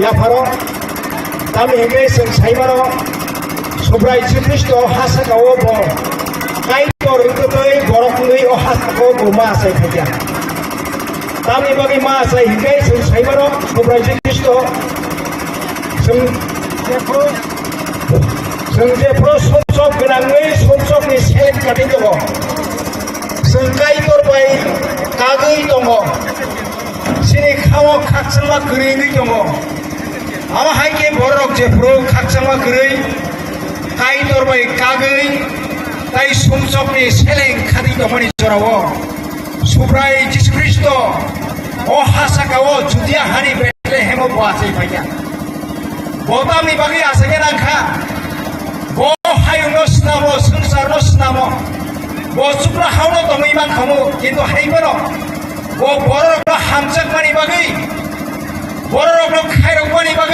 야파로 담에게 성사이마로 소브라이 지크리스도 하사가오 보 가이도를 그의 보락의 하사고 보마사이 파자 담에 바기 마사이 히게 성사이마로 소브라이 지크리스도 성제프로 손속 근황의 손속의 세력까지 되고 성가이도르바이 가그의 동호 신이 카워 각성과 그레의 동호 아마 하이게 보르록 제프로 각성과 그레의 가이도르바이 가그의 다이 손속의 세력 카드 동호니 저라고 수브라이 지수 그리스도 오 하사가오 주디아 하니 베틀레헴 보아세이 파이야 보담이 바기 아사게 난카 뭐 하유노 스나모 성사로 스나모 뭐 수브라 하우노 동의만 가모 걔도 하이버노 뭐 보러로 함작만이 바기 보러로 카이로만이 바기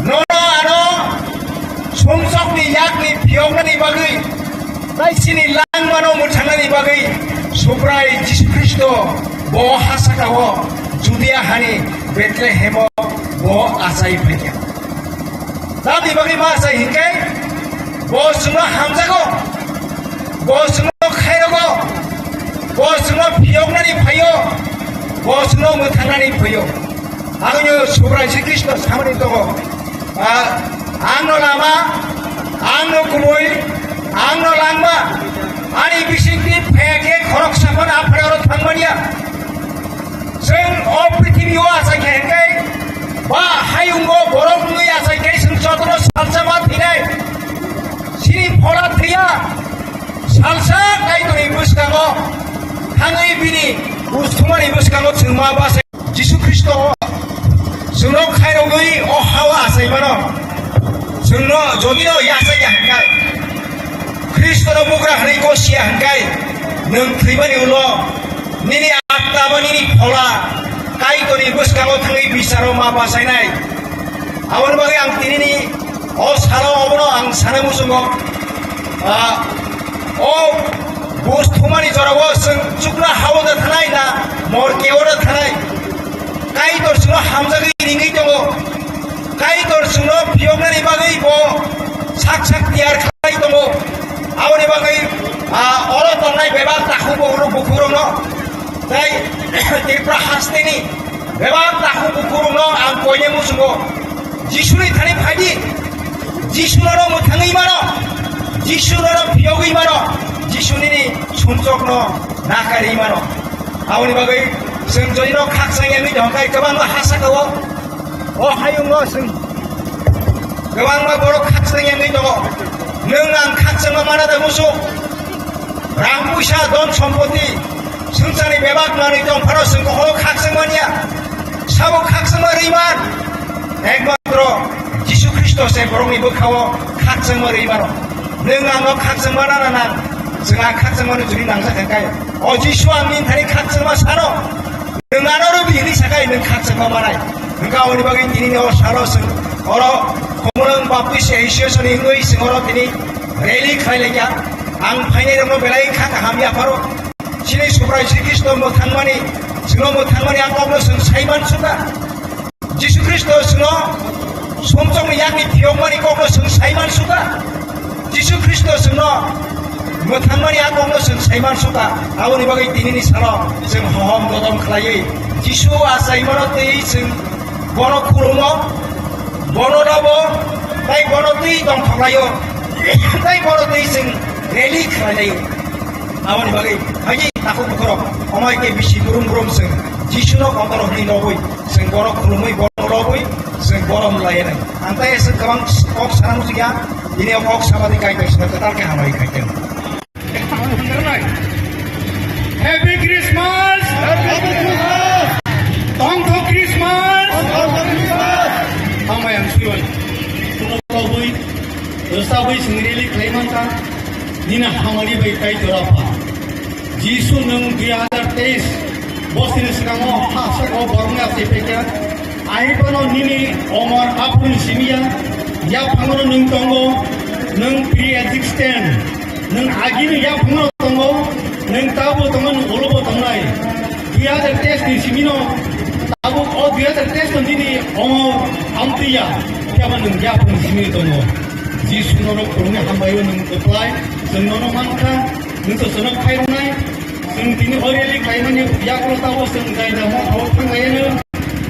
너너 아노 송석니 약니 비용만이 바기 나이신이 랑만오 물창만이 바기 수브라이 지수 그리스도 뭐 하사가오 주디아 하니 베틀레헴 뭐 아사이 파이야 나도 이방이 마사 hinke 뭐 semua 함자고 뭐 semua 카이로고 뭐 semua 비용나니 파요 뭐 semua 못하나니 파요 아그녀 수브라이 그리스도 사모니 또고 앙노 라마 앙노 구모이 앙노 랑마 아니 비식니 폐게 거럭사건 아프라로 당만이야 생 어프리티비 와사이 hinke 와 하윤고 보롱의 야사이케 승초도로 살사마 피네 신이 포라트야 살사 가이도니 무스가고 항의 비니 우스투마니 무스가고 증마바세 지수 그리스도 승로 카이로의 오하와 아사이마노 승로 조디노 야사이 한가이 그리스도로 무그라 하니고 시야 한가이 능 트리바니 울로 니니 아따바 니니 포라 가이도니 무스가고 탕의 비사로 마바사이나이 아원 바게 앙띠니 사로 오브노 앙 사나 무슨고 무스토마니 저라고 승 죽나 하오다 타나이나 몰게오다 타나이 가이도 승로 함자의 이링이 동고 가이도 승로 비용나니 바게 뭐 삭삭 디알 카이 동고 아원이 바게 얼어 동나이 베바 따후보로 부쿠로노 다이 데프라 하스테니 베방 타후 부쿠르노 안고에 무슨고 지슈니 타니 파디 지슈노로 못하는 이마노 지슈노로 비오고 이마노 지슈니니 손쪽노 나카리 이마노 아우니 바의 성전이노 각성에 미 정가이 그방마 하사가고 하용노 성 그방마 보로 각성에 미 정고 능랑 각성마 만하다 무수 랑부샤 돈 촌포티 승산이 매박만의 동파로 승고 호 각성만이야 사복 각성을 이만 액만으로 지수 그리스도의 보롱이 북하고 각성을 이만으로 능한거 각성만 하나 승한 각성만을 줄이 낭사할까요 지수와 민탄이 각성만 사노 능한어로 비니 사가 있는 각성만 하나요 그가 오니 박인 니니오 사로승 어로 고문은 바쁘시 에이시어선이 인거이 승어로 비니 레일리 카일레냐 앙파이네르노 벨라이 카카함이야 바로 신의 수브라이 그리스도 못한만이 승어 못한만이 아까우로 승 사이만 수다 지수 그리스도 승어 손정의 양이 비용만이 꼬우로 승 사이만 수다 지수 그리스도 승어 못한만이 아까우로 승 사이만 수다 아버니 박의 디니니 살아 승 허험 도덤 클라이 지수 아사이만 어때이 승 보노 쿠르모 보노라보 다이 보노띠 동통라요 다이 보노띠 승 렐리 클라이 아버니 박의 하기 타고 부끄러 어마이게 미시 부름부름 승 지슈노 건더로 휘노보이 승 보노 쿠르모이 보노로보이 승 보노 물라이네 안타에서 그방 꼭 사람 우지야 이네 꼭 사바디 가이도 있으면 그달게 하나이 가이도 해피 크리스마스 동토 크리스마스 아마양 수요일 수노보이 의사보이 승리리 클레이먼타 니나 하마리 바이 가이 돌아파 지수 능 2023 bosini sekango hasako bornga sepeka aibano nini omar apun simia ya pangono nung tongo nung pre-existent nung agini ya pangono tongo nung tabo tongo nung olobo tongai 2023 ni simino tabo o 2000 년이 암띠야 태반은 야풍 심이 동어 지수노로 고롱에 한바이오는 어플라이 정노노 많다 능서서는 카이로나이 승빈이 어리엘리 가이만이 야구로 따고 승자이다 뭐 탕가이는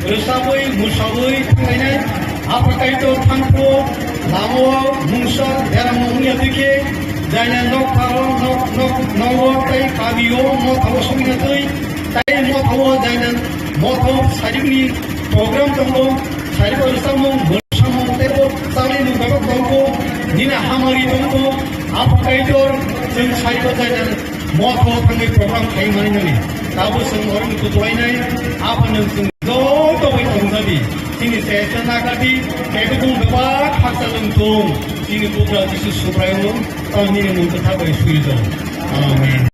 어사보이 무사보이 탕가이네 아프리카이도 탕포 나무 뭉서 대랑몽이 어떻게 자이나 녹파로 녹 타이 가비오 못하고 소미나의 타이 못하고 자이나 모토 사립니 프로그램 정도 사립 어르사몽 멀사몽 때고 싸리 누가가 걸고 니네 하머리 정도 아프리카이도 정 사립어 자이나 모토 탕기 프로그램 가이만이 너니 다부성 어른 그 좋아이네 아파는 승 또또의 동섭이 지니 세션 나가비 개그동 배와 학사정 동 지니 부드라 지수 수브라요 떠니는 문도 타고의 수유도 아멘.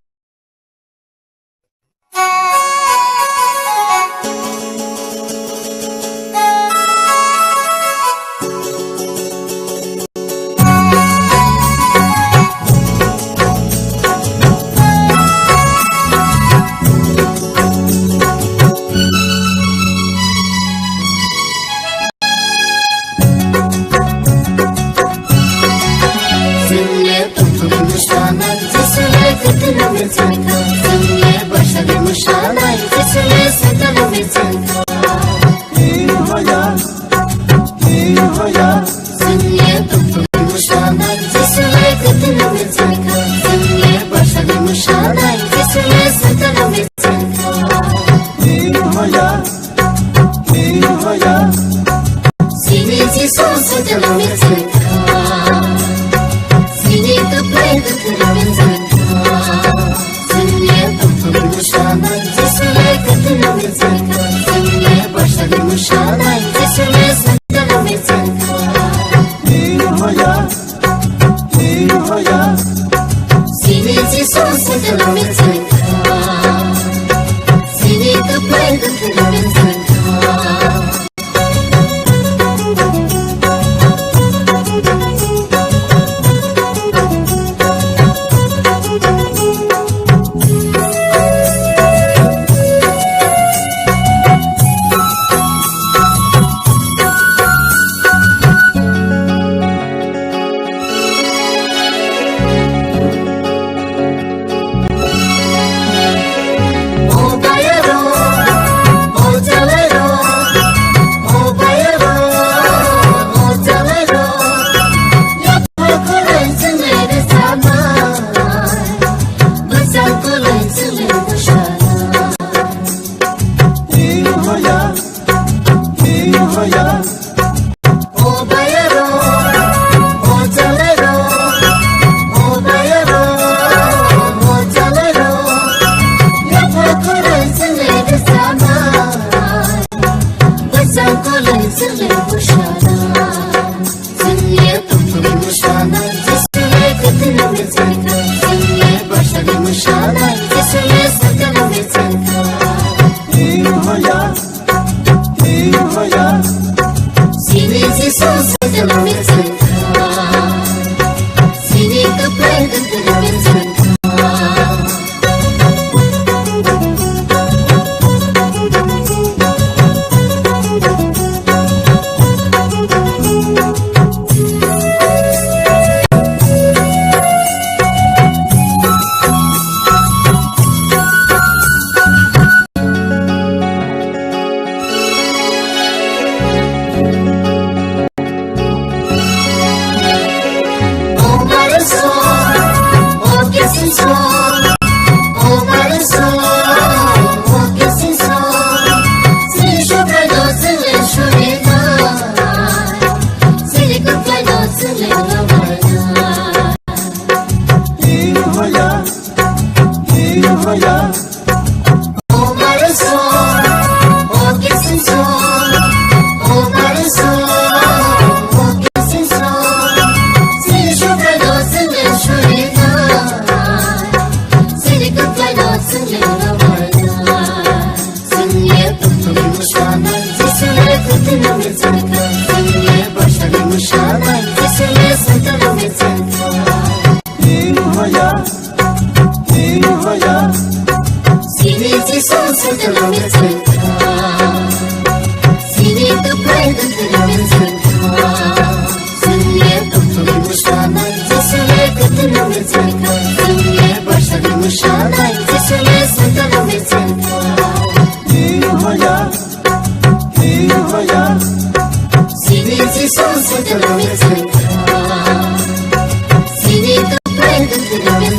somos toda la Sini tu puedes tener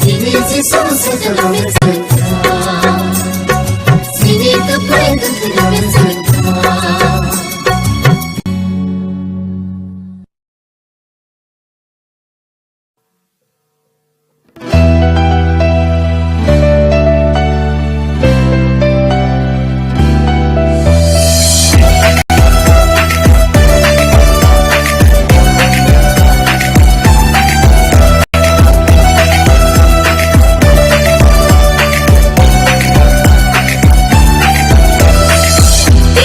Sini somos toda la Sini tu puedes tener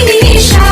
Indonesia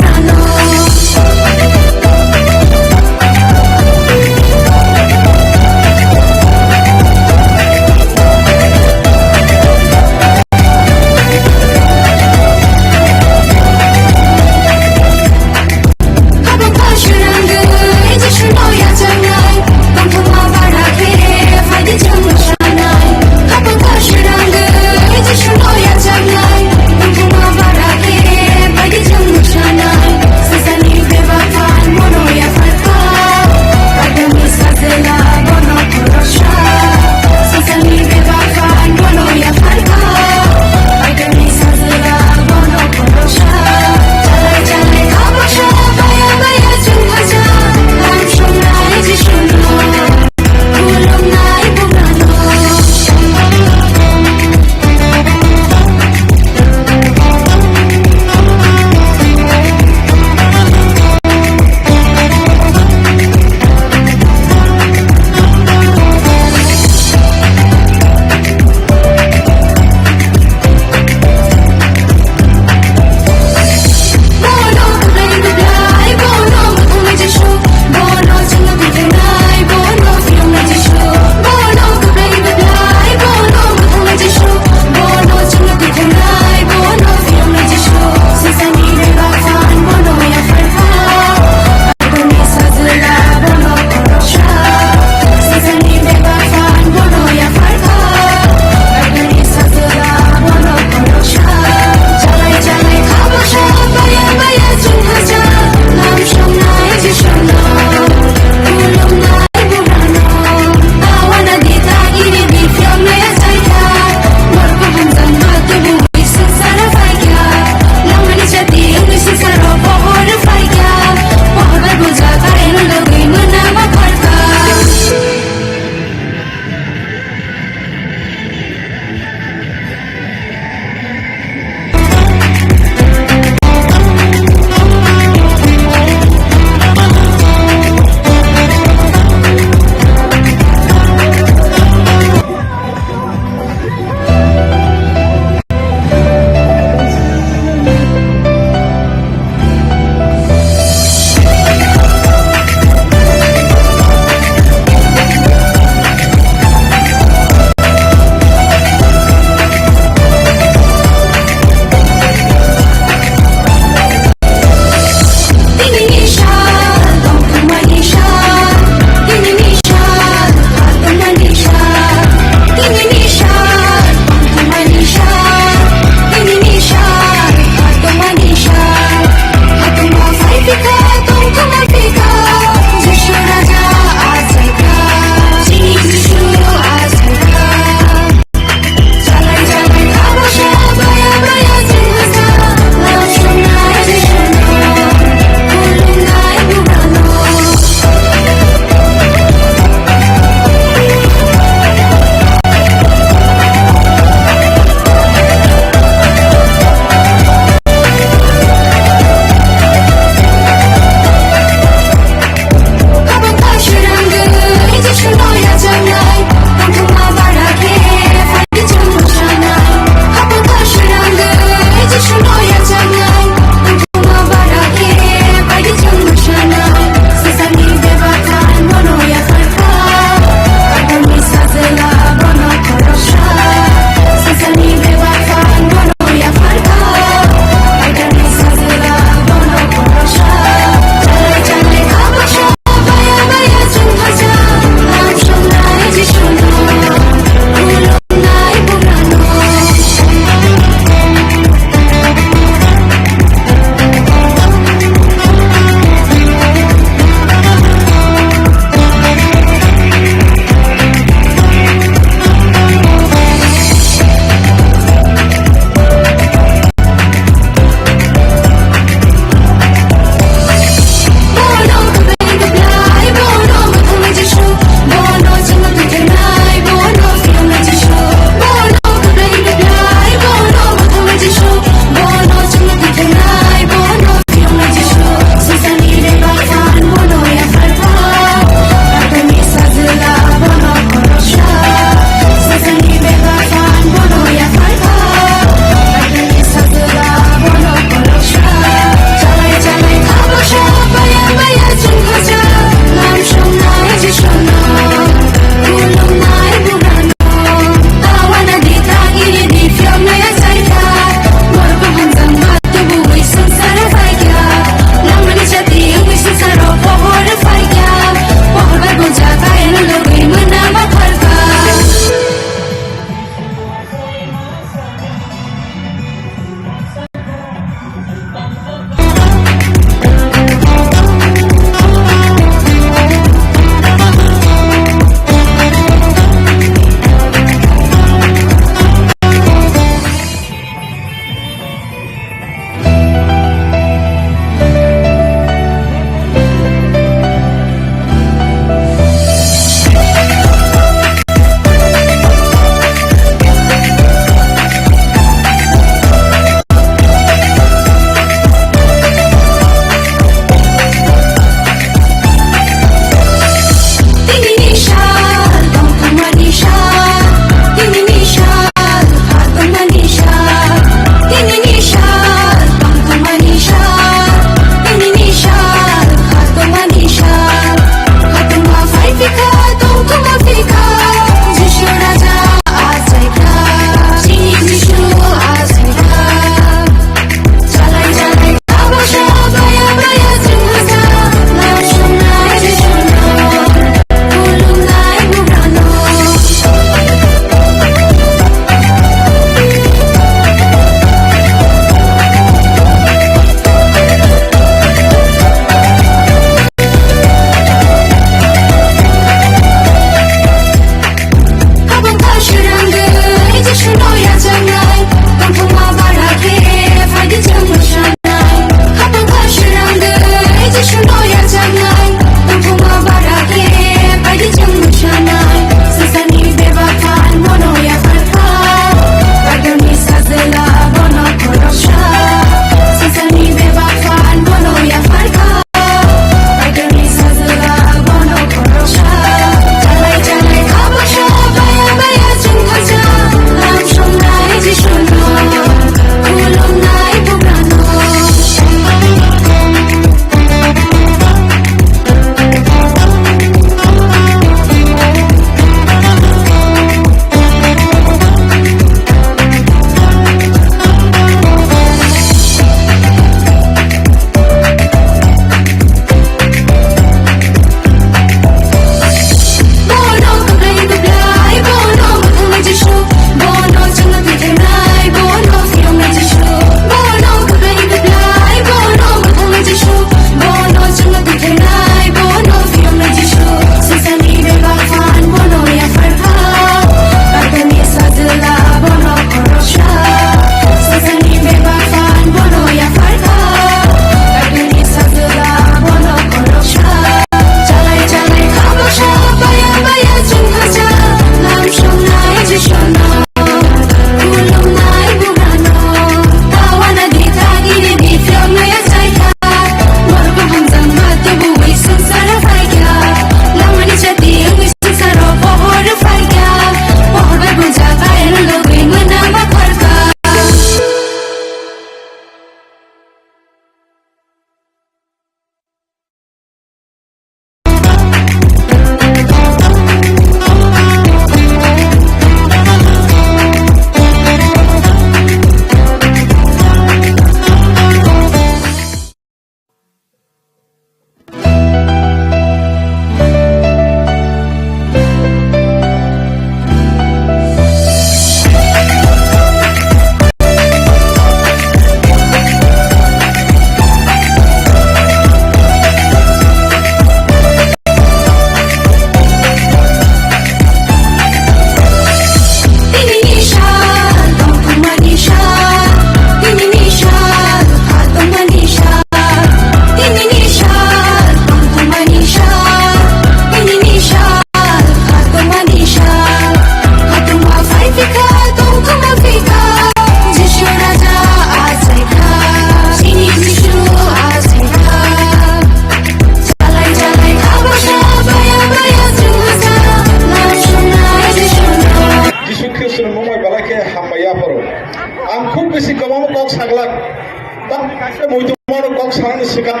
साननि सिगां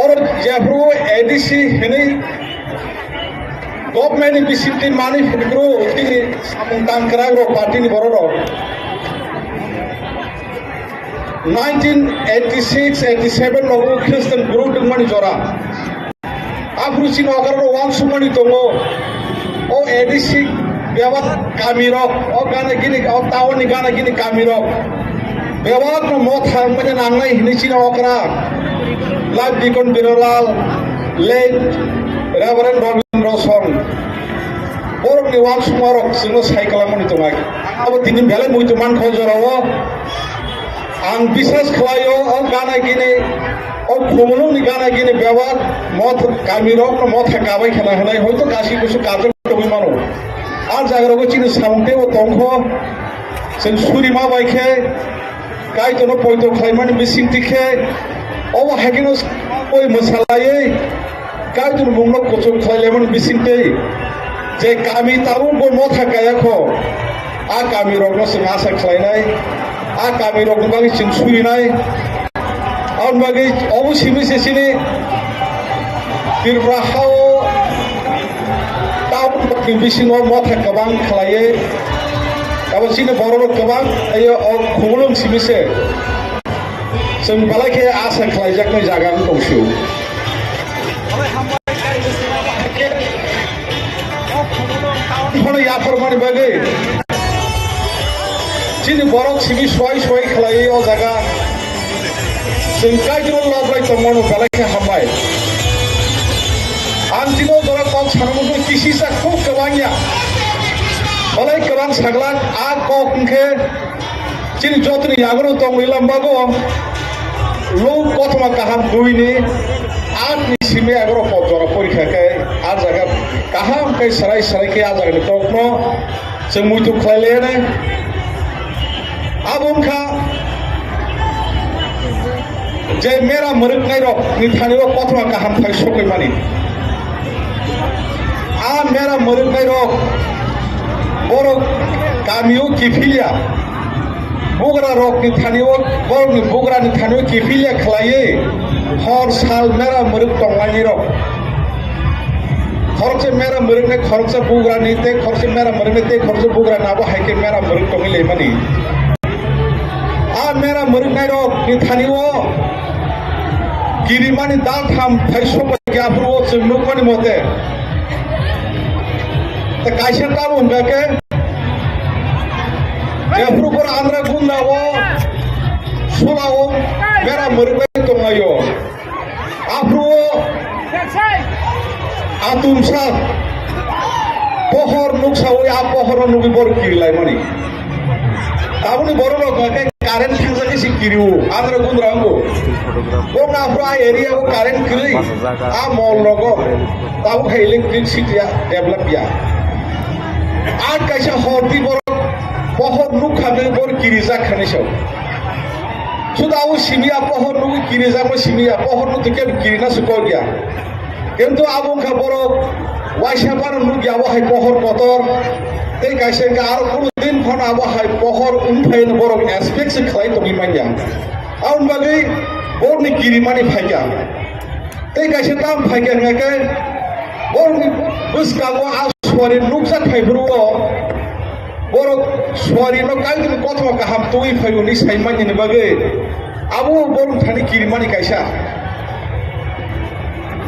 और जेफ्रु ADC हेनै government बिसिमति मानि फिग्रु तिनि सामुं तांकरा रो पार्टीनि बररो 1986-87 लोगो ख्रिस्टान group दंमोन जरा आफ्रुसि नगरनो वांसुमनि दङ ओ एडीसी बेवा गामिरक ओ गाने गिनि ओ टाउननि गाने गिनि गामिरक बेवा न मथा मने नांनाय हिनिसि नगरा life deacon Birlal late reverend Rabindra सन बरनि वांसुमारक जोंनो साइकलामनि दङ आबो दिनि बेले मुइतुमान खजराव आं बिसास खालायो ओ गाना गिने ओ खुमलुंनि गाना गिने बेवा मथ गामिरक न मथा गाबाय खाना होनाय हयतो गासिबोसो गाजों दङै मानो आ जायगायाव चिनि साउंटे ओ दंखो जों सुरिमा बायखे गायतनो पयतो खायमानि बिसिंतिखे ओ हागिनो ओइ मोसालायै गायतनो मुंनो कोचो खायलेमन बिसिंते जे गामि ताबु बो मथा गायाखो आ गामि रगनो जों आसा खालायनाय आ गामि रगनो बागै जों सुरिनाय आं बागै अबसि बिसेसिनि बिरब्राहाव टाउन बिसिङाव मथा गोबां खालायो गाबसिनो बर'नो गोबां आयो खुमलुं सिबिसे जों बालायखे आसा खालायजाखै जागान दंसो याफोरमानि बागै दिनै बर' सिबि सय सय खालायो अ जागा जों गायजों लाब्राय दंमोन बालायखे हामबाय आं दिनाव जरा कम सानमोन किसिसा खुब गोबांया बालाय गोबां साग्लान आ कखंखे दिनै जतनि यागरो दं इलामबागो लो कथमा गाहाम दुइनि आंनि सिमे आगरो जरा परीक्षाखै आ जागा गाहाम कै सराय सरायखे आ जागा टकनो जों मुइतु खालायलेने आबुंखा जे मेरा मरकनाय रक निथानिबो कथमा गाहाम थाय सकै मानि आ मेरा मरकनाय रक बर' गामियाव किफिलिया बगरा रकनि थानियाव बर'नि बगरानि थानियाव किफिलिया खालायो हर साल मेरा मरक दंलायनि रक खरसे मेरा मरकनाय खरसे बगरानि ते खरसे मेरा मरकनाय ते खरसे बगरा नाबो हायके मेरा मरक दंलै मानि आ मेरा मरकनाय रकनि थानियाव गिरिमानि दालथाम थाइसब ग्याफ्रु जों नुकमानि मते कायसा ताबुन बाके जेफ्रुफोर आंद्रा गुन्दावो सोलावो मेरा मरबाय दंलायो आफ्रुवो आतुमसा पहर नुकसावै आ पहर नुगि बर किरिलाय मानि ताबुनि बर बाके कारेन्ट थांजाके सि किरिवो आंद्रा गुन्द्रांगो बंना आफ्रु आ एरियाव कारेन्ट किरि आ मल लगो ताबु इलेक्ट्रिक सिटिया डेभलप या आज कैसा होती बहुत नुखाने बर किरिजा खानेसौ सुदाव सिमिया बहुत नुगि किरिजा म सिमिया बहुत नु तके किरिना सुको गया किंतु आबुंखा बर वाइसाबान नुगिया वहाय बहुत मोटर ते कैसे का आरो कुनु दिन फन आबहाय बहुत उनफायन बर एस्पेक्ट से खाय तो बिमानिया आउन बागै बरनि किरिमानि फायगा ते कैसे ताम फायगा ngake बरनि बुसकागो Suari nuksa kaibruo, borok suari no kayu kotma kaham tui fayu ni saiman ni bagai, abu borok thani kirimani kaisa,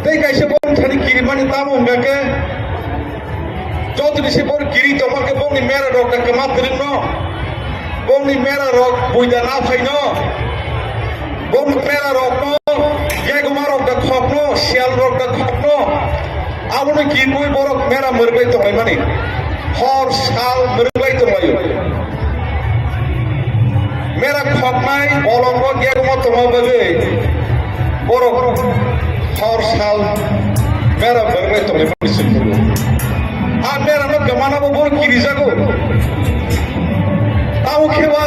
te kaisa borok thani kirimani tamu ngake, jauh ni se borok kiri tomar ke borok ni mera rok tak kemat terino, borok ni mera rok buidana faino, borok mera rok no, ya gumarok tak khokno, sial rok tak khokno. आबुनो किनबुई बरक मेरा मरबाय दंलाय माने हर साल मरबाय दंलायो मेरा खपनाय बलंग गेगम दंबाबो बरक हर साल मेरा मरबाय दंलाय माने सिखुरु आ मेरा न गमानाबो बर किरिजागो ताउ खेवा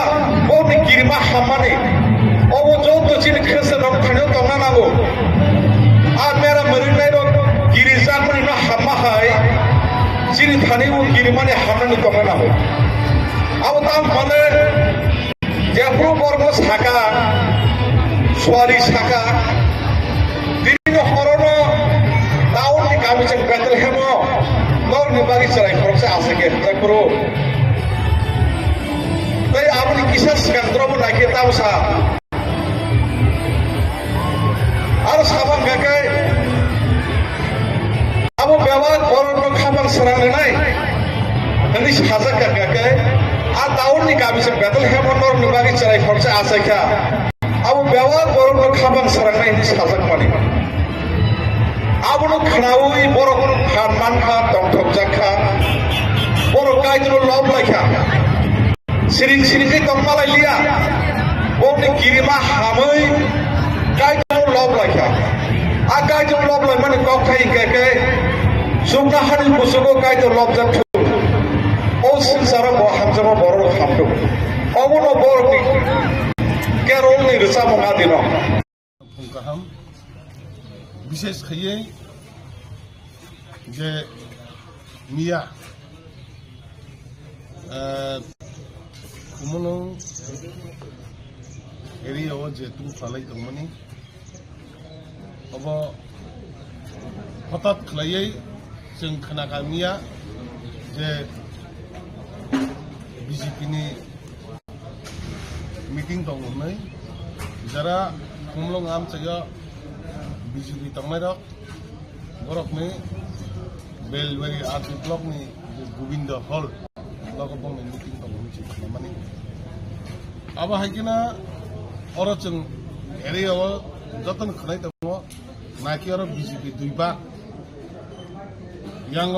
बरनि किरिमा हामाने अबो जत चिन खेसे रक थानो दंना नांगो आ मेरा मरबाय गिरिजाफोरनि न हाबमाहाय जिनि थानाय गिरिमानि हाबनानै दंना नांगौ आबो ताम माने जेफ्रु बरनो साका Suari Saka Dino Horono Tahun di kami ceng Bethlehem Lor ni bagi cerai korupsi asik Rekro Tapi apa ni kisah sekandro pun lagi tahu sah Harus abang gagai Abu bewat orang kabang serang naik nanti hazak gagai tahun ni kami ceng Bethlehem Lor ni bagi cerai korupsi asik Abu bewat orang kabang serang naik nanti hazak mani Abu nu khaui borok khan mankha tongthok jakha borok kaitru lob laikha siring siring tongmalai lia boni kirima hamai kaitru lob laikha a kaitru lob lai mane kok thai ke sumna hani busugo kaitru lob jakhu o sinsara bo hamjama borok hamdu obuno borok ni kerol ni resa mongadino kaham বিশেষ খাইয়ে যে মিয়া কুমনো এরিয়াও যেহেতু ফালাই দংমনি अब হঠাৎ খাইয়ে जों खोनागामिया जे बिजेपिनि meeting दंमोन Zara कुमलं आमचाया BJP tangmai borok ni belwari ati blok ni Govinda Hall blok bong ni meeting tong ni mani aba haikina ora chung area wa joton khnai tamo naki ora BJP duiba yang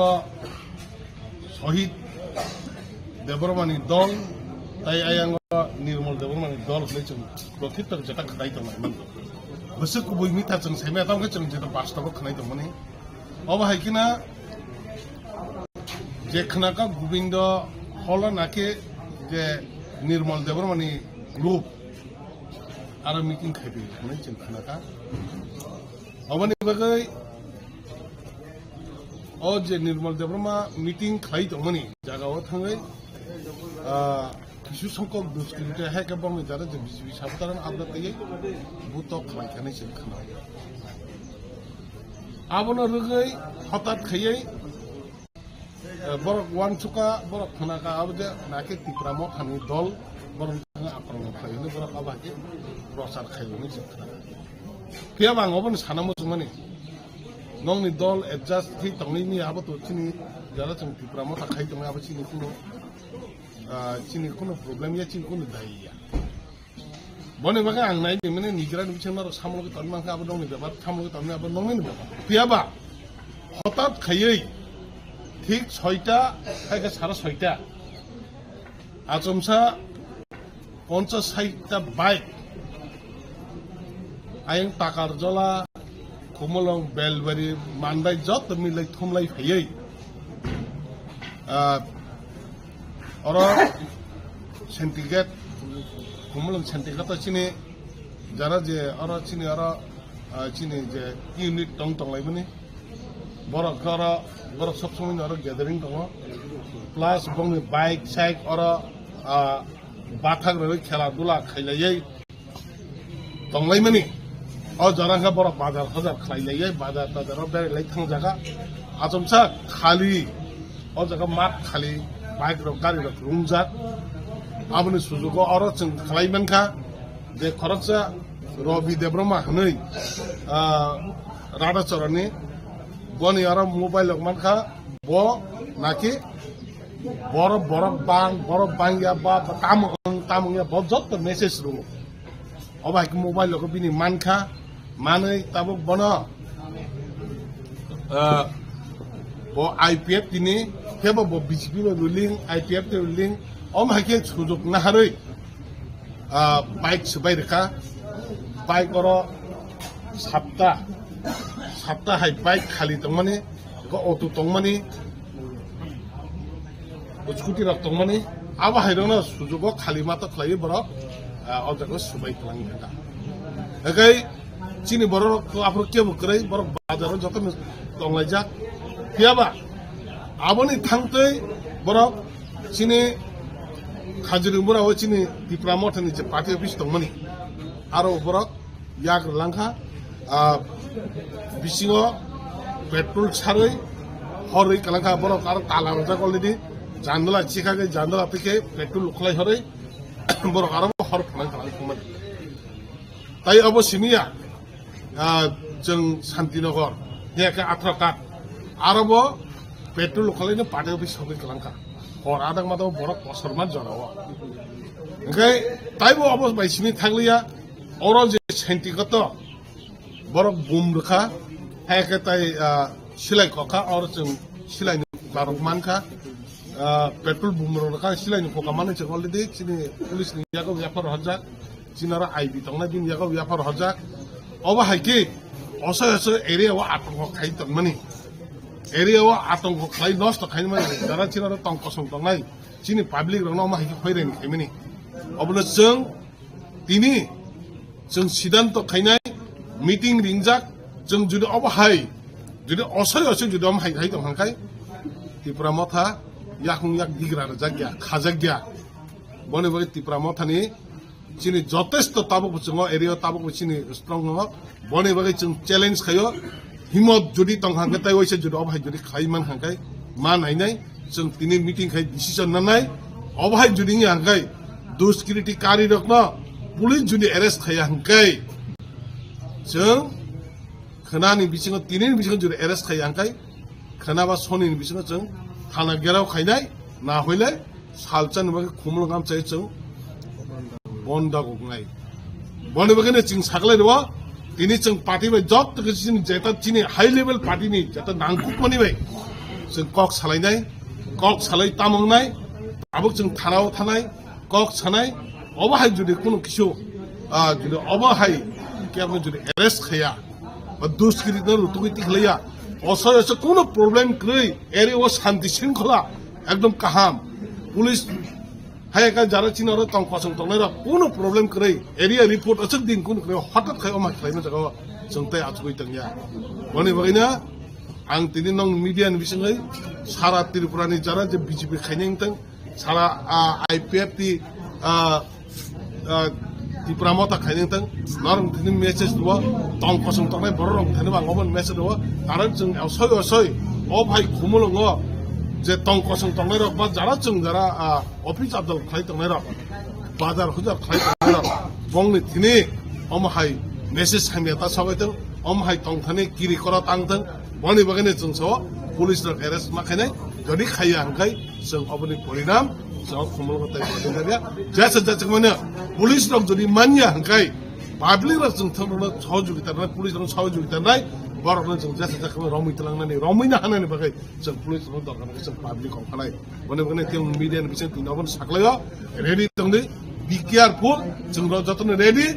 Shahid Debormani dol tai ayang Nirmal Debormani dol khlai chung prokhit tak jata khnai tong man Besok kubui mita ceng saya tahu ke ceng jadi pasta kok kena itu mana? Apa hakina? Je kena ka Govinda Hall nake je Nirmal Debormani mana group ada meeting kayak ni, mana ceng kena ka? Apa ni bagai? Oh je Nirmal Debormani meeting kayak itu mana? Jaga awak hangai. Kisu songkok duskirite hai ke bang jara je BJP sabutaran abda tayi buto khlaikane chen khana abono rugai hotat khayai borok wan chuka borok khana ka abde nake tipramo khani dol borok khana aprang khlaini borok abake prosar khayuni chen khana pia bang obon sanamo chumani nongni dol adjust thi tongni ni abato chini jara chung tipramo ta khai tonga abachi ni kuno chini kono problem ya chini kono dai ya bone baga ang nai de mene nijra ni chema ro samlo ke tanma ka abon ni bebar samlo ke tanma abon nong ni bebar piaba hotat khayei ঠিক 6টা থেকে 6:30 আচমসা 50-60টা bike আইং টাকার জলা কুমলং বেলবাড়ি মানবাই যত মিলাই থমলাই ফেयै और centigrade कुमलंग centigrade चिनी जरा जे और चिनी जे यूनिट टंग लाइबनी बरक सब समय और गैदरिंग दङ प्लस बंग बाइक साइक और बाथाग रे खेला दुला खैलायै दंलाइमनी और जरांगा बरक बाजार खैलायै बाजार ताजार बेरे लै थां जागा आजमसा खाली और जगह मात खाली बाइक र गाडी र रुमजात आबनि सुजुगो और जों खालायमोनखा जे खरचा रवि देब्रमा हनै राधाचरणी बनि आरो मोबाइल मानखा ब नाकि बरफ बांगिया बा तामंगिया बहुत जत मेसेज रु अब हाक मोबाइल को बिनि मानखा मानै ताबो बन ब आईपीएफ दिनि केबो ब बीजेपी में रुलिंग आईपीएफ के ruling om haike sujuk naharoi bike sebai reka bike oro sabta hai bike khali tongmani ko auto tongmani scooty rak tongmani aba hairona sujugo khali mata khlai borok ojago subai klangi thaka egai chini borok ko apro ke bukrai borok bazaro joto tonglajak piaba aboni thangtei borok chini Kajirimura wachini diplomata ni je party office tongmani aro borok yak langka bisingo petrol sarai hori kalangka borok ar tala baja already jandala chikage jandala থেকে petrol khlai hore borok ar hor phanang kalang tai abo simiya जों शान्तिनगर हेका आथ्राकाट आरोबो petrol खालायनो party office सबै कलांका हर आदां मादाव बरक बसरमान जनाव ओंखाय ताइबो अबस बाइसिनि थांलिया अर जे साइन्टिगत बरक बुम रखा हेका ताइ सिलाय खखा और जों सिलायनो बारक मानखा पेट्रोल बुम रखा सिलायनो खखा माने जों अलरेडी चिनि पुलिसनि यागो व्यापार हजा चिनारा आईबी तंना दिन यागो व्यापार हजा अबा हाइके असय असय एरियाव आतंक खाइतंगमानि एरियाव आतंक खाइ नष्ट खाइमानि जारा चिनारा तंक संतंनाय चिनि पाब्लिक रंनाव मा हाइके फैरेनि खाइमानि अबनो जों सिद्धान्त खाइनाय मीटिंग रिंजाक जों जुदि अबहाय जुदि असय असय जुदि हम हाइ दं हांखाय त्रिपुरा मथा याखुं याक दिग्रा जाग्या खाजाग्या बने बगे त्रिपुरा मथानि चिनि जथेष्ट ताबुक जोङो एरिया ताबुक चिनि स्ट्रंग नङा बने बगे जों चैलेंज खायो हिम्मत जुदि तंहांगे ताइ वइसे जुदि अबहाय जुदि खाइमान हांखाय मा नायनाय जों तिनि मीटिंग खाय डिसिजन नानाय अबहाय जुदि हांखाय दुष्कृति कारी रखना पुलिस जुदि अरेस्ट खाया हांखाय जों खोनानि बिसिङाव तिनि बिसिङाव जुदि अरेस्ट खाया हांखाय खोनाबा सनिनि बिसिङाव जों थाना गेराव खायनाय ना हइले सालचान बगे खुमल गाम चाय जों बन्दा गनाय बने बगे जों सागलाय दो तिनि जों पार्टी बाय जब तक जों जेता चिनि हाई लेवल पार्टी नि जेता नांगुकमानि बाय जों कक सालाय तामंनाय आबो जों थानाव थानाय कक सानाय अबहाय जुदि कोनो किसु जुदि अबहाय केबो जुदि अरेस्ट खाया बा दुष्कृति रुतुगति खलैया असय असय कोनो प्रॉब्लम कै एरिया शांति शृंखला एकदम काहाम पुलिस हायका जारा चिनारो तंकसं तंनाय कोनो प्रॉब्लम कै एरिया रिपोर्ट असक दिन कोनो कै हठात खाय अमा खायनो जागा जों ताय आचुगै तंया बने बगैना आं तिनि नं मीडिया नि बिसङै सारा त्रिपुरानि जारा जे बीजेपी खायनाय तंग सारा आईपीएफ ति त्रिपुरा मथा खायनाय तंग नरम तिनि मेसेज दो तंकसं तंनाय बररं थानो बांगोमन मेसेज दो तारा जों असय असय अ भाई खुमलंग जे तंकसं तंनाय रक बा जारा जों जारा ऑफिस आदल खाय तंनाय रक बाजार हुजार खाय तंनाय रक बंगनि तिनि अमहाय मेसेज खायमेता सगायतों अमहाय तंथानि गिरि करा तांथों बने बगैनो जों स पुलिस रक अरेस्ट माखायनाय जदि खाया हांखाय जों अबनि परिणाम जों खुमल गताय बदिनाया जैसे जैसे माने पुलिस रक जदि मानिया हांखाय पाब्लिक रक जों थंनो सहयोगिता नाय पुलिस रक सहयोगिता नाय बरनो जों जैसे जैसे रमै तलांनानै रमैनो हानायनि बागै जों पुलिस रक दरकार जों पाब्लिक खानाय बने बगैनो जों मीडिया नि बिसय तिनाबन साखलायो रेडी तंदि बी केयारफुल जों जतन रेडी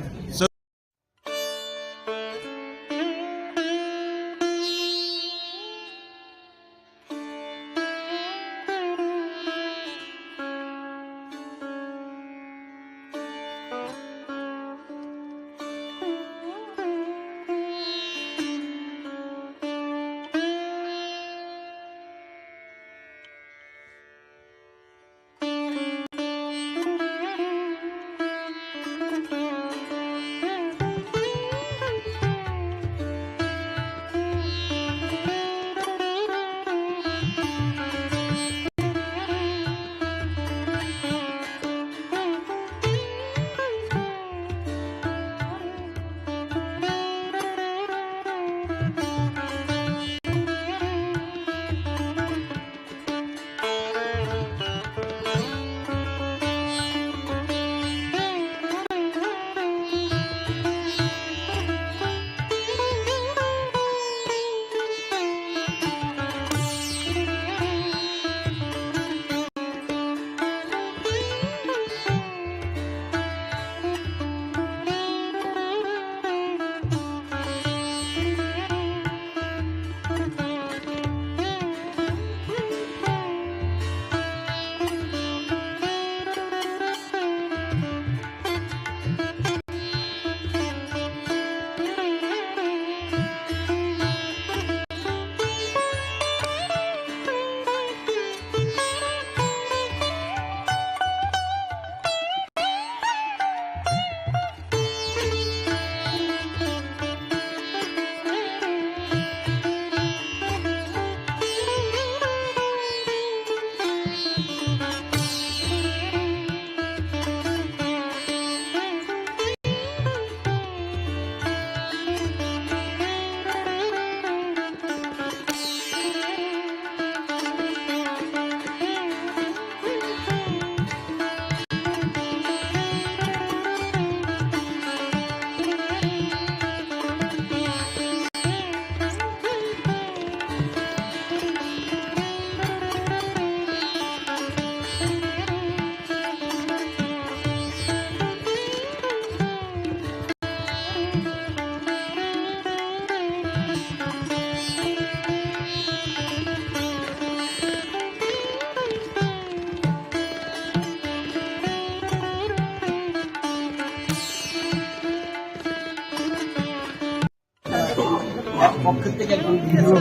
পক্ষের থেকে একজন দিয়েছে।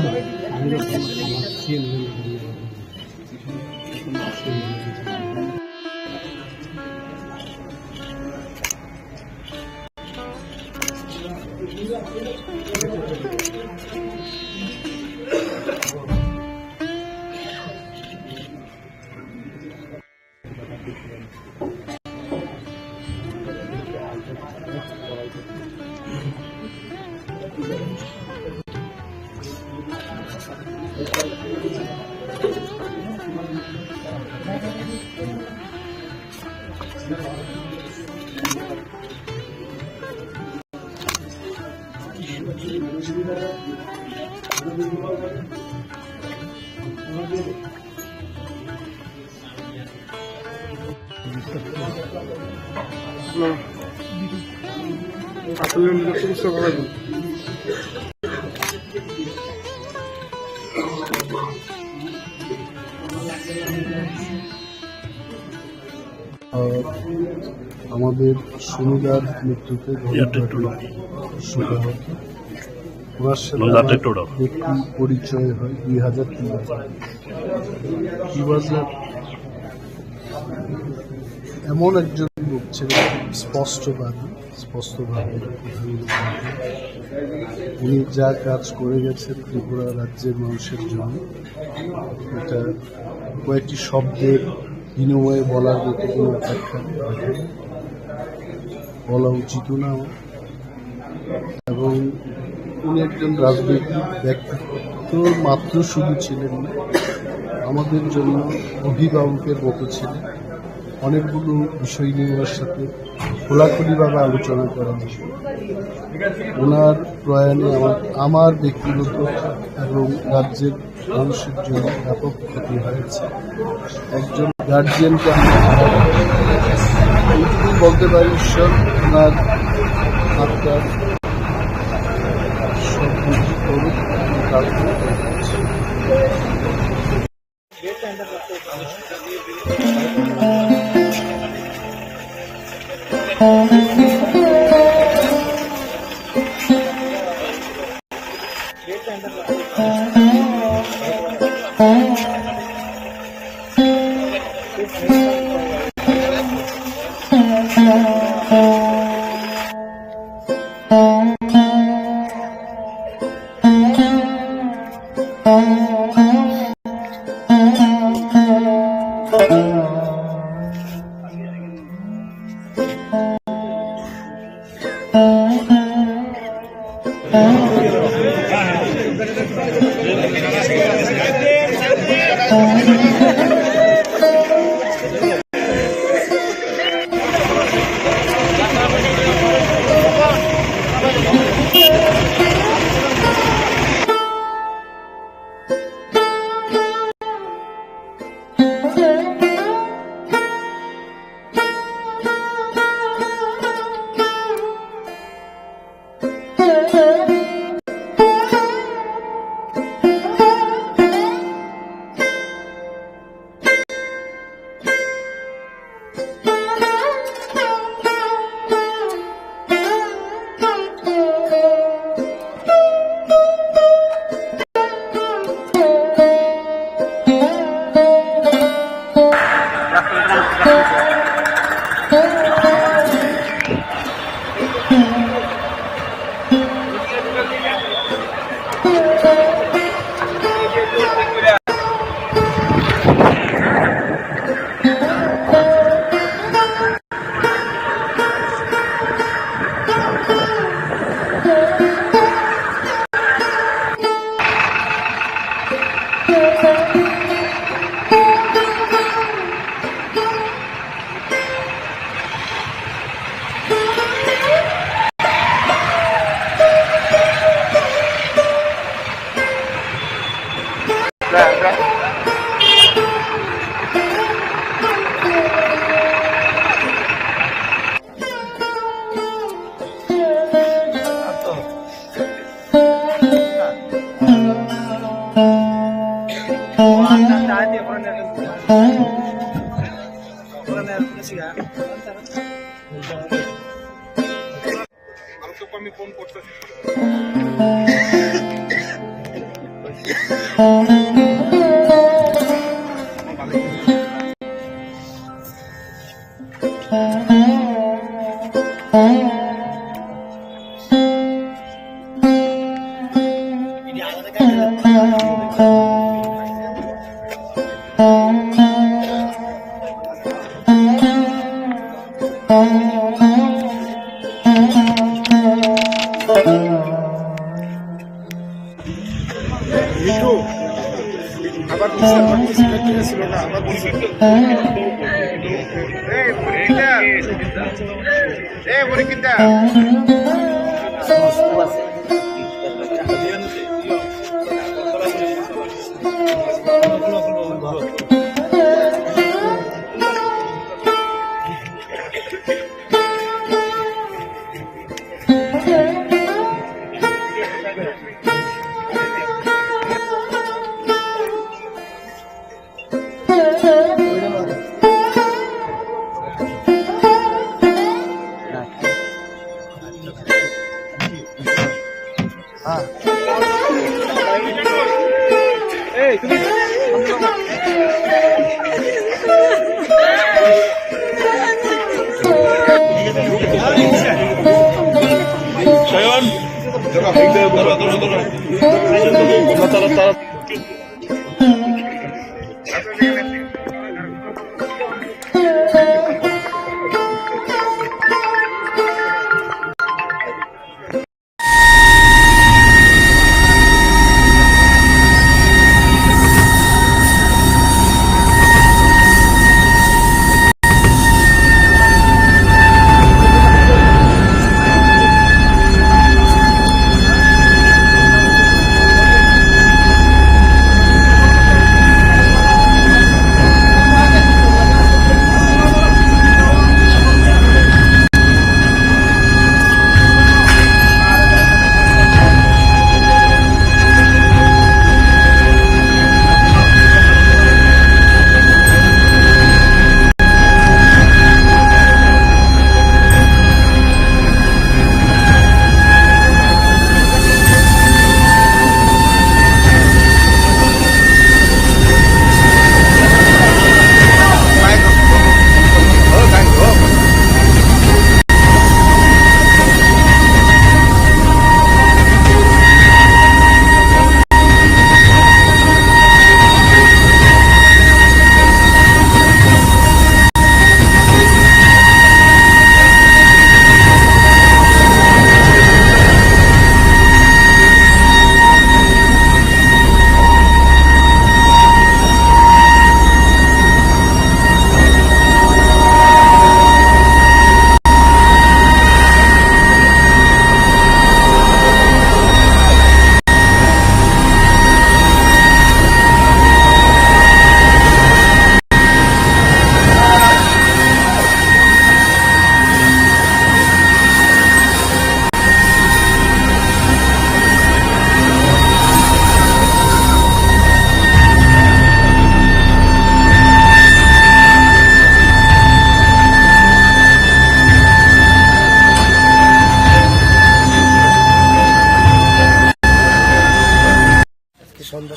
আমাদের সুমিদার মৃত্যুতে ওনার সাথে ব্যক্তি পরিচয় হয় 2003 এমন একজন লোক ছিলেন স্পষ্টভাবে উনি যা কাজ করে গেছেন ত্রিপুরা রাজ্যের মানুষের জন্য এটা কয়েকটি শব্দের বিনিময়ে বলার মতো কোনো ব্যাখ্যা বলা উচিত না এবং উনি একজন রাজনৈতিক ব্যক্তিত্ব মাত্র শুধু ছিলেন না, আমাদের জন্য অভিভাবকের মতো ছিলেন। অনেকগুলো বিষয় নিয়ে ওনার সাথে খোলাখুলিভাবে আলোচনা করা হয়েছে। ওনার প্রয়াণে আমার ব্যক্তিগত এবং রাজ্যের মানুষের জন্য ব্যাপক ক্ষতি হয়েছে। একজন গার্জিয়ানকে এইটুকুই বলতে পারি, ঈশ্বর ওনার আত্মার সদ্বুদ্ধি করুক। আমি ফোন করতেছি। সন্ধ্যা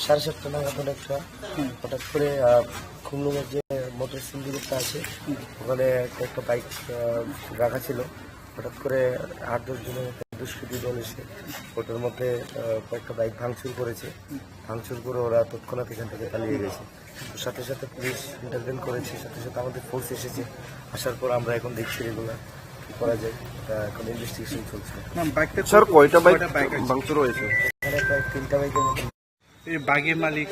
7:30 নাগাদ হঠাৎ করে খুমলুঙের যে মোটর সিন্ডিকেটটা আছে ওখানে একটা বাইক রাখা ছিল। হঠাৎ করে 8-10 জনের দুষ্কৃতী দল এসে ওটার মধ্যে কয়েকটা বাইক ভাঙচুর করেছে। ভাঙচুর করে ওরা তৎক্ষণাৎ এখান থেকে পালিয়ে গেছে। সাথে সাথে পুলিশ ইন্টারভেন করেছে, সাথে সাথে আমাদের ফোর্স এসেছে। আসার পর আমরা এখন দেখছি রেগুলার কি করা যায়, এখন ইনভেস্টিগেশন চলছে। স্যার কয়টা বাইক ভাঙচুর হয়েছে? এখানে প্রায় 3টা বাইকের মতো। বাগের মালিক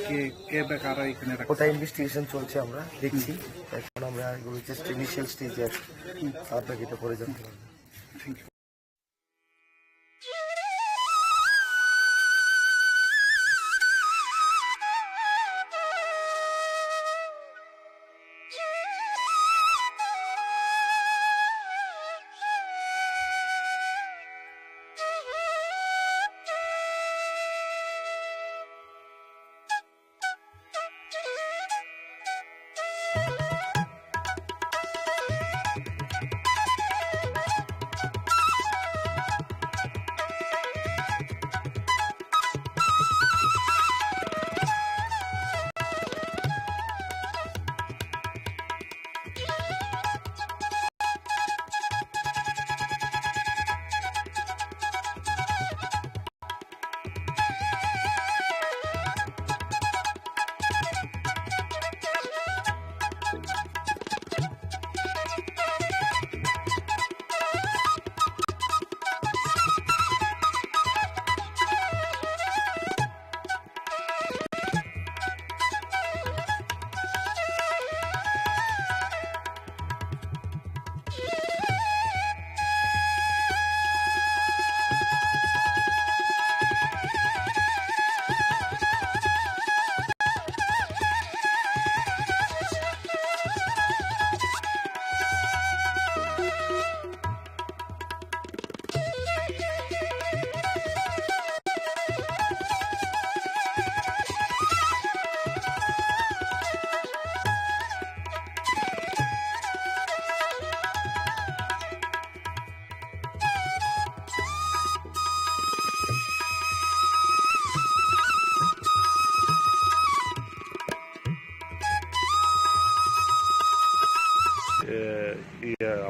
কে বা কারা এখানে? ওটা ইনভেস্টিগেশন চলছে, আমরা দেখছি। এখন আমরা এগুলো জাস্ট ইনিশিয়াল স্টেজে আছি, আপনাকে এটা পরে জানতে পারবো।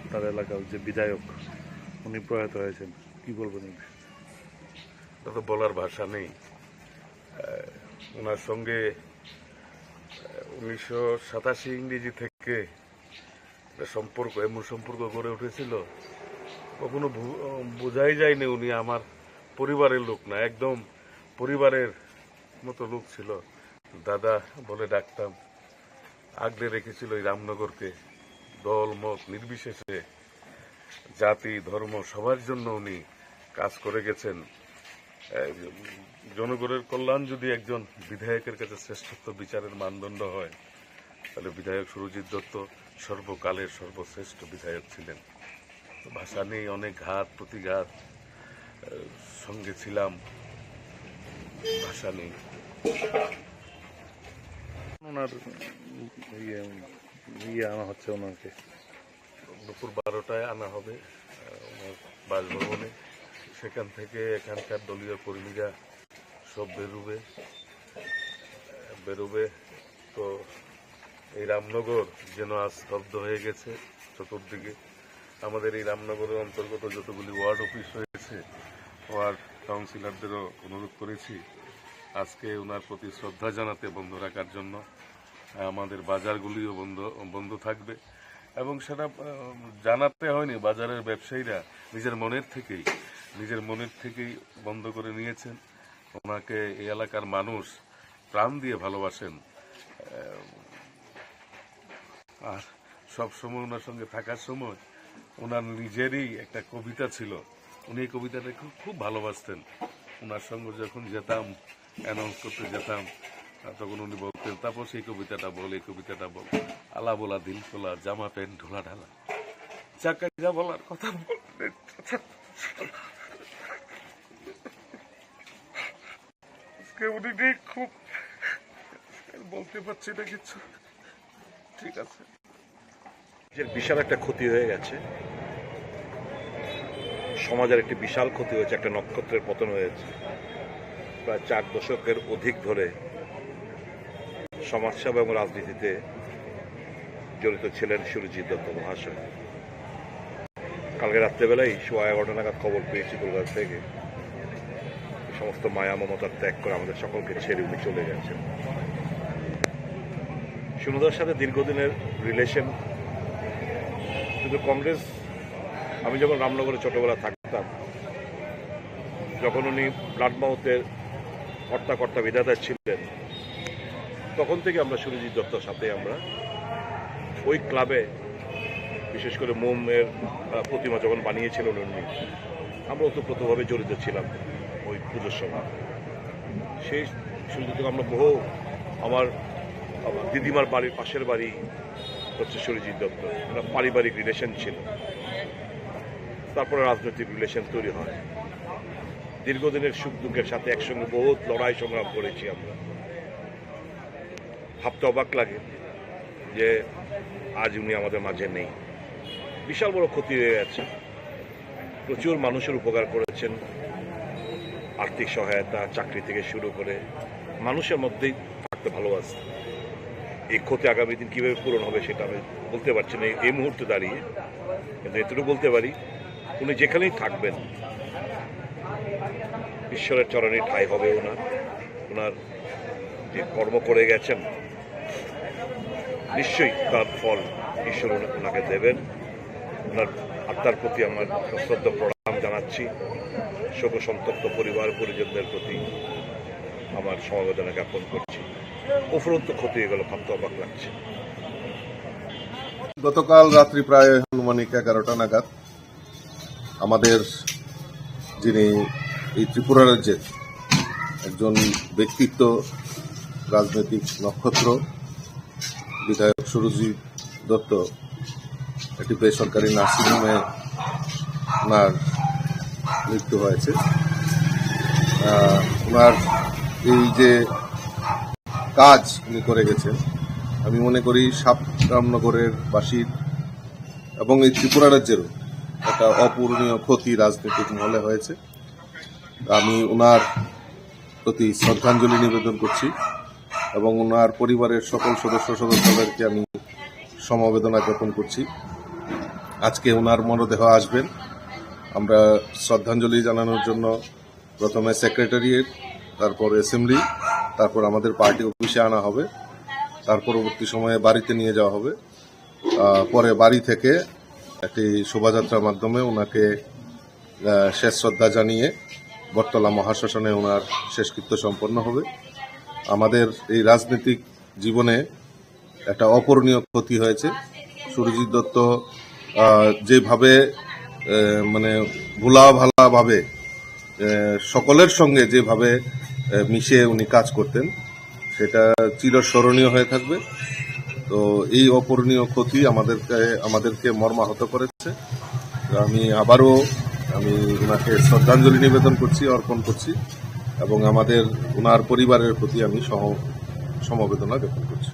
আপনার এলাকার যে বিধায়ক উনি প্রয়াত হয়েছেন, কি বলবেন? তা তো বলার ভাষা নেই। ওনার সঙ্গে 1987 ইংরেজি থেকে সম্পর্ক, এমন সম্পর্ক গড়ে উঠেছিল, কখনো বোঝাই যায়নি উনি আমার পরিবারের লোক না, একদম পরিবারের মতো লোক ছিল। দাদা বলে ডাকতাম। আগলে রেখেছিল এই রামনগরকে, দল মত নির্বিশেষে, জাতি ধর্ম সবার জন্য উনি কাজ করে গেছেন। জনগণের কল্যাণ যদি একজন বিধায়কের কাছে শ্রেষ্ঠত্ব বিচারের মানদণ্ড হয়, তাহলে বিধায়ক সুরজিৎ দত্ত সর্বকালের সর্বশ্রেষ্ঠ বিধায়ক ছিলেন। ভাষা নেই, অনেক ঘাত প্রতিঘাত সঙ্গে ছিলাম, ভাষা নেই। ওনার আনা হচ্ছে ওনাকে দুপুর 12টায় আনা হবে ওনার বাসভবনে। সেখান থেকে এখানকার দলীয় কর্মীরা সব বেরোবে। তো এই রামনগর যেন আজ স্তব্ধ হয়ে গেছে চতুর্দিকে। আমাদের এই রামনগরের অন্তর্গত যতগুলি ওয়ার্ড অফিস রয়েছে, ওয়ার্ড কাউন্সিলরদেরও অনুরোধ করেছি আজকে ওনার প্রতি শ্রদ্ধা জানাতে বন্ধ রাখার জন্য। আমাদের বাজারগুলিও বন্ধ থাকবে, এবং সেটা জানাতে হয়নি। বাজারের ব্যবসায়ীরা নিজের মনের থেকেই বন্ধ করে নিয়েছেন। ওনাকে এই এলাকার মানুষ প্রাণ দিয়ে ভালোবাসেন, আর সবসময় ওনার সঙ্গে থাকার সময় ওনার নিজেরই একটা কবিতা ছিল, উনি এই কবিতাটা খুব ভালোবাসতেন। ওনার সঙ্গে যখন যেতাম, অ্যানাউন্স করতে যেতাম, তখন উনি বলতেন, তারপর সেই কবিতাটা বল, আলা বলা দিল খোলা, জামা প্যান্ট ঢোলা ঢালা, চাকা যা বলার কথা বলতেন। উনি খুব বলতে পারছি না কিছু। ঠিক আছে, বিশাল একটা ক্ষতি হয়ে গেছে, সমাজের একটি বিশাল ক্ষতি হয়েছে, একটা নক্ষত্রের পতন হয়েছে। প্রায় 4 দশকের অধিক ধরে সমাজসেবা এবং রাজনীতিতে জড়িত ছিলেন সুরজিৎ দত্ত মহাশয়। কালকে রাত্রেবেলায় 11:15 নাগাদ খবর পেয়েছি কলকাতা থেকে, সমস্ত মায়া মমতার ত্যাগ করে আমাদের সকলকে ছেড়ে উনি চলে গেছেন। সুনদার সাথে দীর্ঘদিনের রিলেশন, কিন্তু কংগ্রেস, আমি যখন রামনগরে ছোটবেলা থাকতাম, যখন উনি ব্লাডমাউথের কর্তা বিধাতা ছিলেন, তখন থেকে আমরা সুরজিৎ দত্তর সাথে আমরা ওই ক্লাবে, বিশেষ করে মোমের প্রতিমা যখন বানিয়েছিলেন উনি, আমরা ওতপ্রোতভাবে জড়িত ছিলাম ওই পুজোর সময়। সেই সুরজিৎ আমরা বহু, আমার দিদিমার বাড়ির পাশের বাড়ি হচ্ছে সুরজিৎ দত্ত, একটা পারিবারিক রিলেশন ছিল। তারপরে রাজনৈতিক রিলেশন তৈরি হয়। দীর্ঘদিনের সুখ দুঃখের সাথে একসঙ্গে বহুত লড়াই সংগ্রাম করেছি আমরা। ভাবতে অবাক লাগে যে আজ উনি আমাদের মাঝে নেই। বিশাল বড় ক্ষতি হয়ে গেছে। প্রচুর মানুষের উপকার করেছেন, আর্থিক সহায়তা, চাকরি থেকে শুরু করে মানুষের মধ্যেই থাকতে ভালোবাসে। এই ক্ষতি আগামী দিন কীভাবে পূরণ হবে সেটা আমি বলতে পারছি না এই মুহূর্তে দাঁড়িয়ে, কিন্তু এতটুকু বলতে পারি, উনি যেখানেই থাকবেন ঈশ্বরের চরণে ঠাঁই হবে ওনার যে কর্ম করে গেছেন, নিশ্চয়ই তার ফল ঈশ্বর ওনাকে দেবেন। ওনার আত্মার প্রতি আমার শ্রদ্ধা প্রণাম জানাচ্ছি। শোক সন্তপ্ত পরিবার পরিজনদের প্রতি আমার সমবেদনা জ্ঞাপন করছি। উপরন্ত ক্ষতি হয়ে গেল, ভাবতে অবাক লাগছে। গতকাল রাত্রি প্রায় আনুমানিক 11টা নাগাদ আমাদের যিনি এই ত্রিপুরা রাজ্যের একজন ব্যক্তিত্ব, রাজনৈতিক নক্ষত্র, বিধায়ক সুরজিৎ দত্ত একটি বেসরকারি নার্সিংহোমে ওনার মৃত্যু হয়েছে। ওনার এই যে কাজ উনি করে গেছেন, আমি মনে করি রামনগরের বাসীর এবং এই ত্রিপুরা রাজ্যেরও একটা অপূরণীয় ক্ষতি রাজনৈতিক মহলে হয়েছে। আমি ওনার প্রতি শ্রদ্ধাঞ্জলি নিবেদন করছি এবং ওনার পরিবারের সকল সদস্যদেরকে আমি সমবেদনা জ্ঞাপন করছি। আজকে ওনার মরদেহ আসবেন। আমরা শ্রদ্ধাঞ্জলি জানানোর জন্য প্রথমে সেক্রেটারিয়েট, তারপর অ্যাসেম্বলি, তারপর আমাদের পার্টি অফিসে আনা হবে। তার পরবর্তী সময়ে বাড়িতে নিয়ে যাওয়া হবে। পরে বাড়ি থেকে একটি শোভাযাত্রার মাধ্যমে ওনাকে শেষ শ্রদ্ধা জানিয়ে বটতলা মহাশ্মশানে ওনার শেষকৃত্য সম্পন্ন হবে। আমাদের এই রাজনৈতিক জীবনে একটা অপূরণীয় ক্ষতি হয়েছে। সুরজিৎ দত্ত যেভাবে মানে ভোলাভালাভাবে সকলের সঙ্গে যেভাবে মিশে উনি কাজ করতেন, সেটা চিরস্মরণীয় হয়ে থাকবে। তো এই অপূরণীয় ক্ষতি আমাদেরকে মর্মাহত করেছে। আমি আবারও ওনাকে শ্রদ্ধাঞ্জলি নিবেদন করছি, অর্পণ করছি, এবং ওনার পরিবারের প্রতি আমি সমবেদনা জ্ঞাপন করছি।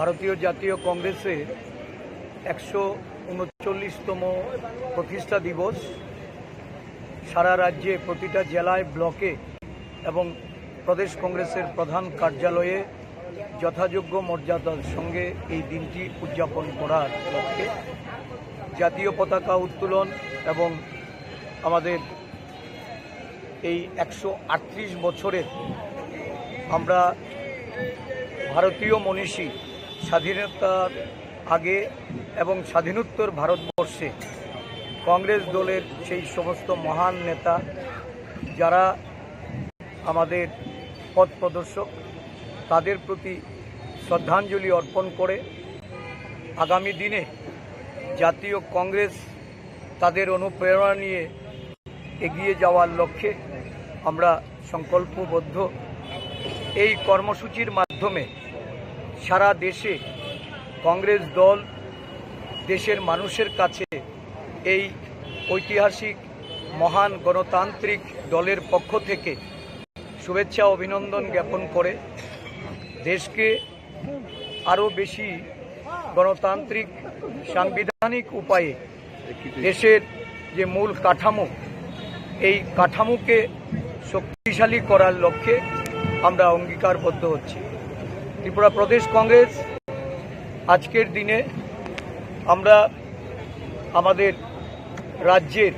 ভারতীয় জাতীয় কংগ্রেসের 139তম প্রতিষ্ঠা দিবস সারা রাজ্যে প্রতিটা জেলায়, ব্লকে এবং প্রদেশ কংগ্রেসের প্রধান কার্যালয়ে যথাযোগ্য মর্যাদার সঙ্গে এই দিনটি উদযাপন করার লক্ষ্যে জাতীয় পতাকা উত্তোলন এবং আমাদের এই 138 বছরের আমরা ভারতীয় মনীষী স্বাধীনতার আগে এবং স্বাধীনোত্তর ভারতবর্ষে কংগ্রেস দলের সেই সমস্ত মহান নেতা যারা আমাদের পথ প্রদর্শক, তাদের প্রতি শ্রদ্ধাঞ্জলি অর্পণ করে আগামী দিনে জাতীয় কংগ্রেস তাদের অনুপ্রেরণা নিয়ে এগিয়ে যাওয়ার লক্ষ্যে আমরা সংকল্পবদ্ধ। এই কর্মসূচির মাধ্যমে সারা দেশে কংগ্রেস দল দেশের মানুষের কাছে এই ঐতিহাসিক মহান গণতান্ত্রিক দলের পক্ষ থেকে শুভেচ্ছা অভিনন্দন জ্ঞাপন করে দেশকে আরও বেশি গণতান্ত্রিক সাংবিধানিক উপায়ে দেশের যে মূল কাঠামো, এই কাঠামোকে শক্তিশালী করার লক্ষ্যে আমরা অঙ্গীকারবদ্ধ হচ্ছি। ত্রিপুরা প্রদেশ কংগ্রেস আজকের দিনে আমরা আমাদের রাজ্যের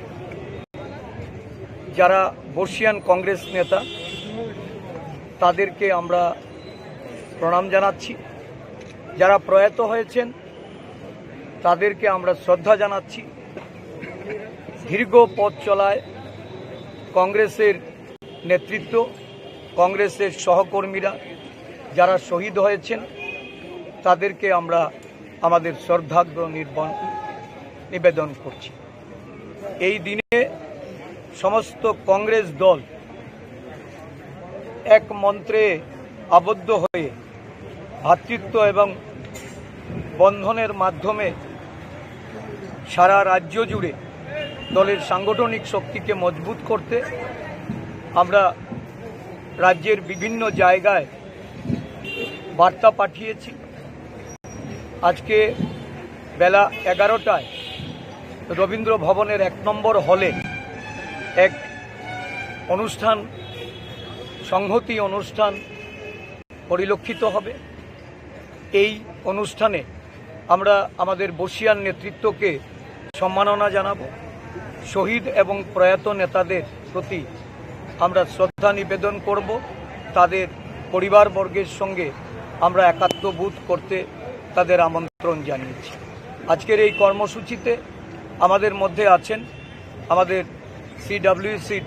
যারা বর্ষিয়ান কংগ্রেস নেতা তাদেরকে আমরা প্রণাম জানাচ্ছি, যারা প্রয়াত হয়েছেন তাদেরকে আমরা শ্রদ্ধা জানাচ্ছি। দীর্ঘ পথ চলায় কংগ্রেসের নেতৃত্ব, কংগ্রেসের সহকর্মীরা যারা শহীদ হয়েছেন তাদেরকে আমরা আমাদের শ্রদ্ধার্ঘ্য নিবেদন করছি। এই দিনে সমস্ত কংগ্রেস দল এক মন্ত্রে আবদ্ধ হয়ে ভ্রাতৃত্ব এবং বন্ধনের মাধ্যমে সারা রাজ্য জুড়ে দলের সাংগঠনিক শক্তিকে মজবুত করতে আমরা রাজ্যের বিভিন্ন জায়গায় বার্তা পাঠিয়েছি। আজকে বেলা 11টায় রবীন্দ্র ভবনের 1 নম্বর হলে এক অনুষ্ঠান, সংহতি অনুষ্ঠান পরিলক্ষিত হবে। এই অনুষ্ঠানে আমরা আমাদের বর্ষিয়ান নেতৃত্বকে সম্মাননা জানাব। শহীদ এবং প্রয়াত নেতাদের প্রতি আমরা শ্রদ্ধা নিবেদন করব। তাদের পরিবারবর্গের সঙ্গে আমরা একাত্মবোধ করতে তাদের আমন্ত্রণ জানিয়েছি। আজকের এই কর্মসূচিতে আমাদের মধ্যে আছেন আমাদের CWCর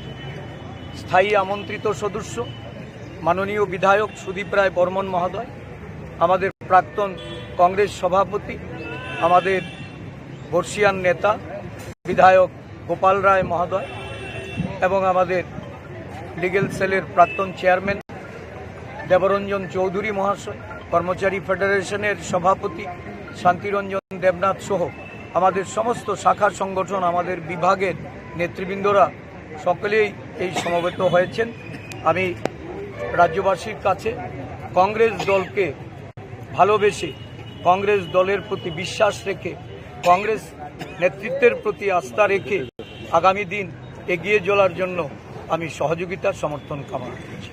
স্থায়ী আমন্ত্রিত সদস্য মাননীয় বিধায়ক সুদীপ রায় বর্মন মহোদয়, আমাদের প্রাক্তন কংগ্রেস সভাপতি, আমাদের বর্ষিয়ান নেতা বিধায়ক গোপাল রায় মহোদয় এবং আমাদের লিগেল সেলের প্রাক্তন চেয়ারম্যান দেবরঞ্জন চৌধুরী মহাশয়, কর্মচারী ফেডারেশনের সভাপতি শান্তিরঞ্জন দেবনাথ সহ আমাদের সমস্ত শাখা সংগঠন, আমাদের বিভাগের নেতৃবৃন্দরা সকলেই এই সমবেত হয়েছেন। আমি রাজ্যবাসীর কাছে কংগ্রেস দলকে ভালোবেসে, কংগ্রেস দলের প্রতি বিশ্বাস রেখে, কংগ্রেস নেতৃত্বের প্রতি আস্থা রেখে আগামী দিন এগিয়ে চলার জন্য আমি সহযোগিতার সমর্থন কামনা করছি।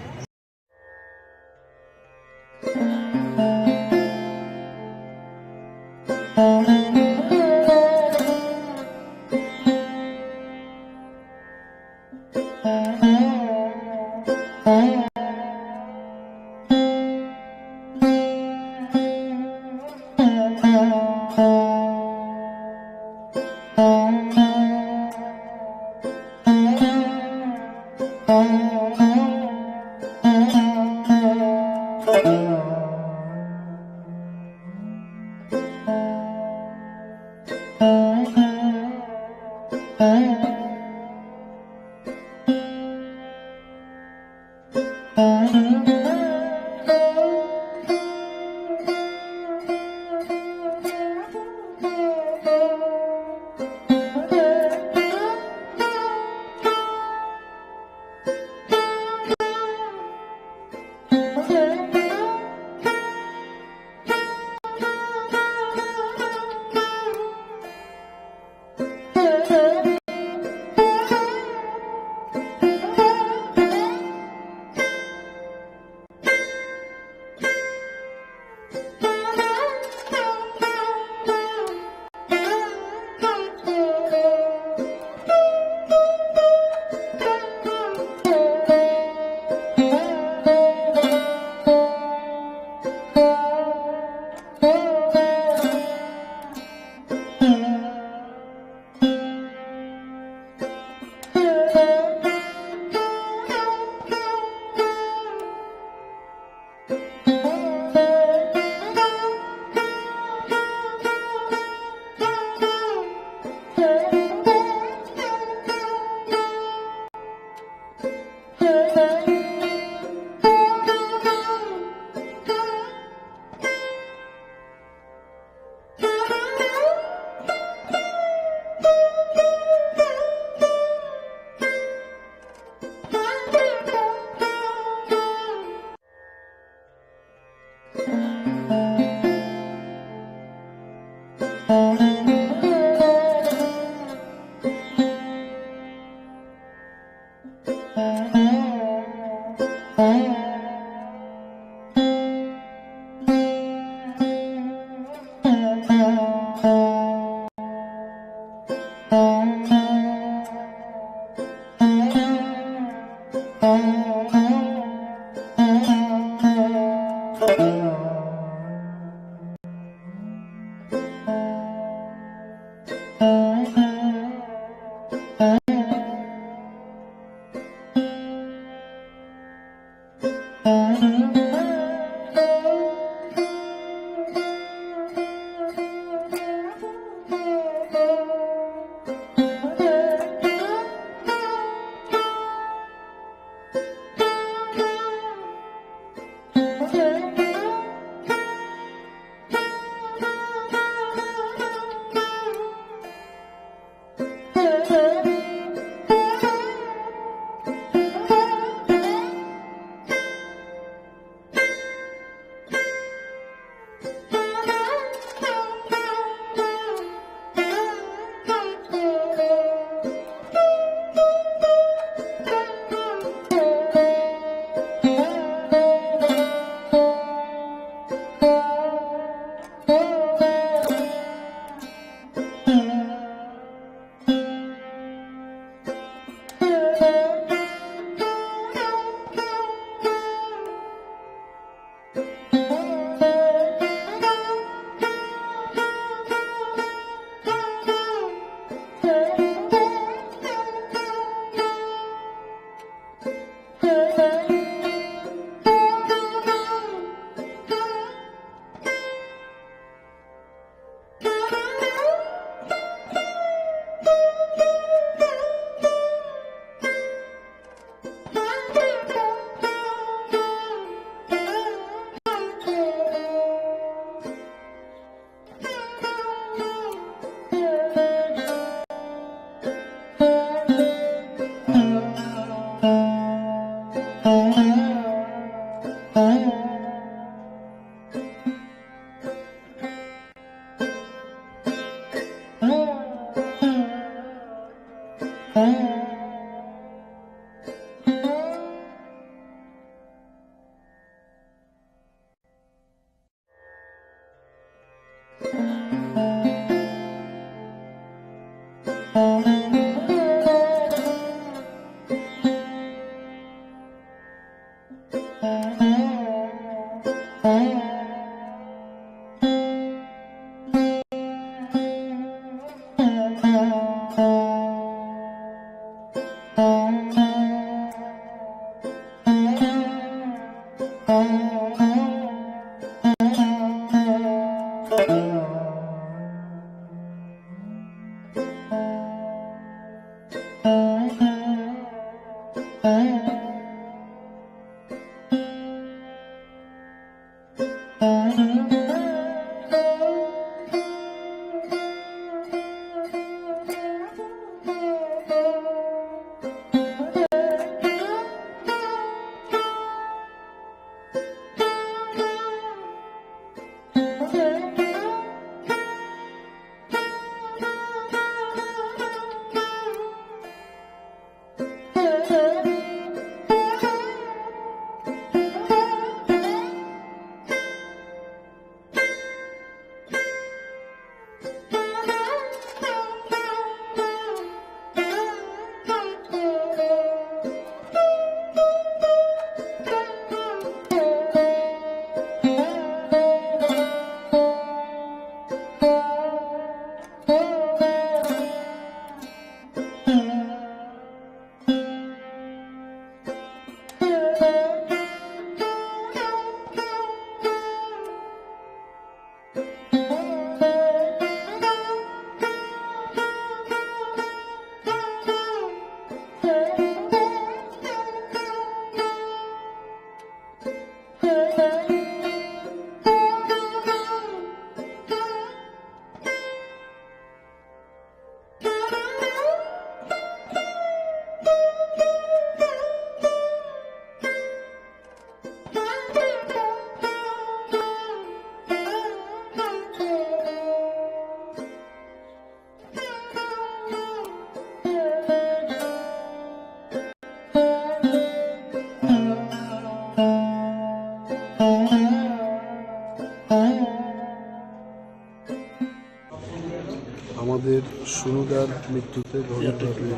সুনুদার মৃত্যুতে গভীরভাবে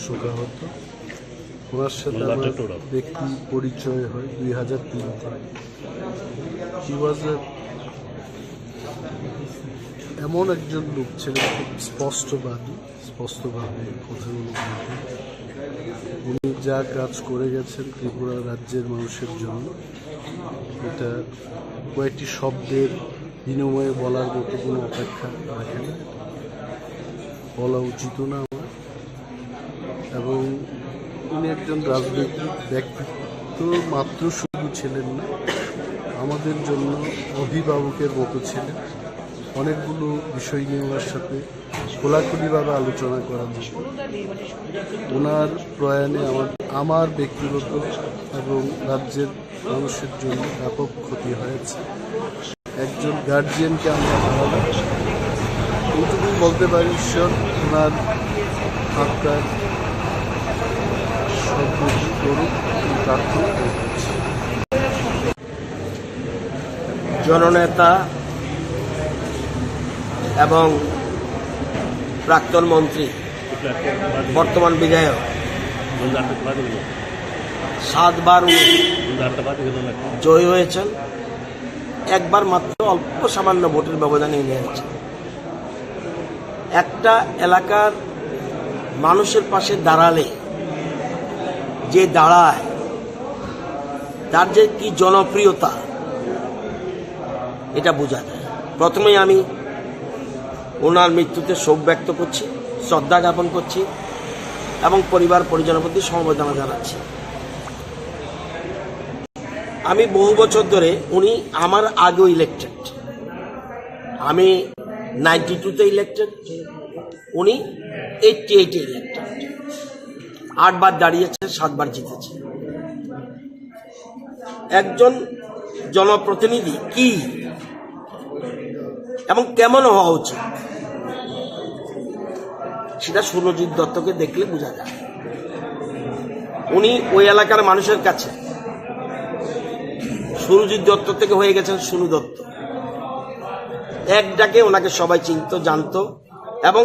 শোকাহত। ওনার সাথে আমার ব্যক্তি পরিচয় হয় 2003-তে। হি ওয়াজ এমন একজন লোক ছিলেন, খুব স্পষ্টভাবে কথাগুলো বলতেন। উনি যা কাজ করে গেছেন ত্রিপুরা রাজ্যের মানুষের জন্য, এটা কয়েকটি শব্দের বিনিময়ে বলার মতো কোনো অপেক্ষা রাখে না, বলা উচিত না আমার। এবং উনি একজন রাজনৈতিক ব্যক্তিত্ব মাত্র শুধু ছিলেন না, আমাদের জন্য অভিভাবকের মতো ছিলেন। অনেকগুলো বিষয় নিয়ে ওনার সাথে খোলাখুলিভাবে আলোচনা করা যেত। ওনার প্রয়াণে আমার ব্যক্তিগত এবং রাজ্যের মানুষের জন্য ব্যাপক ক্ষতি হয়েছে। একজন গার্জিয়ানকে আমরা হারালাম। এইটুকুই বলতে পারি, ঈশ্বর ওনার আত্মার সদ্গতি করুক প্রার্থনা করছি। জননেতা এবং প্রাক্তন মন্ত্রী, বর্তমান বিধায়ক, 7 বার জয়ী হয়েছেন। একবার মাত্র অল্প সামান্য ভোটের ব্যবধানে নিয়েছেন। একটা এলাকার মানুষের পাশে দাঁড়ালে যে দাঁড়ায়, তার যে কি জনপ্রিয়তা, এটা বোঝা যায়। প্রথমেই আমি ওনার মৃত্যুতে শোক ব্যক্ত করছি, শ্রদ্ধা জ্ঞাপন করছি এবং পরিবার পরিজনের প্রতি সমবেদনা জানাচ্ছি। আমি বহু বছর ধরে, উনি আমার আগেও ইলেক্টেড, আমি 92-তে ইলেক্টেড, উনি 88-এ ইলেক্টেড। 8 বার দাঁড়িয়েছে, 7 বার জিতেছে। একজন জনপ্রতিনিধি কি এবং কেমন হওয়া উচিত, সেটা সুরজিৎ দত্তকে দেখলে বোঝা যায়। উনি ওই এলাকার মানুষের কাছে সুরজিৎ দত্ত থেকে হয়ে গেছেন সুনু দত্ত। এক ডাকে ওনাকে সবাই চিনত, জানত এবং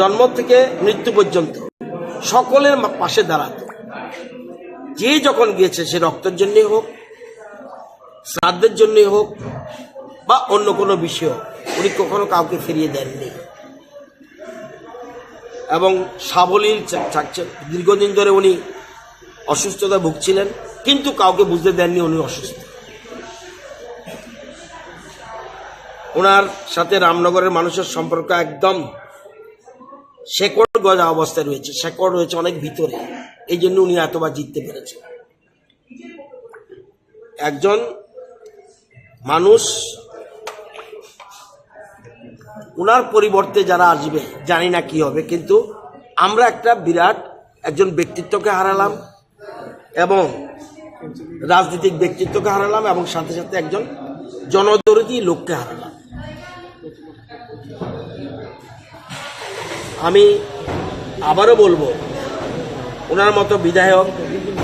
জন্ম থেকে মৃত্যু পর্যন্ত সকলের পাশে দাঁড়াত। যে যখন গিয়েছে, সে রক্তের জন্যই হোক, শ্রাদ্ধের জন্যই হোক বা অন্য কোনো বিষয়, উনি কখনো কাউকে ফিরিয়ে দেননি। এবং সাবলীল থাকছেন। দীর্ঘদিন ধরে উনি অসুস্থতা ভুগছিলেন, কিন্তু কাউকে বুঝতে দেননি উনি অসুস্থ। ওনার সাথে রামনগরের মানুষের সম্পর্ক একদম শেকড় গজা অবস্থায় রয়েছে, শেকড় রয়েছে অনেক ভিতরে। এই জন্য উনি এতবার জিততে পেরেছেন। একজন মানুষ, ওনার পরিবর্তে যারা আসবে জানি না কি হবে, কিন্তু আমরা একটা বিরাট একজন ব্যক্তিত্বকে হারালাম এবং রাজনৈতিক ব্যক্তিত্বকে হারালাম এবং সাথে সাথে একজন জনদরদী লোককে হারালাম। আমি আবারও বলবো, ওনার মতো বিধায়ক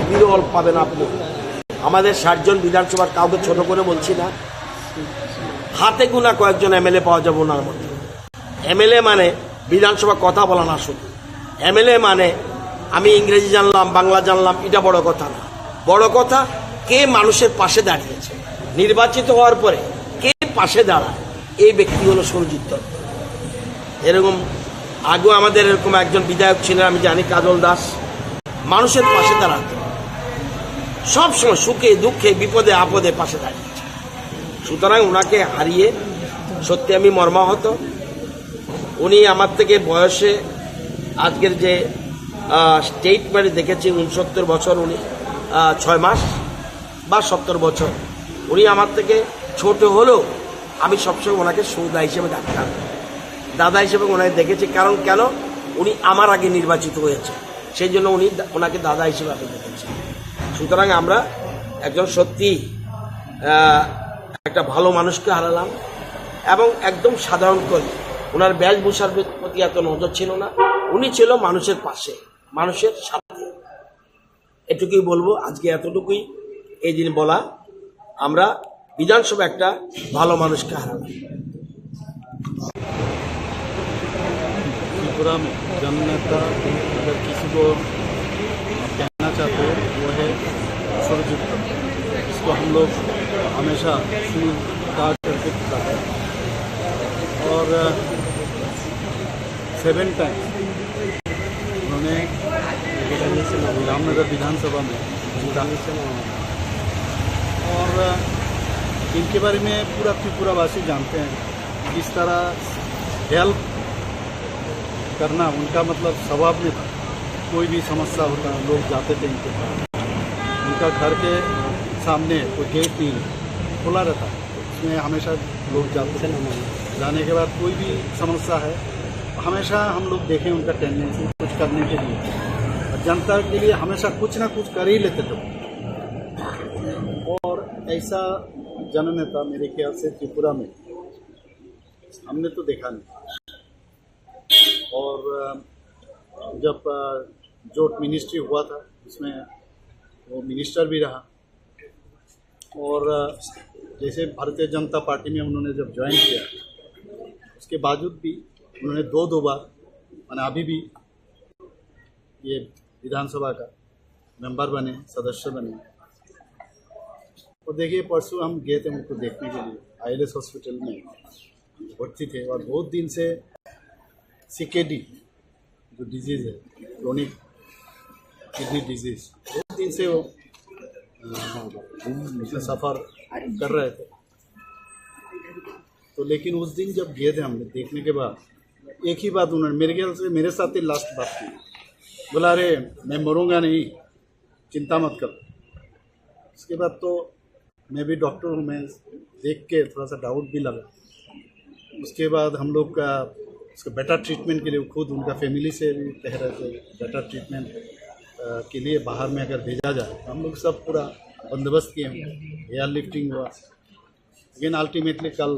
বিরল পাবেন আপনি। আমাদের 60 জন বিধানসভার, কাউকে ছোট করে বলছি না, হাতে গোনা কয়েকজন এমএলএ পাওয়া যাবে ওনার মতো। এমএলএ মানে বিধানসভা কথা বলা না, শুধু এমএলএ মানে আমি ইংরেজি জানলাম, বাংলা জানলাম, এটা বড় কথা না। বড় কথা কে মানুষের পাশে দাঁড়িয়েছে, নির্বাচিত হওয়ার পরে কে পাশে দাঁড়ায়, এই ব্যক্তি হলো সুরজিৎ দত্ত। এরকম আগেও আমাদের এরকম একজন বিধায়ক ছিলেন, আমি জানি, কাজল দাস। মানুষের পাশে দাঁড়াতো, সবসময় সুখে দুঃখে বিপদে আপদে পাশে দাঁড়িয়েছে। সুতরাং ওনাকে হারিয়ে সত্যি আমি মর্মাহত। উনি আমার থেকে বয়সে, আজকের যে স্টেটমেন্ট দেখেছি, 69 বছর, উনি 6 মাস বা 70 বছর। উনি আমার থেকে ছোট হলেও আমি সবসময় ওনাকে সুদা হিসেবে ডাকতাম, দাদা হিসেবে ওনাকে দেখেছি। কারণ কেন, উনি আমার আগে নির্বাচিত হয়েছে, সেই জন্য ওনাকে দাদা হিসেবে আমি দেখেছি। সুতরাং আমরা একজন সত্যি একটা ভালো মানুষকে হারালাম এবং একদম সাধারণ করে। ওনার বেশভূষার প্রতি এত নজর ছিল না, উনি ছিল মানুষের পাশে, মানুষের সাথে। এটুকুই বলবো, আজকে এতটুকুই এই দিন বলা। আমরা বিধানসভা একটা ভালো মানুষকে হারালাম। त्रिपुरा में जननेता अगर किसी को कहना चाहते हैं वो है सुरजीत, इसको हम लोग हमेशा फूल काट करके पुकारते हैं। और 7 टाइम उन्होंने रामनगर विधानसभा में जीता और इनके बारे में पूरा त्रिपुरावासी जानते हैं। किस तरह हेल्प करना उनका मतलब स्वभाव में था। कोई भी समस्या होता लोग जाते थे इनके पास। उनका घर के सामने कोई गेट नहीं खुला रहता, उसमें हमेशा लोग जाते थे। जाने के बाद कोई भी समस्या है हमेशा हम लोग देखें उनका टेंडेंसी कुछ करने के लिए, जनता के लिए हमेशा कुछ ना कुछ कर ही लेते थे। और ऐसा जननेता मेरे ख्याल से त्रिपुरा में हमने तो देखा नहीं। और जब जोट मिनिस्ट्री हुआ था उसमें वो मिनिस्टर भी रहा। और जैसे भारतीय जनता पार्टी में उन्होंने जब ज्वाइन किया उसके बावजूद भी उन्होंने दो बार मैंने अभी भी ये विधानसभा का मेंबर बने, सदस्य बने। और देखिए परसों हम गए थे उनको देखने के लिए, ILS हॉस्पिटल में भर्ती थे और बहुत दिन से CKD जो डिजीज़ है, क्रोनिक किडनी डिजीज़, बहुत दिन से वो सफ़र कर रहे थे। तो लेकिन उस दिन जब गए थे हमने देखने के बाद एक ही बात उन्होंने मेरे ख्याल से मेरे साथ ही लास्ट बात की, बोला अरे मैं मरूंगा नहीं, चिंता मत कर। उसके बाद तो मैं भी डॉक्टर हूँ, मैं देख के थोड़ा सा डाउट भी लगा। उसके बाद हम लोग का उसका बेटर ट्रीटमेंट के लिए खुद उनका फैमिली से भी कह रहे थे बेटर ट्रीटमेंट के लिए बाहर में अगर भेजा जाए तो हम लोग सब पूरा बंदोबस्त किए हैं। एयर लिफ्टिंग हुआ, लेकिन अल्टीमेटली कल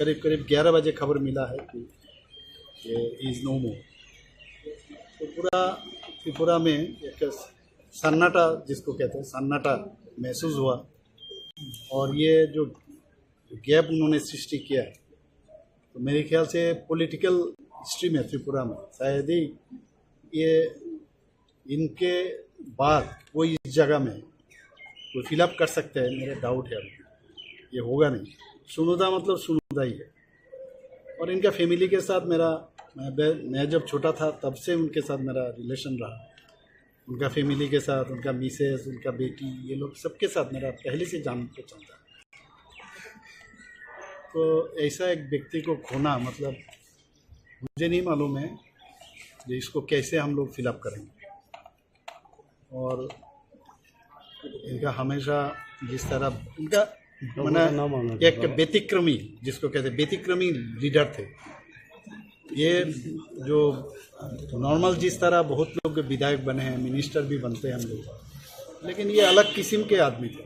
करीब 11 बजे खबर मिला है कि इज़ नो मोर। तो पूरा त्रिपुरा में एक सन्नाटा जिसको कहते हैं सन्नाटा महसूस हुआ। और ये जो गैप उन्होंने सृष्टि किया है तो मेरे ख्याल से पॉलिटिकल हिस्ट्री में त्रिपुरा में शायद ही ये इनके बाद कोई इस जगह में कोई फिलअप कर सकते हैं, मेरा डाउट है ये होगा नहीं। सुनुदा मतलब सुनुदा ही है। और इनका फैमिली के साथ मैं जब छोटा था तब से उनके साथ मेरा रिलेशन रहा। उनका फैमिली के साथ, उनका मिसेस, उनका बेटी, ये लोग सबके साथ मेरा पहले से जान के चलता है। तो ऐसा एक व्यक्ति को खोना मतलब मुझे नहीं मालूम है कि इसको कैसे हम लोग फिलअप करेंगे। और इनका हमेशा जिस तरह इनका मैंने एक व्यतिक्रमी जिसको कहते हैं व्यतिक्रमी लीडर थे। ये जो नॉर्मल जिस तरह बहुत लोग विधायक बने हैं, मिनिस्टर भी बनते हैं हम लोग, लेकिन ये अलग किस्म के आदमी थे।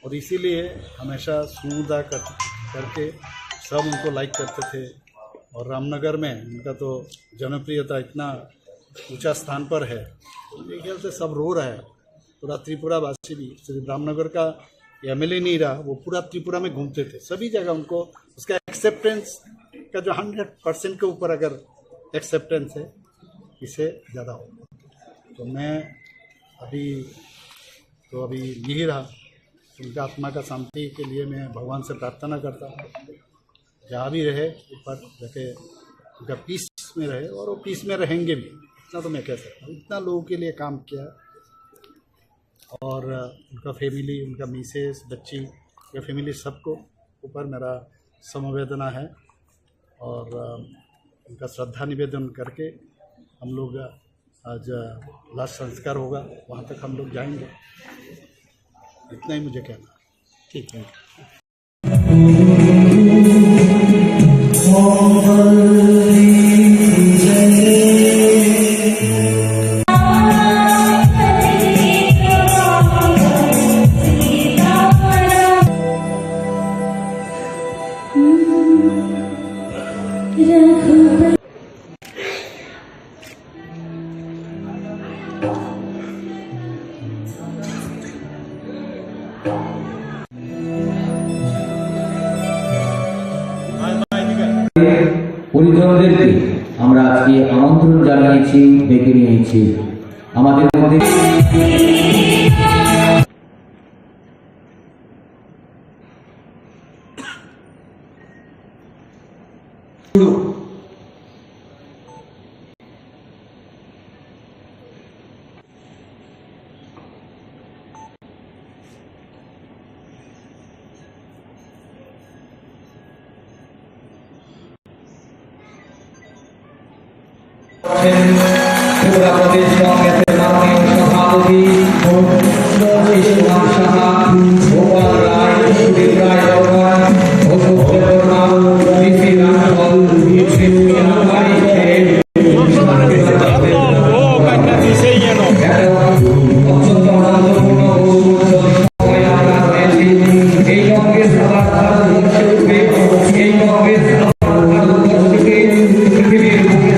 और इसीलिए हमेशा सुमुदा करके सब उनको लाइक करते थे। और रामनगर में उनका तो जनप्रियता इतना ऊंचा स्थान पर है, मेरे ख्याल से सब रो रहा है। पूरा त्रिपुरावासी भी सिर्फ रामनगर का MLA नहीं रहा, वो पूरा त्रिपुरा में घूमते थे, सभी जगह उनको उसका एक्सेप्टेंस का जो 100% के ऊपर अगर एक्सेप्टेंस है इससे ज़्यादा होगा। तो मैं अभी यही रहा, उनका आत्मा का शांति के लिए मैं भगवान से प्रार्थना करता हूँ जहाँ भी रहे ऊपर जाके उनका पीस में रहे, और वो पीस में रहेंगे भी, इतना तो मैं कह सकता हूँ। इतना लोगों के लिए काम किया। और उनका फैमिली, उनका मिसेस, बच्ची, उनका फैमिली सबको ऊपर मेरा समवेदना है। और उनका श्रद्धा निवेदन करके हम लोग आज लास्ट संस्कार होगा, वहाँ तक हम लोग जाएंगे। इतना ही मुझे कहना है। ठीक है। পরিচালকদেরকে আমরা আজকে আমন্ত্রণ জানিয়েছি, ডেকে নিয়েছি আমাদের মধ্যে। ত্রিপুরা প্রদেশ কংগ্রেসের মাননীয় সভাপতি ইসমাম সাহা, গোপাল রায়, সুদীপ রায় বর্মন, অশোক দেববর্মা, বিসি রাঠল, শ্রী মিয়া বাড়ি অত্যন্ত আনন্দপূর্ণ সময় আমরা রয়েছি। এই কংগ্রেস আবার ভারতবর্ষে উঠবে, এই কংগ্রেস আবার ভারতবর্ষকে পৃথিবীর বুকে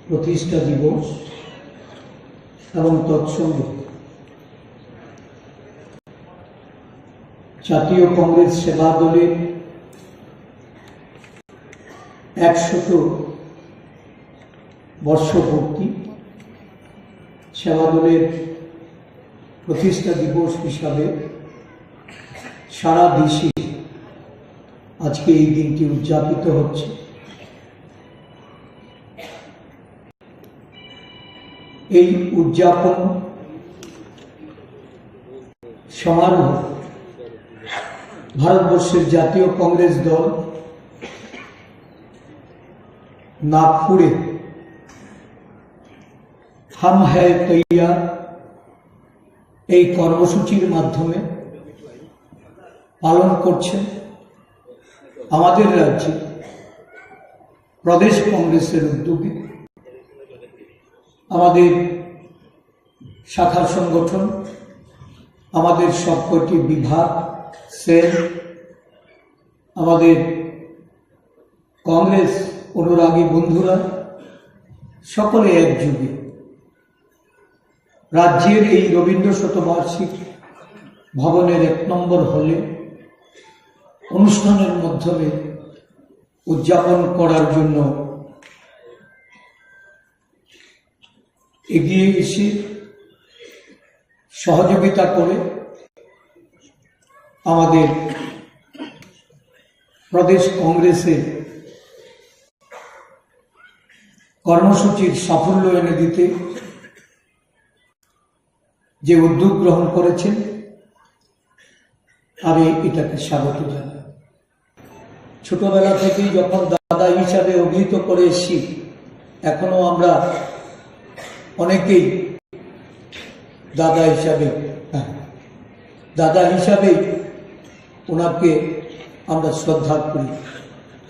প্রতিষ্ঠা দিবস এবং তৎসঙ্গে জাতীয় কংগ্রেস সেবা দলের 100 বর্ষপূর্তি, সেবা দলের প্রতিষ্ঠা দিবস হিসাবে সারা দেশে আজকে এই দিনটি উদযাপিত হচ্ছে। এই উদযাপন সমারোহ ভারতবর্ষের জাতীয় কংগ্রেস দল নাগপুরে হাম হ্যায় তৈয়ার এই কর্মসূচির মাধ্যমে পালন করছেন। আমাদের রাজ্যে প্রদেশ কংগ্রেসের উদ্যোগে আমাদের শাখা সংগঠন, আমাদের সবকটি বিভাগ, সেল, আমাদের কংগ্রেস অনুরাগী বন্ধুরা সকলে একযোগে রাজ্যের এই রবীন্দ্র শতবার্ষিক ভবনের 1 নম্বর হলে অনুষ্ঠানের মাধ্যমে উদযাপন করার জন্য এগিয়ে এসে সহযোগিতা করে আমাদের প্রদেশ কংগ্রেসের কর্মসূচির সাফল্য এনে দিতে যে উদ্যোগ গ্রহণ করেছেন, আমি এটাকে স্বাগত জানাই। ছোটবেলা থেকেই যখন দাদা হিসাবে অভিহিত করে এসেছি, এখনো আমরা অনেকেই দাদা হিসাবে ওনাকে আমরা শ্রদ্ধা করি।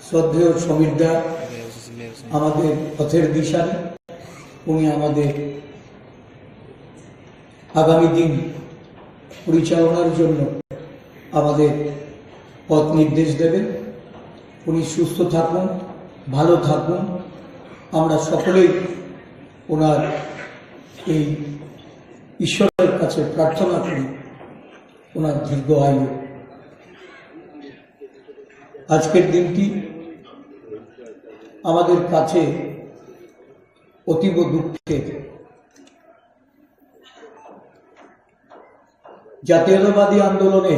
শ্রদ্ধেয় সমীরদা আমাদের পথের দিশারি, উনি আমাদের আগামী দিন পরিচালনার জন্য আমাদের পথ নির্দেশ দেবেন। উনি সুস্থ থাকুন, ভালো থাকুন। আমরা সকলেই ওনার এই ঈশ্বরের কাছে প্রার্থনা করি ওনার দীর্ঘ আয়ু। আজকের দিনটি আমাদের কাছে অতীব দুঃখের। জাতীয়তাবাদী আন্দোলনে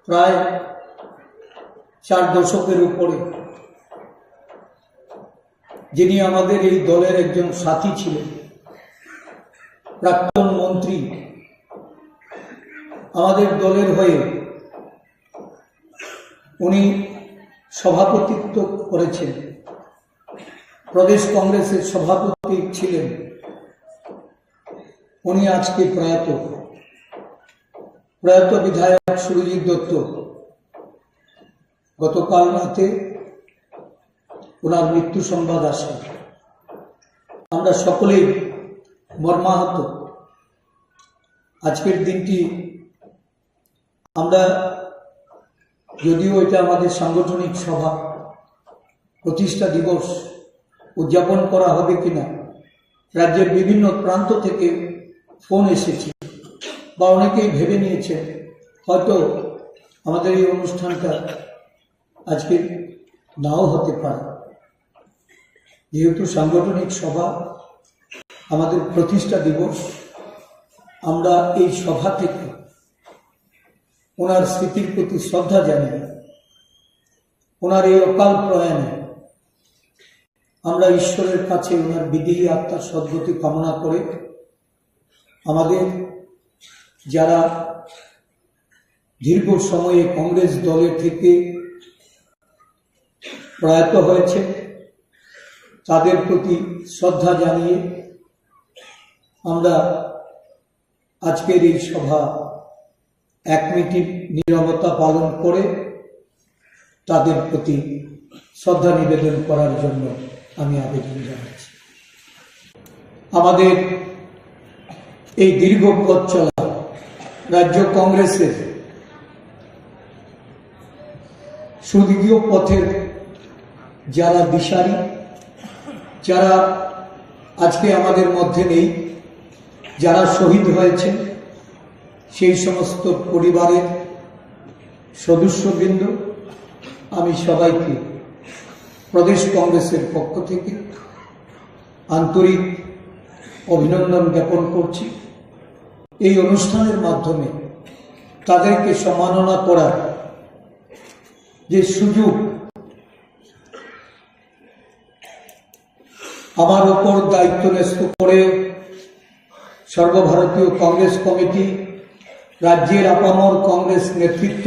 প্রায় 4 দশকের উপরে যিনি আমাদের এই দলের একজন সাথী ছিলেন, প্রাক্তন মন্ত্রী, আমাদের দলের হয়ে উনি সভাপতিত্ব করেছেন প্রদেশ কংগ্রেসের সভাপতি ছিলেন, উনি আজকে প্রয়াত বিধায়ক সুরজিৎ দত্ত গতকাল রাতে ওনার মৃত্যু সংবাদ আসে। আমরা সকলেই মর্মাহত। আজকের দিনটি আমরা, যদিও এটা আমাদের সাংগঠনিক সভা, প্রতিষ্ঠা দিবস উদযাপন করা হবে কিনা, রাজ্যের বিভিন্ন প্রান্ত থেকে ফোন এসেছে বা অনেকেই ভেবে নিয়েছে হয়তো আমাদের এই অনুষ্ঠানটা আজকে নাও হতে পারে। যেহেতু সাংগঠনিক সভা, আমাদের প্রতিষ্ঠা দিবস, আমরা এই সভা থেকে ওনার স্মৃতির প্রতি শ্রদ্ধা জানিয়ে ওনার এই অকাল প্রয়াণে আমরা ঈশ্বরের কাছে ওনার বিদেহী আত্মার সদ্গতি কামনা করে আমাদের যারা দীর্ঘ সময়ে কংগ্রেস দলের থেকে প্রয়াত হয়েছে তাদের প্রতি শ্রদ্ধা জানিয়ে আমরা আজকের এই সভা 1 মিনিট নীরবতা পালন করে তাদের প্রতি শ্রদ্ধা নিবেদন করার জন্য আমি আবেদন জানাচ্ছি। আমাদের এই দীর্ঘ পথ চলা রাজ্য কংগ্রেসের সুদীর্ঘ পথের যারা দিশারি, যারা আজকে আমাদের মধ্যে নেই, যারা শহীদ হয়েছে, সেই সমস্ত পরিবারের সদস্যবৃন্দ, আমি সবাইকে প্রদেশ কংগ্রেসের পক্ষ থেকে আন্তরিক অভিনন্দন জ্ঞাপন করছি। এই অনুষ্ঠানের মাধ্যমে তাদেরকে সম্মাননা করার যে সুযোগ আমার ওপর দায়িত্ব ন্যস্ত করে সর্বভারতীয় কংগ্রেস কমিটি, রাজ্যের আপামর কংগ্রেস নেতৃত্ব,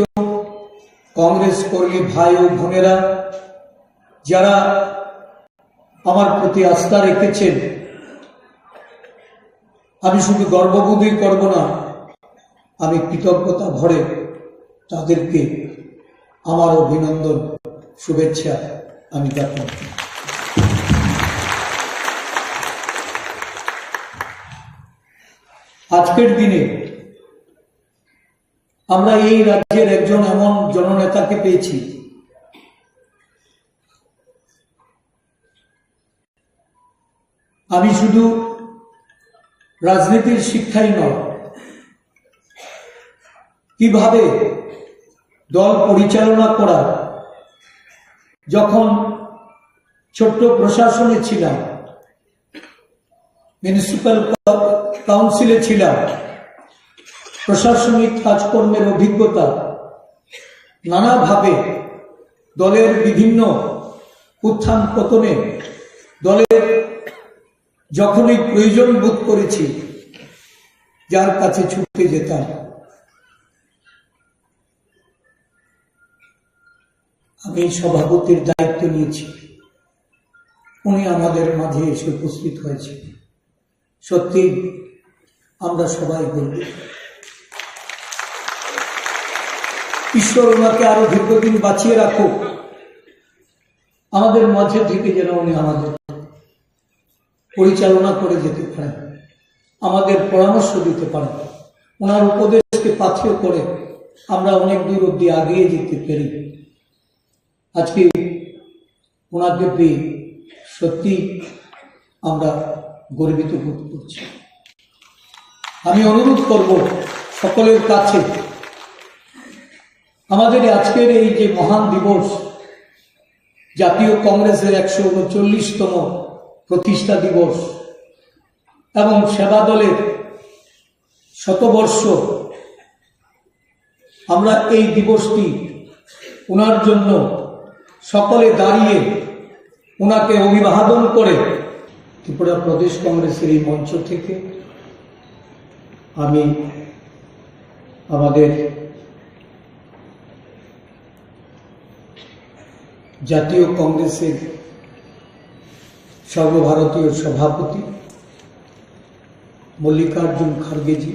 কংগ্রেস কর্মী ভাই ও বোনেরা যারা আমার প্রতি আস্থা রেখেছেন, আমি শুধু গর্ববোধই করব না, আমি কৃতজ্ঞতা ভরে তাদেরকে আমার অভিনন্দন, শুভেচ্ছা আমি জ্ঞাপন করি। আজকের দিনে আমরা এই রাজ্যের একজন এমন জননেতাকে পেয়েছি আমি শুধু রাজনীতির শিক্ষাই নয়, কিভাবে দল পরিচালনা করা, যখন ছোট্ট প্রশাসনে ছিলাম, মিউনিসিপ্যাল কাউন্সিলে ছিলাম, প্রশাসনিক কাজকর্মের অভিজ্ঞতা, নানাভাবে দলের বিভিন্ন উত্থান পতনে দলের যখনই প্রয়োজন বোধ করেছি যার কাছে ছুটে যেতাম। আমি সভাপতির দায়িত্ব নিয়েছি, উনি আমাদের মাঝে এসে উপস্থিত হয়েছে। সত্যি আমরা সবাই গর্বিত। ঈশ্বর ওনাকে আরো দীর্ঘদিন বাঁচিয়ে রাখুক, আমাদের মাঝে থেকে যেন উনি আমাদের পরিচালনা করে যেতে পারেন, আমাদের পরামর্শ দিতে পারেন, ওনার উপদেশকে পাথেয় করে আমরা অনেক দূর অব্দি এগিয়ে যেতে পারি। আজকে ওনাকে পেয়ে সত্যি আমরা গর্বিত বোধ করছি। আমি অনুরোধ করব সকলের কাছে, আমাদের আজকের এই যে মহান দিবস, জাতীয় কংগ্রেসের 139তম প্রতিষ্ঠা দিবস এবং সেবা দলের শতবর্ষ, আমরা এই দিবসটি ওনার জন্য সকলে দাঁড়িয়ে ওনাকে অভিবাদন করে ত্রিপুরা প্রদেশ কংগ্রেসের এই মঞ্চ থেকে আমি আমাদের জাতীয় কংগ্রেসের সর্বভারতীয় সভাপতি মল্লিকার্জুন খার্গেজি,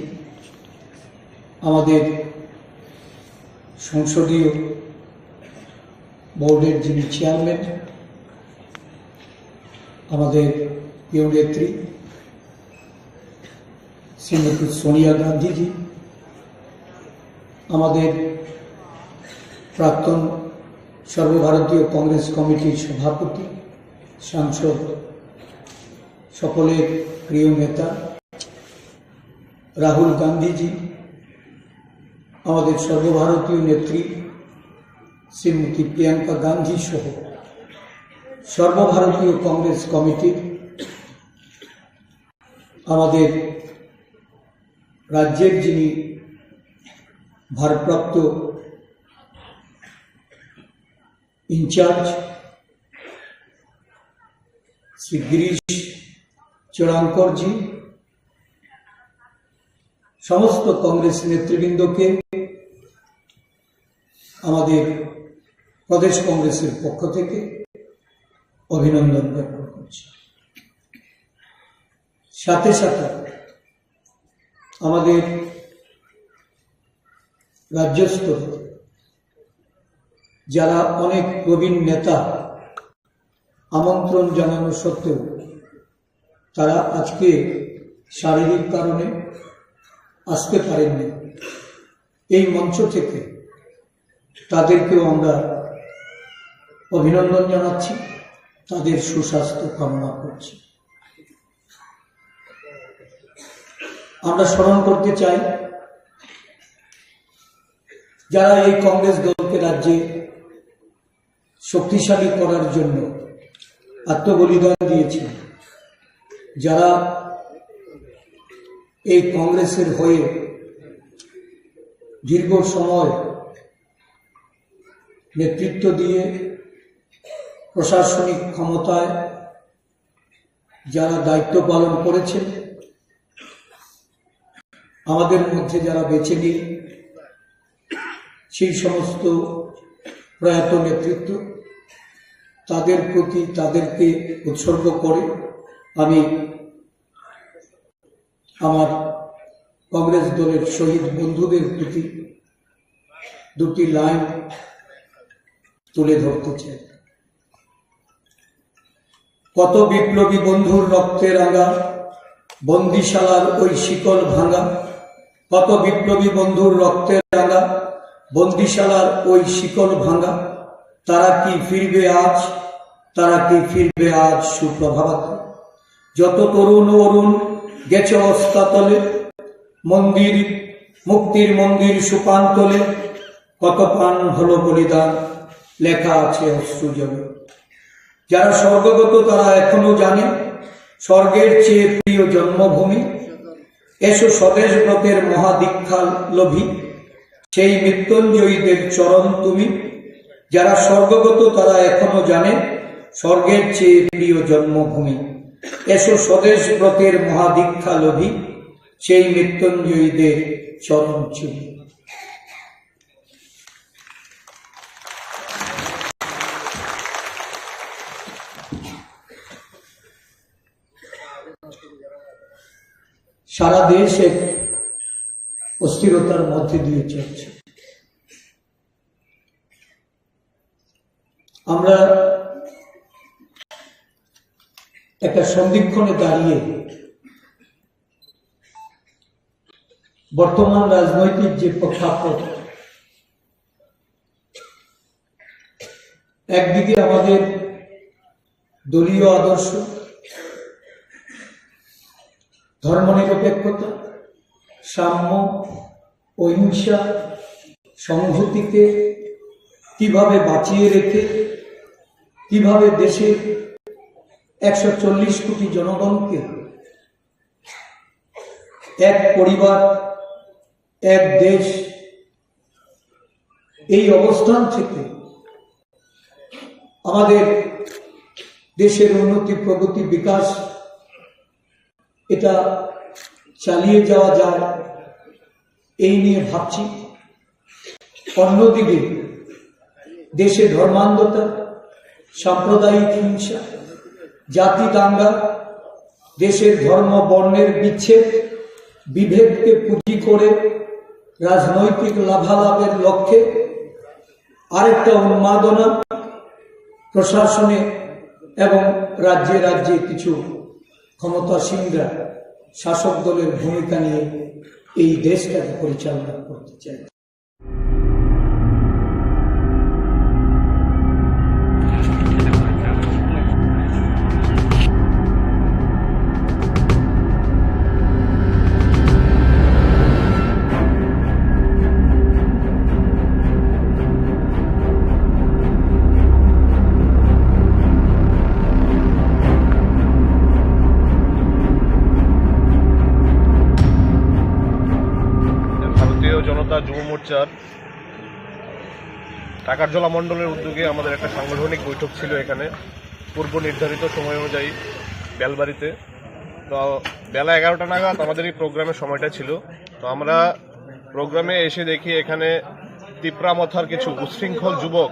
আমাদের সংসদীয় বোর্ডের যিনি চেয়ারম্যান, আমাদের প্রিয় নেত্রী শ্রীমতী সোনিয়া গান্ধীজি, আমাদের প্রাক্তন সর্বভারতীয় কংগ্রেস কমিটির সভাপতি, সাংসদ, সকলের প্রিয় নেতা রাহুল গান্ধীজি, আমাদের সর্বভারতীয় নেত্রী শ্রীমতী প্রিয়াঙ্কা গান্ধী সহ সর্বভারতীয় কংগ্রেস কমিটির আমাদের রাজ্যের যিনি ভারপ্রাপ্ত ইনচার্জ শ্রী গিরিশ চোড়াঙ্করজি, সমস্ত কংগ্রেস নেতৃবৃন্দকে আমাদের প্রদেশ কংগ্রেসের পক্ষ থেকে অভিনন্দন জ্ঞাপন করছি। সাথে সাথে আমাদের রাজ্য স্তরে যারা অনেক প্রবীণ নেতা আমন্ত্রণ জানানো সত্ত্বেও তারা আজকে শারীরিক কারণে আসতে পারেননি, এই মঞ্চ থেকে তাদেরকেও আমরা অভিনন্দন জানাচ্ছি, তাদের সুস্বাস্থ্য কামনা করছি। আমরা স্মরণ করতে চাই যারা এই কংগ্রেস দলকে রাজ্যে শক্তিশালী করার জন্য আত্মবলিদান দিয়েছেন, যারা এই কংগ্রেসের হয়ে দীর্ঘ সময় নেতৃত্ব দিয়ে প্রশাসনিক ক্ষমতায় যারা দায়িত্ব পালন করেছেন, আমাদের মধ্যে যারা বেঁচে নেই, সেই সমস্ত প্রয়াত নেতৃত্ব, তাদের প্রতি তাদেরকে উৎসর্গ করে আমি আমার কংগ্রেস দলের শহীদ বন্ধুদের প্রতি দুটি লাইন তুলে ধরতে চাই। কত বিপ্লবী বন্ধুর রক্তে রাঙা বন্দিশালার ওই শিকল ভাঙা, কত বিপ্লবী বন্ধুর রক্তে রাঙা বন্দিশালার ওই শিকল ভাঙা, তারা কি ফিরবে আজ, তারা কি ফিরবে আজ সুপ্রভাতে। যত তরুণ অরুণ গেছে অস্তাতলে, মন্দির মুক্তির মন্দির সুপান্তলে, কত প্রাণ হলো বলিদান লেখা আছে অশ্রুজলে। যারা স্বর্গগত তারা এখনো জানে স্বর্গের চেয়ে প্রিয় জন্মভূমি, এসো স্বদেশ ব্রতের মহাদীক্ষা লোভী, সেই মৃত্যুঞ্জয়ীদের চরণ তুমি। যারা স্বর্গগত তারা এখনো জানে স্বর্গের চেয়ে প্রিয় জন্মভূমি, এসো স্বদেশ ব্রতের মহাদীক্ষা লোভী, সেই মৃত্যুঞ্জয়ীদের চরণ চুমি। সারা দেশ এক অস্থিরতার মধ্যে দিয়ে চলছে। আমরা একটা সন্ধিক্ষণে দাঁড়িয়ে বর্তমান রাজনৈতিক যে প্রেক্ষাপট, একদিকে আমাদের দলীয় আদর্শ, ধর্মনিরপেক্ষতা, সাম্য, অহিংসা, সংহতিকে কিভাবে বাঁচিয়ে রেখে কিভাবে দেশের 140 কোটি জনগণকে এক পরিবার, এক দেশ, এই অবস্থান থেকে আমাদের দেশের উন্নতি, প্রগতি, বিকাশ এটা চালিয়ে যাওয়া যায়, এই নিয়ে ভাবছি। অন্যদিকে দেশে ধর্মান্ধতা, সাম্প্রদায়িক হিংসা, জাতি দাঙ্গা, দেশের ধর্ম বর্ণের বিচ্ছেদ, বিভেদকে পুঁজি করে রাজনৈতিক লাভালাভের লক্ষ্যে আরেকটা উন্মাদনা প্রশাসনে এবং রাজ্যে রাজ্যে কিছু ক্ষমতাসীনরা শাসক দলের ভূমিকা নিয়ে এই দেশটাকে পরিচালনা করতে চায়। জনতা যুব মোর্চার টাকারজলা মণ্ডলের উদ্যোগে আমাদের একটা সাংগঠনিক বৈঠক ছিল এখানে পূর্ব নির্ধারিত সময় অনুযায়ী বেলবাড়িতে। তো বেলা 11টা নাগাদ আমাদের এই প্রোগ্রামের সময়টা ছিল। তো আমরা প্রোগ্রামে এসে দেখি এখানে তিপ্রামথার কিছু উচ্ছৃঙ্খল যুবক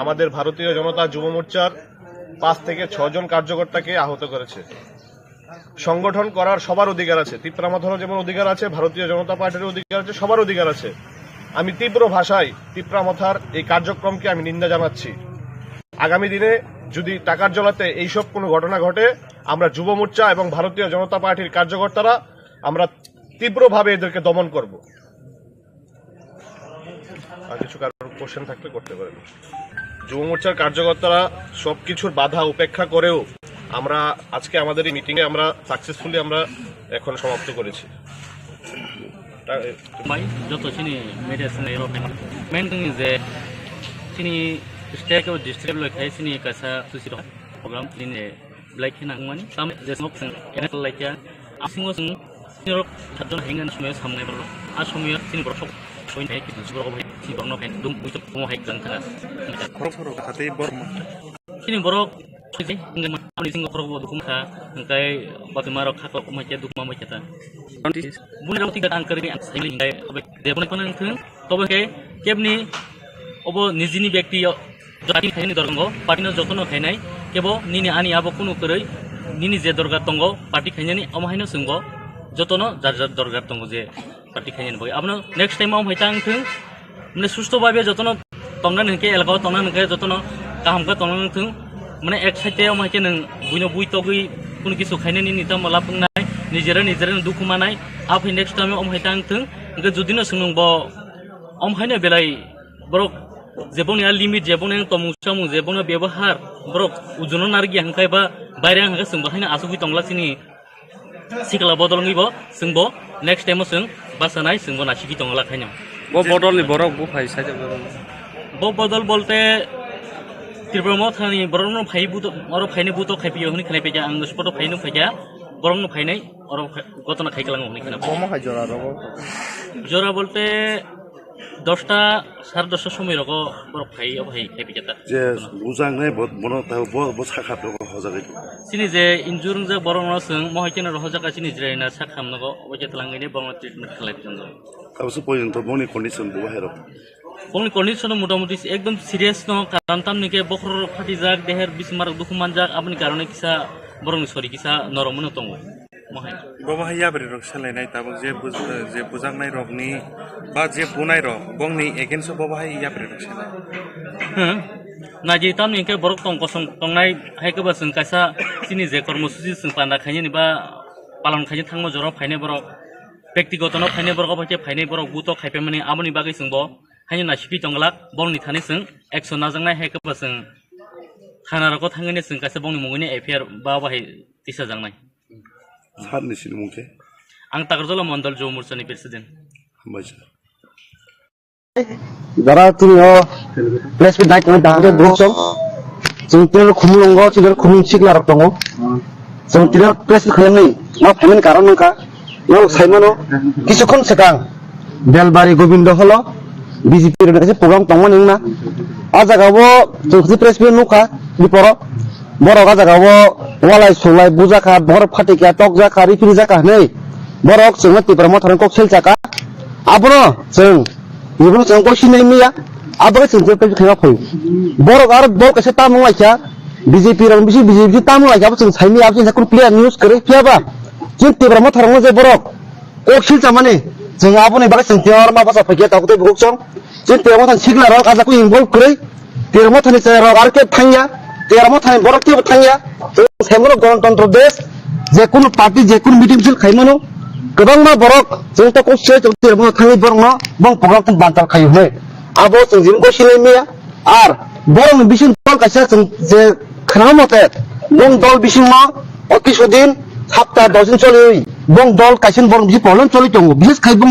আমাদের ভারতীয় জনতা যুব মোর্চার 5 থেকে 6 জন কার্যকর্তাকে আহত করেছে। সংগঠন করার সবার অধিকার আছে, তিপ্রামথারও যেমন অধিকার আছে, ভারতীয় জনতা পার্টির অধিকার আছে, সবার অধিকার আছে। আমি তীব্র ভাষায় তিপ্রামথার এই কার্যক্রমকে আমি নিন্দা জানাচ্ছি। আগামী দিনে যদি টাকারজলাতে এইসব কোনো ঘটনা ঘটে, আমরা যুব মোর্চা এবং ভারতীয় জনতা পার্টির কার্যকর্তারা আমরা তীব্রভাবে এদেরকে দমন করব। আর কিছু কারোর কোশ্চেন থাকলে করতে পারেন। যুব মোর্চার কার্যকর্তারা সবকিছুর বাধা উপেক্ষা করেও আমরা আজকে আমাদের এই মিটিংয়ে আমরা সাকসেসফুলি আমরা এখন সমাপ্ত করেছি। যত চিনি মেডিসিন মেন যে চিনি स्टेट और डिस्ट्रिक्ट लखाय सिनी कासा सुसि प्रग्राम दिने लाइक नांगमानि साम जेसमक जों एना लाइका आसिङो जों सिरो थादन हेंगान समय सामने बरो आसमिय सिनि बरसक सयन है किछु बरक भाई सि बरन भाई दुम उइतो कम हाय गंथाना खरफोर खाते बरम सिनि बरक सिजे इंगमा आनि सिंग खरब दुखुमखा ओंकाय बाथमार खाखो माइके दुखमा माइकेता बुनि रावति गान करनि साइलि गाय देबने कोन थों तबे के केबनि अब निजिनि व्यक्ति जाति खायनि दरंगो पार्टीनो जतनो खायनाय केबो निनि आनि आबो कुनु करै निनि जे दरगार तंगो पार्टी खायनानि अमाहायनो सोंगो जतनो जार दरगार तंगो जे पार्टी खायनानि बय आपनो नेक्स्ट टाइम हायतां थों माने सुस्थ भाबे जतनो तंगना नके एलगा तंगना नके जतनो कामका तंगना थों माने एक साइडे अमाहायके नों बुइनो बुइतगै कुनु किसु खायनानि निता मला बुंनाय निजेरा दुखु मानाय आफै नेक्स्ट टाइम अमाहायतां थों गो जुदिनो सोंबो अमाहायनो बेलाय बरक जेबोनिया लिमिट जेबोने तमुसामु जेबोने व्यवहार बरक उजुनो नारगि हांखाय बा बायरे हांखा सोंबाहायनो आसुगि तंगलासिनि सिकला बदलनिबो सोंबो नेक्स्ट टाइम सों बासानाय सोंबो नासिगि तंगला खायनो बो बदलनि बरक बो फाय साइड बो बदल बोलते त्रिपुरा थानि बरनो फाय बुतो और फायने बुतो खायपियो हनि खानाय पेजा आं स्पट फायनो फैया बरनो फायनाय और गतना खायगलाङो हनि खाना बमा खाय जरा रबो जरा बोलते 10টা 10:30 সময় রকো বরফ খাই অভাই খাইপিটা যে বুজাংনাই বনো তাও ব সাখাতো হজাগै সিনি যে ইনজুরং যে বরনো সং মহাইকেন রহজাকা সিনি जिरायना साखामनगो अबजे तलांगैने बरनो ट्रिटमेंट खालायदों तावसो पयन्त बनि कन्डिशन बो हेरो बनि कन्डिशन मोटामुटी एकदम सिरियास न कारांताम निके बखर फाटि जाक देहर बिसमार दुखुमान जाक आपनि कारणे किसा बरनो सरि किसा नरमनो तंगो बबाहाय याबरे रक सालायनाय ताबो जे बुजांनाय रकनि बा जे बुनाय रक गंनि एगेन्स्ट बबाहाय याबरे रक सालाय नाजि तामनि के बरक तंग कसं तंगनाय हायकबा जों कासा सिनि जे कर्मसुचि जों पाना खायनि बा पालन खायनि थांमो जरा फायने बरक व्यक्तिगत न फायने बरक बाके फायने बरक बुतो खायपे माने आबनि बागै जोंबो हायनि नासिपि तंगलाक बरनि थाने जों एक्शन नाजंनाय हायकबा जों थाना रक थांगैने जों कासा बंनि मुगैनि एफआर बा बाहाय तिसा जांनाय सारनिसिनि मुंखे आं टाकारजला मण्डल जौ मोर्चानि प्रेसिडेन्ट हामबायसै दारा तुमियो प्रेस मिट नाइट दाहारे ग्रुपसं जों तिनो खुमुलंगो तिनो खुमुं सिगलार दङो जों तिनो प्रेस खालामनाय मा फाइमेन कारण नका नो साइमनो किसुखन सेकां बेलबारि गोविन्द हलो बीजेपी रे कासे प्रग्राम दंमोन नोंना आ जागावो जों प्रेस मिट नका बिपर बरक आ जागावो वालाय सोलाय बुजाखा बरक फाटिका टक जाखा रिफिरि जाखा नै बरक जों तिब्राम थारन कक सेल जाका आबनो जों इबनो जों कसिनै मिया आबो जों जे पे खाया फै बरक आरो बरक से तामु आइसा BJP rong bisi BJP tamu aja apa saimi apa sih kun clear news kere siapa jin tibra mo tharang je borok kok sil chamane jeng apa nih bagai sentior ma basa pakai takut buk song jin tibra mo than sigla rok aja ku involve kere tibra mo thani se rok arke thangya tibra mo thani borok tiba thangya semro গণতন্ত্র দেশ যে কোনো party যে কোনো meeting ছিল খাইমানো गोबां मा borok जों ta ko se tibra mo thangi borok no bong program tan bantal khayu he abo जों jin ko silai meya আর বরং বিশিং দল কাছে যে খানা মতে বং দল বিশিং মা অকিসুদিন সপ্তাহ 10 দিন চলে বং দল কাছে বরং বিশি প্রবলেম চলে দङ বিশেষ খাই বং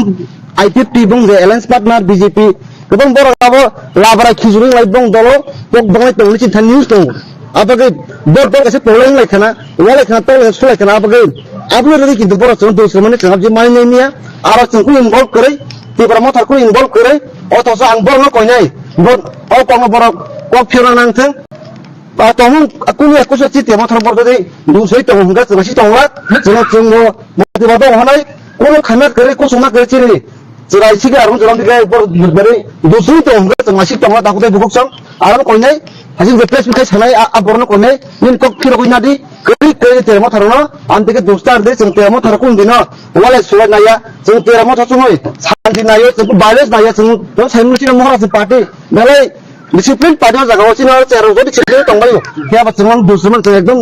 আইপিএফটি বং যে এলায়েন্স পার্টনার বিজেপি गोबां বড় আবো লাবরা খিজুরি লাই বং দল বং বংলাই তংলি চিন্তা নিউজ দङ আবাগে বড় দল কাছে প্রবলেম লাইখানা ওয়ালাইখানা তল সলাইখানা আবাগে আপনি যদি কিন্তু বড় চন দোস মানে চাপ যে মানি নিয়া আর চনকু ইনভলভ করে তিব্রা মথারকু ইনভলভ করে অথচ আং বড় কই নাই বড় অ কম বড় ক ফিরা নাংথেं তমন কুনি একশো চিতে মথার বড় যদি দুসই তং হংগা চি তংলা जों মতিবা দङ হানাই কোন খানা করে কোসুমা করে চিনি যেরা সিগা আর জরাম দিকে বড় দুসই তং হংগা চি তংলা তাকুতে বুকসং আর কই নাই হাজির যে প্রেস মিখাই সানাই আবরন কই নাই নিন কক ফিরা কই নাদি কই কই তে মথারনো আনতিকে দুস্তার দে जों তে মথার কোন দিন ওয়ালে সুলা নাইয়া जों তে মথার সময় শান্তি নাইयो जों বাইলেস নাইया जों সাইমুচি মহারাজ পার্টি মেলাই ডিসিপ্লিন পার্টি জায়গা আছে না চেয়ার যদি ছেড়ে তংবাই হেবা जों দুসমান একদম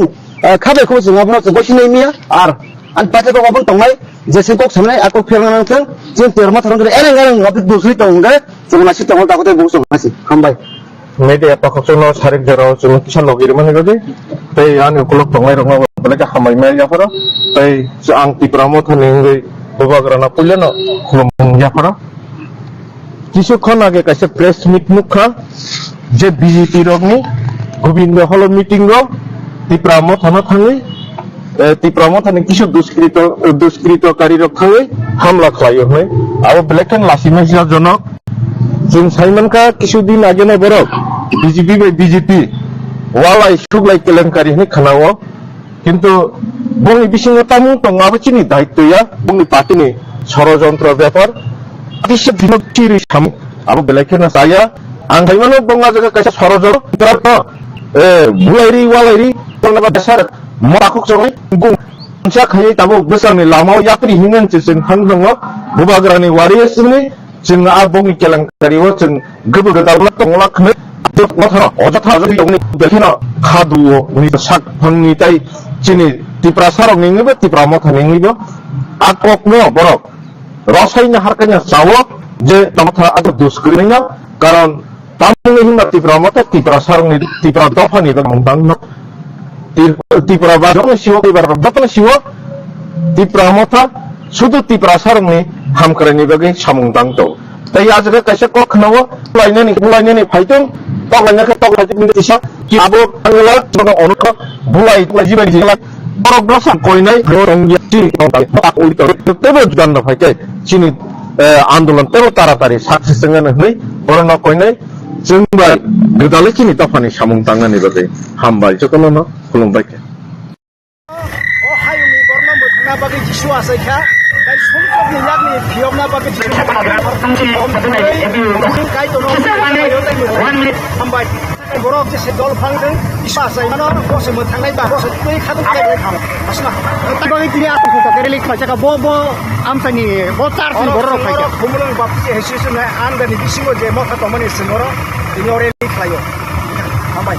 খাবেখौ जों আপনা जों বসিনাই মিয়া আর আন পাতে তো আপন তংবাই যেসে কক সামনে আকো ফেরানাंथों जों তে মথার করে এরেং এরেং আপনি দুসরি তংগে जों মাসি তংল তাকতে বুকসং মাসি খামবাই media pakoksono sarik jero chung kisan logir mane gode tei an ukulok tongai rong belaga hamai me ya faro tei ang tipramo thaning ge bobagrana puljano khulum ya faro কিছুক্ষণ আগে কাছে প্রেস মিট মুখা যে BJP রগনি Govinda hall meeting র তিপ্রামো থানা থাঙ্গি তিপ্রামো Thani কিছু দুষ্কৃতকারী রক্ষাই হামলা খাইও হয় আর বেলেকখান লাসিমাইসা জনক जों साइमनका কিছুদিন আগে না বড় বিজেপি ওয়ালাই সুগলাই কেলেঙ্কারি নি খানাও কিন্তু বংনি বিসিংও তামু তংআবো চিনি দায়িত্বয়া বংনি পার্টিনি ষড়যন্ত্র ব্যাপার কিসে বিনক্তিরি সাম আবো বেলাইখানা সায়া আং সাইমানো বংলা জায়গা কাইসা ষড়যন্ত্র বুলাইরি ওয়ালাইরি তংনাবা দেশার মরাকুক জগै গুং सा खायै ताबो बोसांनि लामाव यात्रि हिनन जों हांदङ बुबाग्रानि वारियसनि जों आबंनि केलेंकारियाव जों गोबो गोदावला तंला खने मथार अजाथा जोंनि बेखिना खादुओ नि साक फंनि ताइ चिनि तिप्रा सारक निङिबो तिप्रा मथा निङिबो आककनो बरक रसायना हारकाnya जावो जे तमथा आगो दुस्कृनिया कारण तामुनि हिना तिप्रा मथा तिप्रा सारकनि तिप्रा दफानि दंदांनो तिप्रा बाजों सिवा तिप्रा बतन सिवा तिप्रा मथा सुदु तिप्रा सारंनि हामकरानि बागै सामुंदां दं ताइ आजरे कायसे कखनाव बुलायनानै फायदों तगलायनाखौ तगलायजों दिसा कि आबो आंला बगा अनुख बुलाय जिबाय जिला बरक ब्रसा कयनाय रंगिया ति ताक उलितर तेबो दान फायके चिनि आन्दोलन तेबो तारातारि साक्सेस जानो हनै बरना कयनाय जोंबा गोदाले चिनि तफानि सामुंदांनि बागै हामबाय जतननो खुलुमबाय हायुंनि बरना मोथना बागै जिसु आसायखा गाय समनि यागनि फियमना बागै गाय दनो हामबाय बरक जे दल फांदों जिसु आसायमानो बसे मोथांनाय बा बसे बै खादुं गायनाय खाम आसना बागै दिनै आतखौ तकेरेलि खायसाका बो आमसानि बो चार्जनि बरक फायका खमलং बापसे हेसिसना आन्दानि बिसिङो जे मथा तमनि सिङरो इनरेलि खायो हामबाय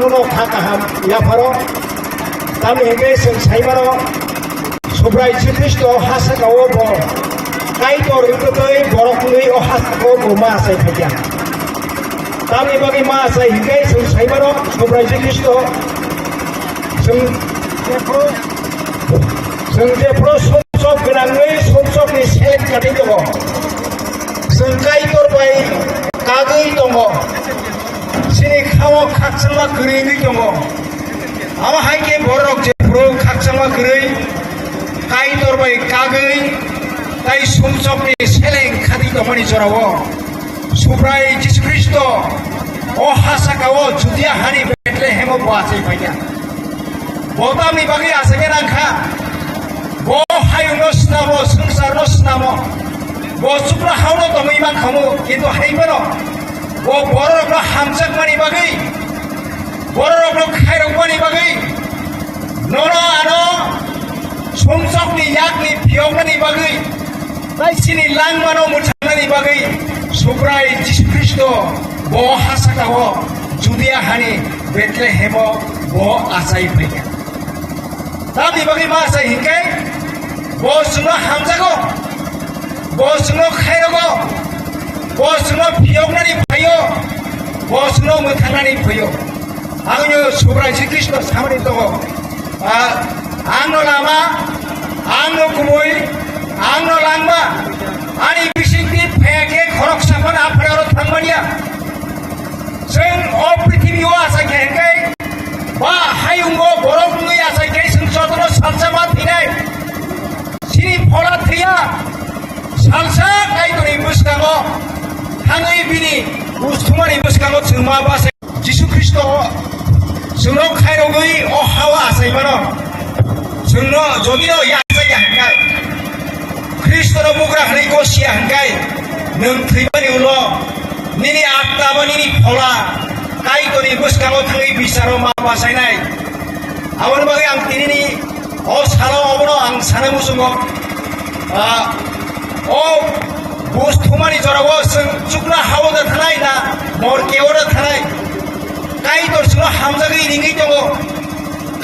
sunono kakaham yaparo tami hingga sing saimano sobrai Kristo hasakawo bo kaitor ikutoi borokui o hasako bo masai khaja tami bagi masai hingga sing saimano sobrai Kristo sing jepro somsok genangai somsok ni selek kati tongo sing kaitor bai kagai tongo sini kawo kaksanma gerai tongo ama haike borok jepro kaksanma gerai kaitor bai kagai tai somsok ni selek kati tongo ni jorawo sobrai Yesus Kristo o hasakawo judia hani Bethlehem boasai paja botam ni bagi asage rangka bo hayung nostamo sangsar nostamo bo supra hauno tomo iman kamu kintu haimano bo borok no hamjak mani bagi borok no khairok mani bagi nono ano somsok ni yak ni phiok ni bagi tai sini lang mano muthana ni bagi suprai Yesus Kristo bo hasakawo judia hani Bethlehem bo asai paja tapi bagi masa hingkai bos no hamzago bos no khairago bos no phioknani phayo bos no muthanani phayo agno sobrai Kristo samani togo angno lama angno kumoi angno langma ani bisingti pheke khorok sapan aphraro thangmania sing o prithibio asa hingkai ba hayungo borok nui asa hingkai sotro salsama tinai sini phola thia salsa kai toni buskago hangai bini ustumani buskago chuma base Yesus Kristo suno khairogoi o hawa asai mano suno jodino yasa hangkai Kristo no mugra hari ko sia hangkai nung thibani ulo nini akta bani ni phola kai toni buskago thangai bisaro ma basai nai awon bagi ang tinini o salo obono ang sana musungo o bustumani jorago sing chukna hawoda thanai na mor keoda thanai kai tor suno hamjagi ringi tongo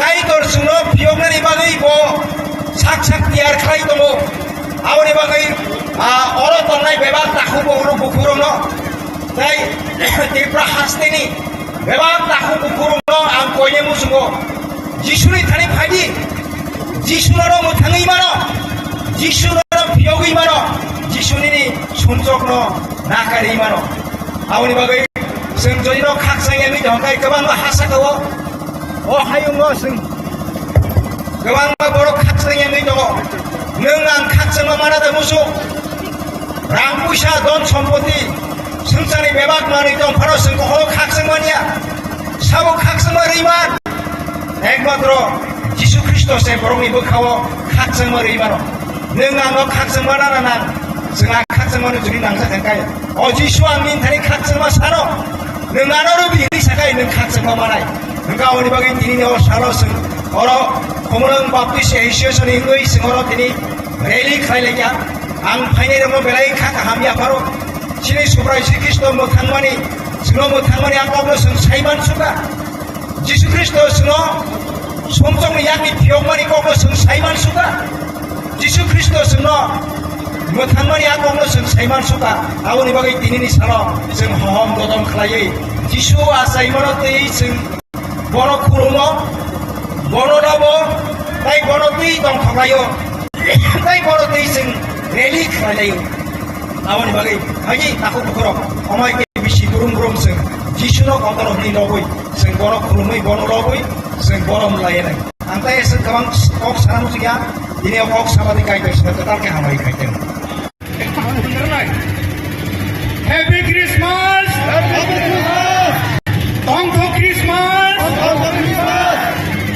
kai tor suno phioknani bagi bo sak tiyar khlai tongo awoni bagi oro tongnai bebak takhu bogro bukurongno tai tipra hastini bebak takhu bukurongno ang koine musungo Jisuni thani phaji Jisunoro muthangai mano Jisunoro phiyogoi mano Jisuni ni sunjokno nakari mano awoni bagai sing jodino khaksang emi jongkai gobang hasakawo o hayungo sing gobang borok khaksang emi jongo nung ang khaksang mana da musu rang puisa don sompoti sungsani bebak mani tong pharo sing ko khaksang mania sabo khaksang riman একমাত্র যিশু খ্রিস্ট সে বরংনি বখাও খাকসংমো রইমানো नों आंनो खाकसंमा नाना जोंहा खाकसंमानो जुदि नांजाखांखाय अ जिसु आंनि थानि खाकसंमा सानो नों आनो बिनि साखाय नों खाकसंमा मानाय नों गावनि बागै दिनि अ सानो जों अर खमरं बाप्तिस एसोसनि गै सिङरो दिनि रेलि खायलाया आं फाइनाय दङ बेलाय खाका हामिया फारो सिनि सुब्राय श्री कृष्ण मोथांमानि जोंनो मोथांमानि आंखौबो जों साइमान सुगा जिसु ख्रिस्ट जोंनो समजों याकनि थियमानि कबो जों साइमान सुगा जिसु ख्रिस्ट जोंनो मोथांमानि आंखौबो जों साइमान सुगा आवनि बागै दिनैनि सानाव जों हहम ददम खालायै जिसु आसाइमानो दै जों बर' खुरुमो बर' दाबो ताइ बर' दै दं खालायो ताइ बर' दै जों रेलि खालायो आवनि बागै हाजि ताखौ बुखरो अमाय बिसि गुरुम गुरुम जों जिसुनो कतरनि लबै जों बर' खुरुमै बर' लबै जों बर' मुलायनाय आंता एसे गोबां कक सानाम सिगा दिनै कक साबादि गायगासिनो गोदानके हामाय गायदों Happy Christmas! Happy Christmas! Tong to Christmas!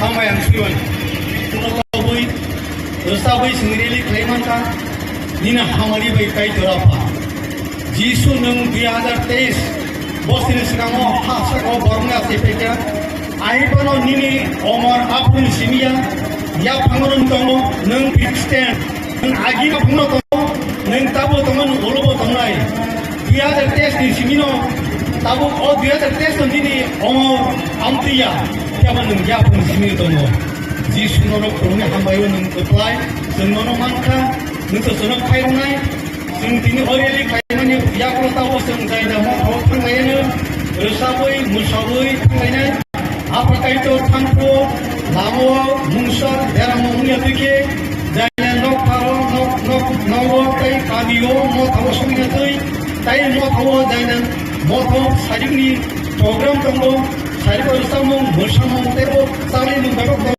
Hamay ang siyon. Tunababoy, rosaboy singrili klaiman ka, nina hamari bay kay turapa. Jisu nung 2023, bosin sinamo hasa ko bornga sepekya, ay pano nini omar apun simiya, ya pangoron tongo nung Christian, nung agi na puno tongo, nung tabo tongo nung olobo tongnay. 2023 ni simino Tabu dia tertes sendiri amtia tiada nengja pun sini tono. Ji sunono kurungnya hambayo neng apply, senono mangka, neng sesono kairunai, seng tini oreli kairunai, ya kalau tahu seng saya dah mau orang lainnya, resabui, musabui, lainnya, apakah itu tangko, lamo, munsor, dalam mungnya fikir, jangan nok karo, nok kai kabio, nok tahu semua tu, tapi nok tahu jangan, nok tahu sajini program tanggo, sajik bersama, bersama tero, saling menggarap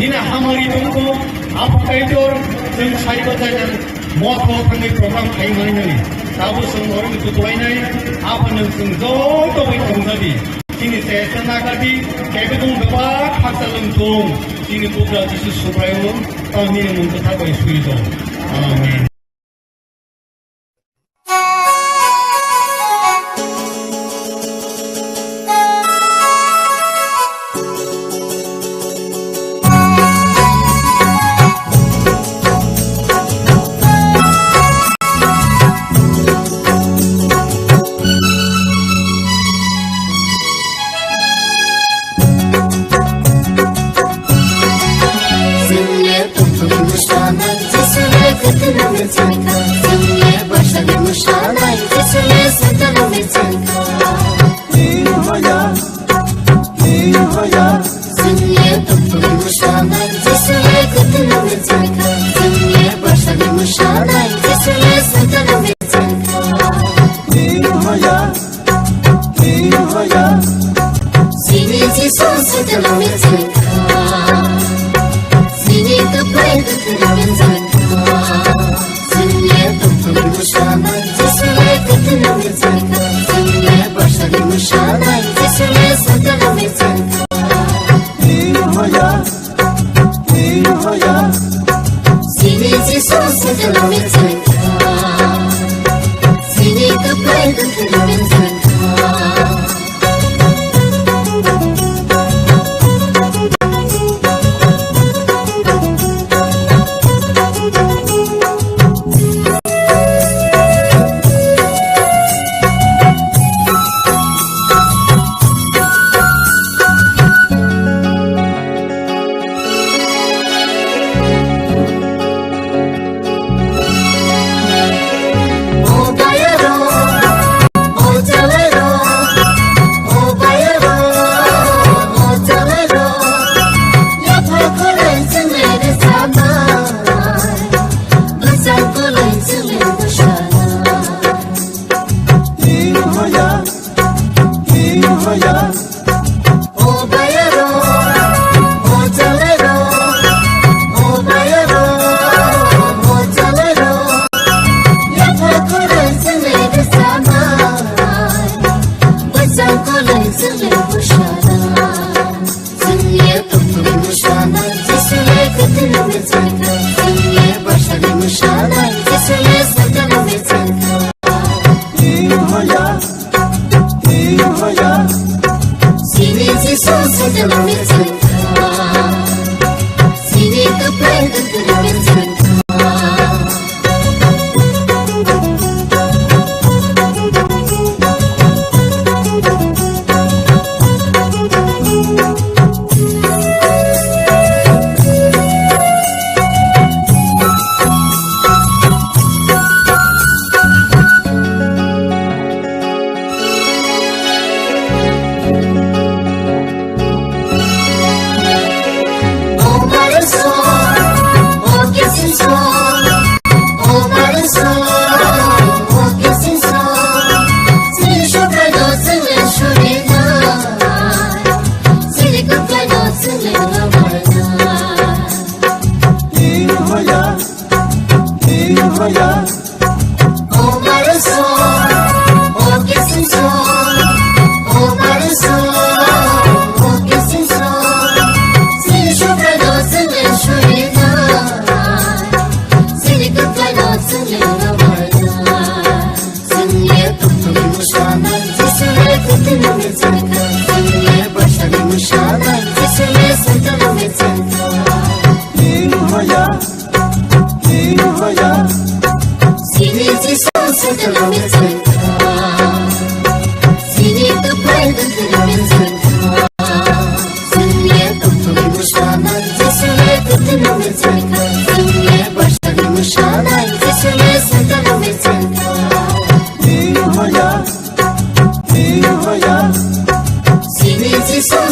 Nina hamari tunggu apa kaitor seng sai badan moto tangi program kai mai nani tabu seng orang itu tuai nai apa nang seng do to bai tong tadi ini saya senakati kai betung bapa haksa lengtung ini putra Yesus Suprayo tahun ini untuk apa isu amin.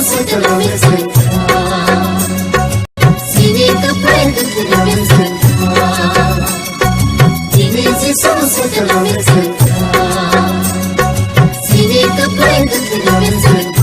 somos otro Sini kepala dengan sentral Sini somos otro Sini kepala dengan sentral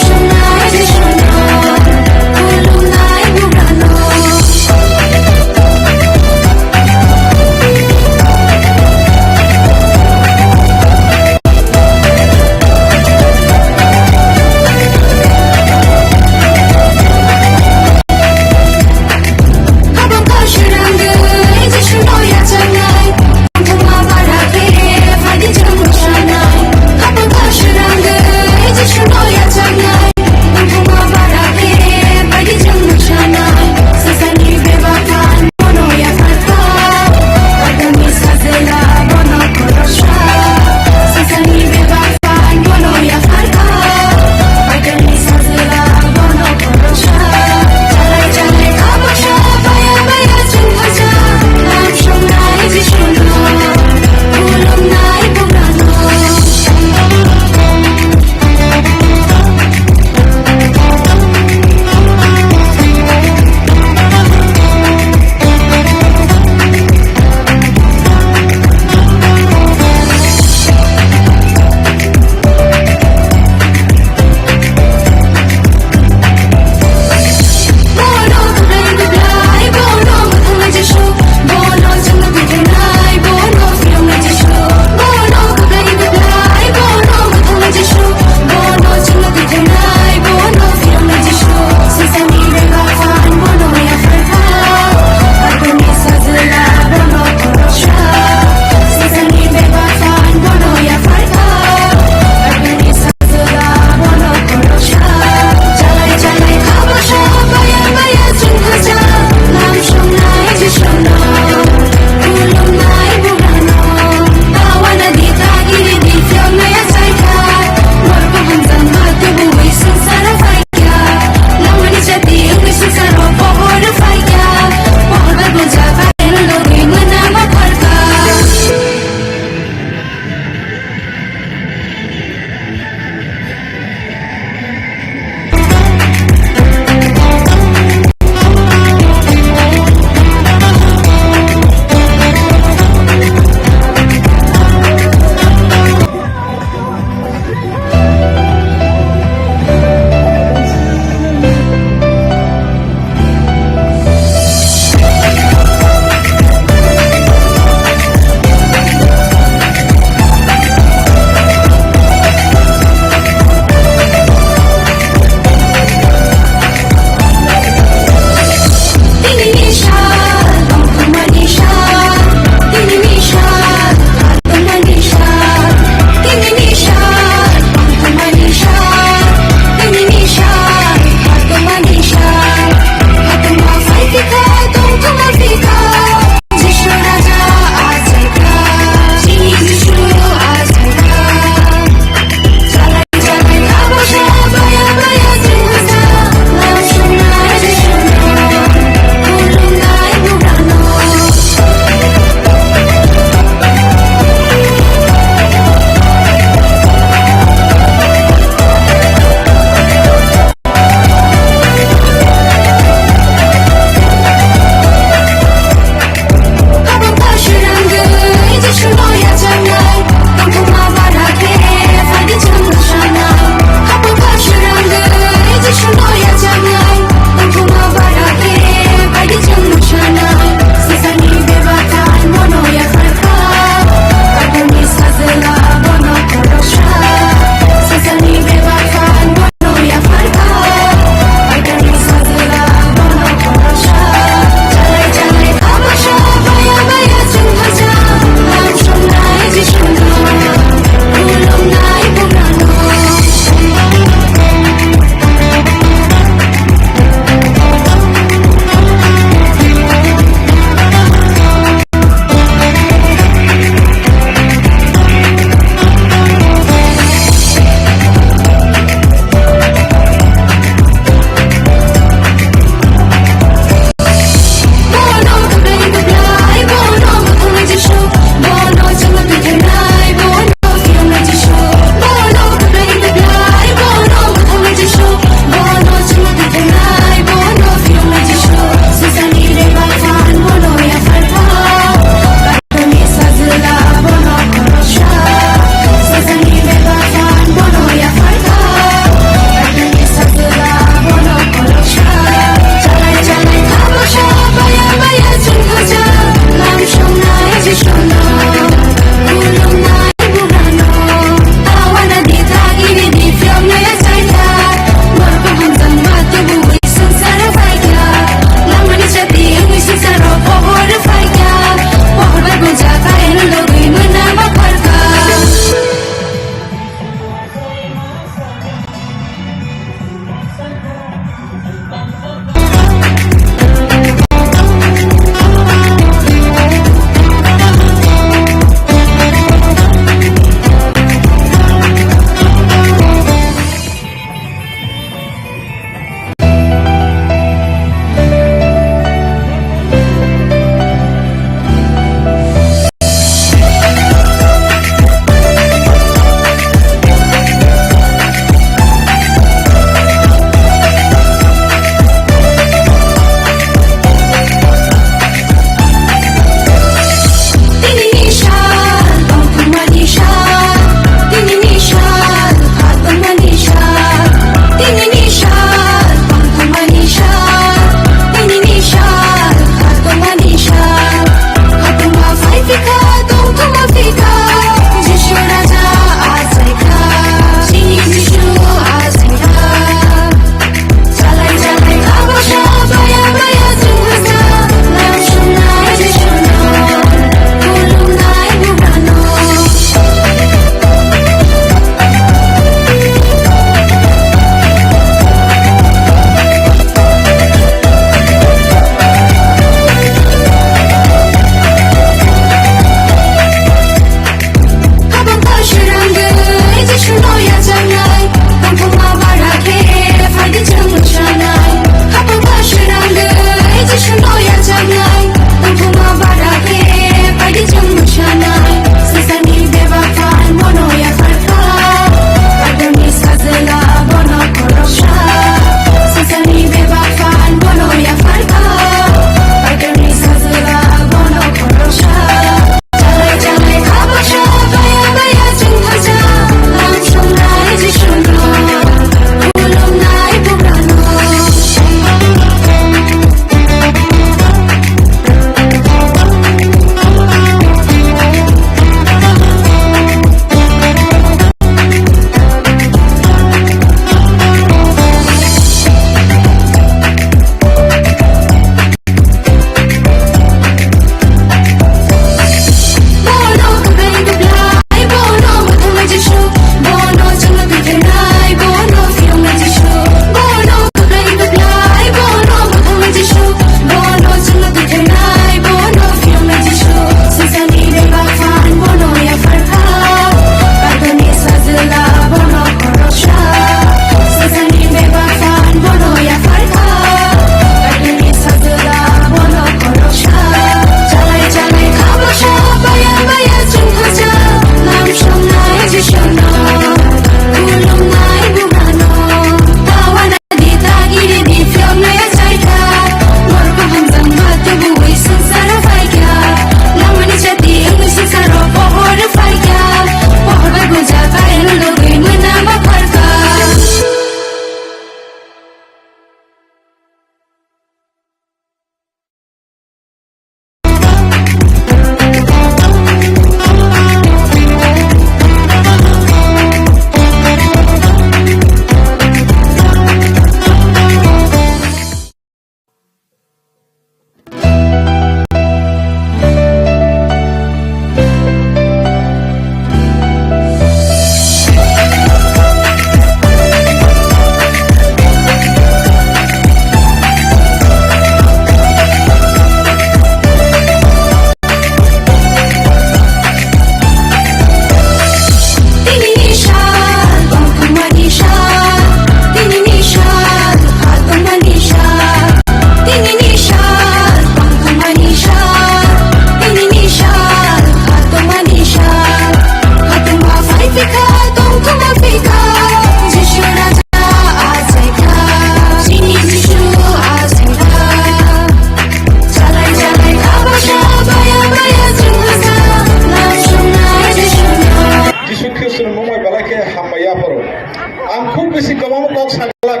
kok saglak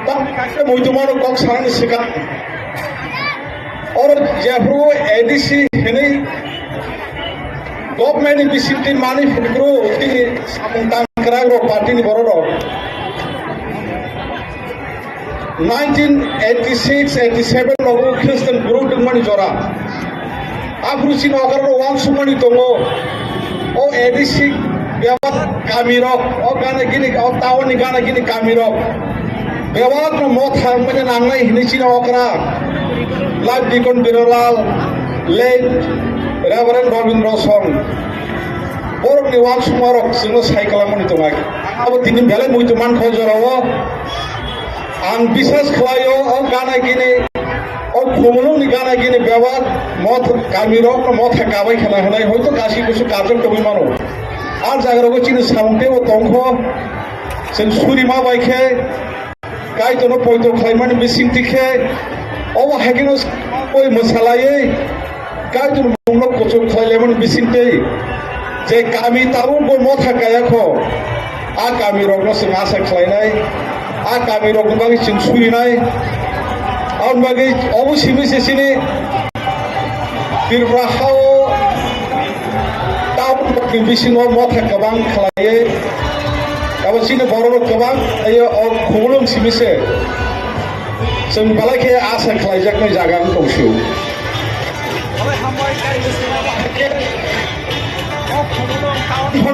tam kaise muitumano kok sarani sikap और Jaipur ADC हिने government बिसिटी मानी फुटग्रो उठी सामंतान कराग्रो party नि बरोरो 1986 87 लोगो ख्रिस्टान गुरु दंमनि जरा आफरुसि नगररो वांसुमनि दंगो ओ ADC बेवा कामिरक ओ गाना गिनि ओ टाउननि गाना गिनि कामिरक बेवाक न मोथा मने नांनाय हिनिसि नगरा life deacon Birlal late reverend Rabindra सं बरनि वाक सुमारक जोंनो सायखालामनि दंगाय आबो दिनै बेले मुइतुमान खजराव आं बिसास खलायो औ गाना गिने औ खुमलुनि गाना गिने बेवा मत कामिरक मत गाबाय खाना होनाय हयतो गासिबोसो गाजों दंगै मानो आर जागराव चिनि साउंटे ओ दंखो जों सुरिमा बायखे गायतनो पयतो खायमानि बिसिंतिखे अवा हागिनो कोई मसालाये गायतनो मुंनो कोचो खायलेमन बिसिंते जे गामि ताबो बो मथा गायाखो आ गामि रगनो जों आसा खालायनाय आ गामि रगनो बागै जों सुयनाय आउन बागै अबसिबो सेसिनि बिरब्राखाव टाउन बिसिङाव मथा गोबां खालायो गाबसिनो बर'नो गोबां आयो खुमलुं सिमिसे जों बालायखे आसा खालायजाखै जागान दंसो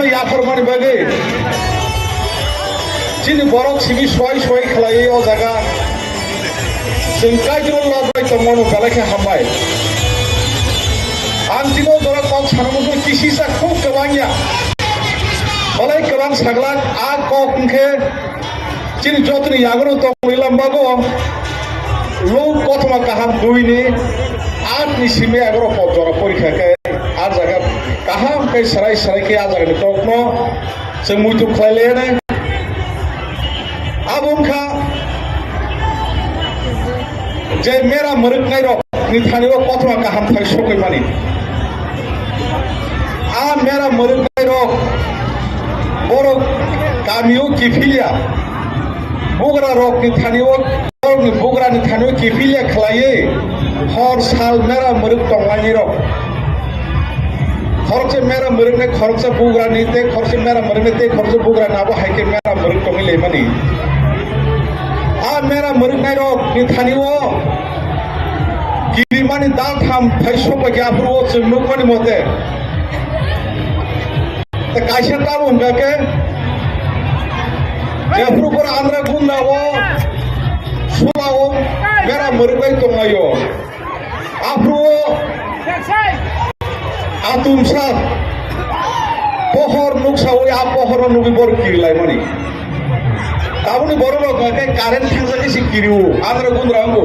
याफोरमानि बागै दिनै बर'क सिबि सय सय खालायो अ जागा जों गायजों लाबाय दंमोन बालायखे हामबाय आं दिनै जरा कक सानमोन किसिसा खुब गोबांया बालाय गोबां साग्लाक आ ककखे दिनै जतनि यागनो दंलामबागो लोक कथमा गाहाम दुइनि आठनि सिमे आगरो पजरा परीक्षा के आ जागा गाहाम के सराय सराय के आ जागा टकनो जों मुइतु खायलेने आबुंखा जे मेरा मरकनाय र निथानिबो कथमा गाहाम थाय सकै मानि आ मेरा मरकनाय र बर गामियो किफिलिया बुग्रा रक निथानिबो बुग्रा निथानिबो किफिलिया खालायो हर साल मेरा मरक दंलानि र खरचे मेरा मरकनाय खरचे बुग्रा निते खरचे मेरा मरकनाय ते खरचे बुग्रा नाबो हायके मेरा मरक दंलै मानि आ मेरा मरकनाय र निथानिबो गिरिमानि दाल थाम थाइसोबो ग्याफ्रो जों नुकमानि मते त कायसे ताबो उनगाके जयपुर आंध्र गुंडाव सुलाव मेरा मरकनाय दंलायो आफ्रो आतुमसा पहर नुकसावै आ पहर नुगि बर किरलाय मानि ताबुनि बरनो गाके कारेन्ट थांजाके सि किरिउ आंध्र गुंडांगो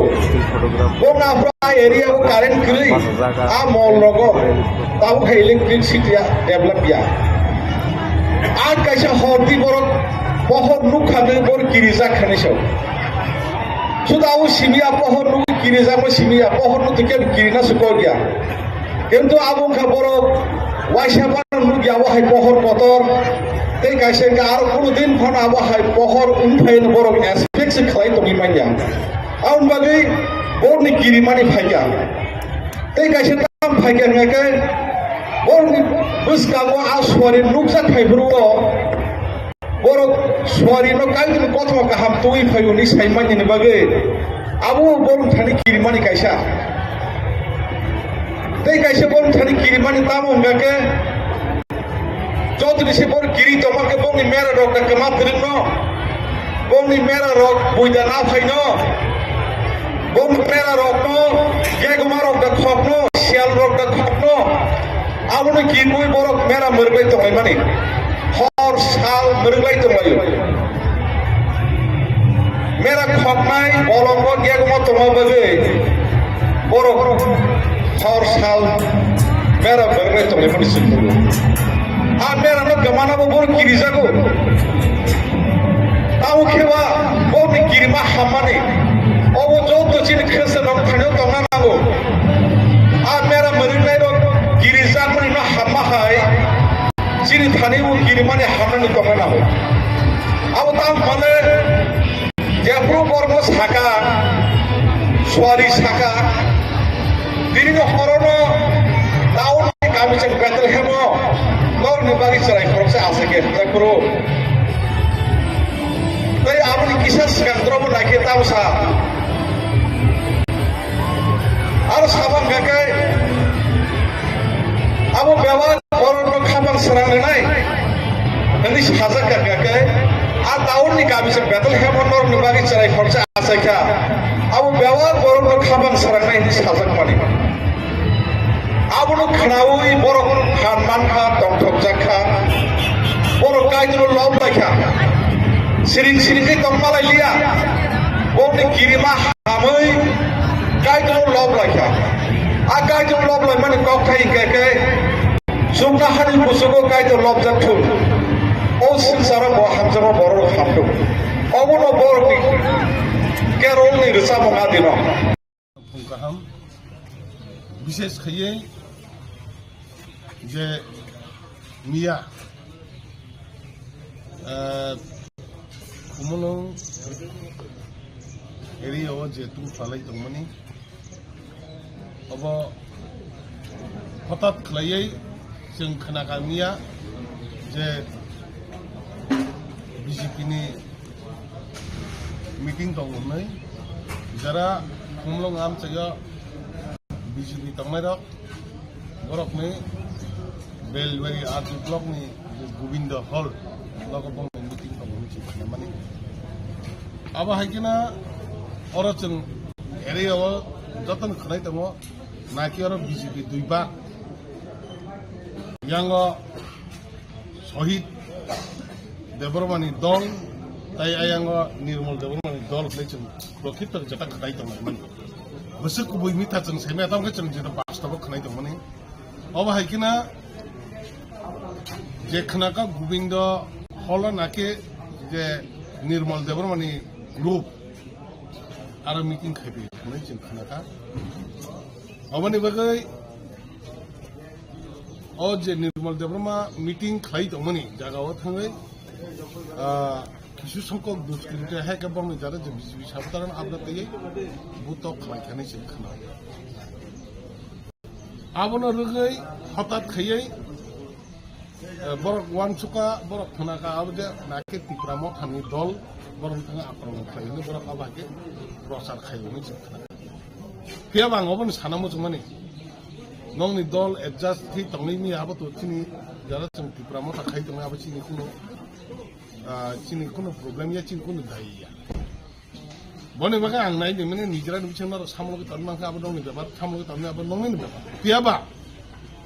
बोना आफ्रो आ एरिया को कारेन्ट किरि आ मल लगो ताबु खै इलेक्ट्रिसिटी डेभलप या आज कैसे हरती बरक पहर नुक खादे बर किरिजा खानेसो सुदाउ सिमिया पहर नुक किरिजा म सिमिया पहर नुक के किरिना सको गया किंतु आबुं खा बरक वाइसाबा नुक याव हाय पहर पतर ते कैसे का आरो कुनु दिन फन आबो हाय पहर उनफाइन बरक एस्पेक्ट से खलाय तोगि मानिया आउन बागै बरनि किरिमानि फाइया ते कैसे ताम फाइया नगे बरनि बुसकागो आसवारि नुकजा फाइब्रुओ बरक सवारि न कायजों कथमा गाहाम तोगि फाइयोनि साइमानिनि बागै आबो बरन थानि किरिमानि कैसा ते कैसे बरन थानि किरिमानि ताम उनगाके जतनि से बर किरि तमाके बंनि मेरा रक कमा फिरनो बंनि मेरा रक बुइदा ना फाइनो बंनि मेरा रक नो गेगमा रक खपनो सियाल रक खपनो आबोनो किरमुइ बरक मेरा मरबाय तंगाय मानि हर साल मरबाय तंगायो मेरा खपनाय बलंग गेगमा तंगा बगे बरक हर साल मेरा मरबाय तंगाय मानि सुनु आ मेरा न गमाना बर किरिजागो ताउ खेबा बनि किरिमा हामानि अबो जत चिन खसे न थानो तंगा नागो आ मेरा मरनाय र किरिजा मनि न हामा हाय चिन थानि उ किरिमानि हामनानि तंगा नागो अब ताम माने Suari Saka dini no horono tahun kami cek Bethlehem nor ni bagi cerai proses asake kuro tapi apa ni kisah skandro pun lagi tahu sa harus abang gakai abu bawa orang kabang serang nenai nanti hazak gakai tahun ni kami cek Bethlehem nor ni bagi cerai proses asake abu bawa orang kabang serang nenai ini hazak mani abu no khaui borok khanman kha tongthok jakha borok kaijro lob lakha siring kai tongmalai liya bokni kirima hamai kaijro lob lakha a kaijro lob lai mane kok khai ke sumna hani pusugo kaijro lob jakthul o sinsara bo hamjama borok hamdu obo no borok ni kerol ni resa mongadino pungkaham বিশেষ খাইয়ে যে মিয়া কুমলং এরিয়াও যেহেতু ফালাই দংমানি अब हठाৎ खालायै जों खोनागामिया जे बिजेपिनि meeting दं होननाय Zara कुमलং आमचाया BJP थांनाय रक बरकनि बेलबारि आरजि ब्लकनि गोविंद हल लगबं मिटिं दं मिथिना माने आबा हायकिना अरजों एरियाव जतन खनाय दङ नाकि अर बिजेपि दुइबा यांग शहीद देबरमानि दल ताई आयांग निर्मल देबरमानि दल जों प्रकृत जता खनाय दङ गोसो गुबै मिथाजों सैमा दामखौ जों जेरै बास्ताबो खनाय दङ माने अब हायकिना जे खनाका गोविंद हल नाके जे निर्मल देबरमानि ग्रुप आरो मिटिं खायबे खनाय जों खनाका अबनि बगै ओ जे निर्मल देबरमा मिटिं खाय दंमोनि जागाव थाङै किछु संख्यक दुष्कृत्य हायका बरनि जारे जे बिजेपि साबतारन आबदातयै बुत खालायखानाय जों खोना आबनो रगै हठाৎ खायै बरक वानसुका बरक खनाका आबदे नाके तिप्रामो थांनि दल बरन थाङा आक्रमण खालायनो बरक आबाके प्रचार खायनो जों खोना क्या बांगोबन सानामो जों माने नंनि दल एडजास्ट थि तंगैनि आबो थिनि जारा जों तिप्रामो थाखाय दङ आबो चिनि कुनो प्रब्लेम या चिनि कुनो दाइया बने बागा आं नायदों माने निजरा बिछाना सामलगे तनमाखा आबो दंनि बेबार सामलगे तननि आबो नंनि बेबार पियाबा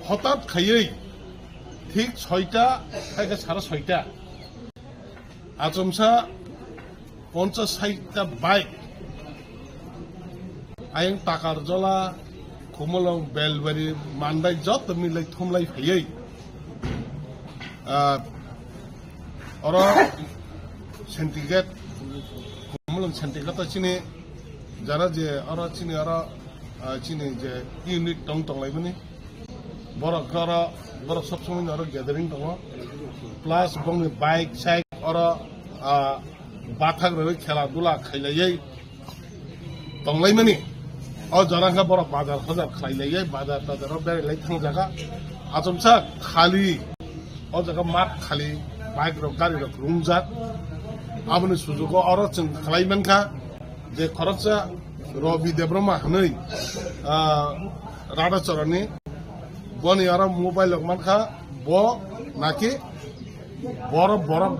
हठाৎ खायै ठीक 6টা खायगा 6:30 आजमसा 50-60টা বাইক आयं ताकार जला कुमलং बेलबारि मानबाय जत मिलाय थमलाय फैयै और सेंटिग्रेड कुमलং सेंटिग्रेड चिनि जारा जे और चिनि जे यूनिट दं दंलायबोनि बर सब समय और गैदरिंग दङ प्लस बंनि बाइक साइक और बाथाग्रो खेला दुला खायलायै दंलायमानि और जरांगा बड़ा बाजार हजार खाइलायै बाजार ताजाराव बेरायलाय थांजागा आजमसा खालि और जगह मात खालि बाइक रक गारि रक रुंजाक आबनि सुजुगो और जों खालायमानखा जे खरचा रवि देब्रमा हनै राधाचरणी बनि आरो मोबाइल मानखा ब नाकि बरफ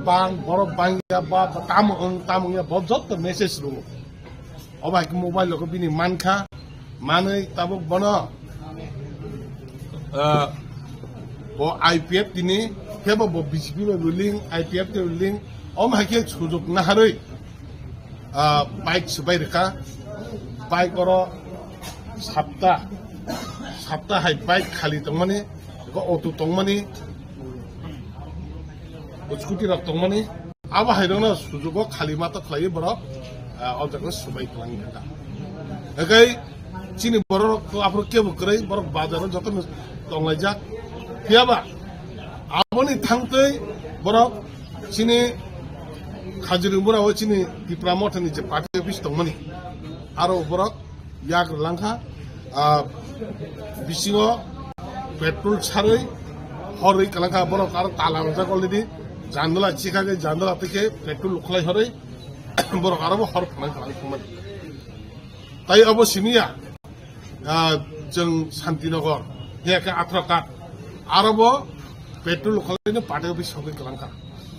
बांगिया बा तामया ब जत मेसेज रु अब हायके मोबाइल लको बिनि मानखा मानै ताबो बन ब आईपीएफ दिनि केबो ब बीजेपी में रुलिंग आईपीएफ के रुलिंग ओम हायके सुजुग नाहारै बाइक सबाय रेखा बाइक और साप्ता हाय बाइक खाली तंगमानि अटो तंगमानि स्कुटी रक तंगमानि आबा हायरनो सुजुग खालि माता खालाय बरक अजक सबाय खालांनि थाखा एगै चिनि बरक आफर केबो करै बरक बाजार जतन दंलायजा पियाबा आबनि थांतै बरक चिनि खाजिरमुराव चिनि दिप्रामथनि जे पार्टी अफिस दंमोनि आरो बरक yak langka bisingo petrol sarai hori kalangka borok ar talang jak already jandala chikage jandala থেকে petrol khlai hori borok arabo hor phanai kalang tai abo simiya जों शान्तिनगर हेके आथ्राकाट आरोबो पेट्रोल खालायनो पाटे अफिस सबै कलांका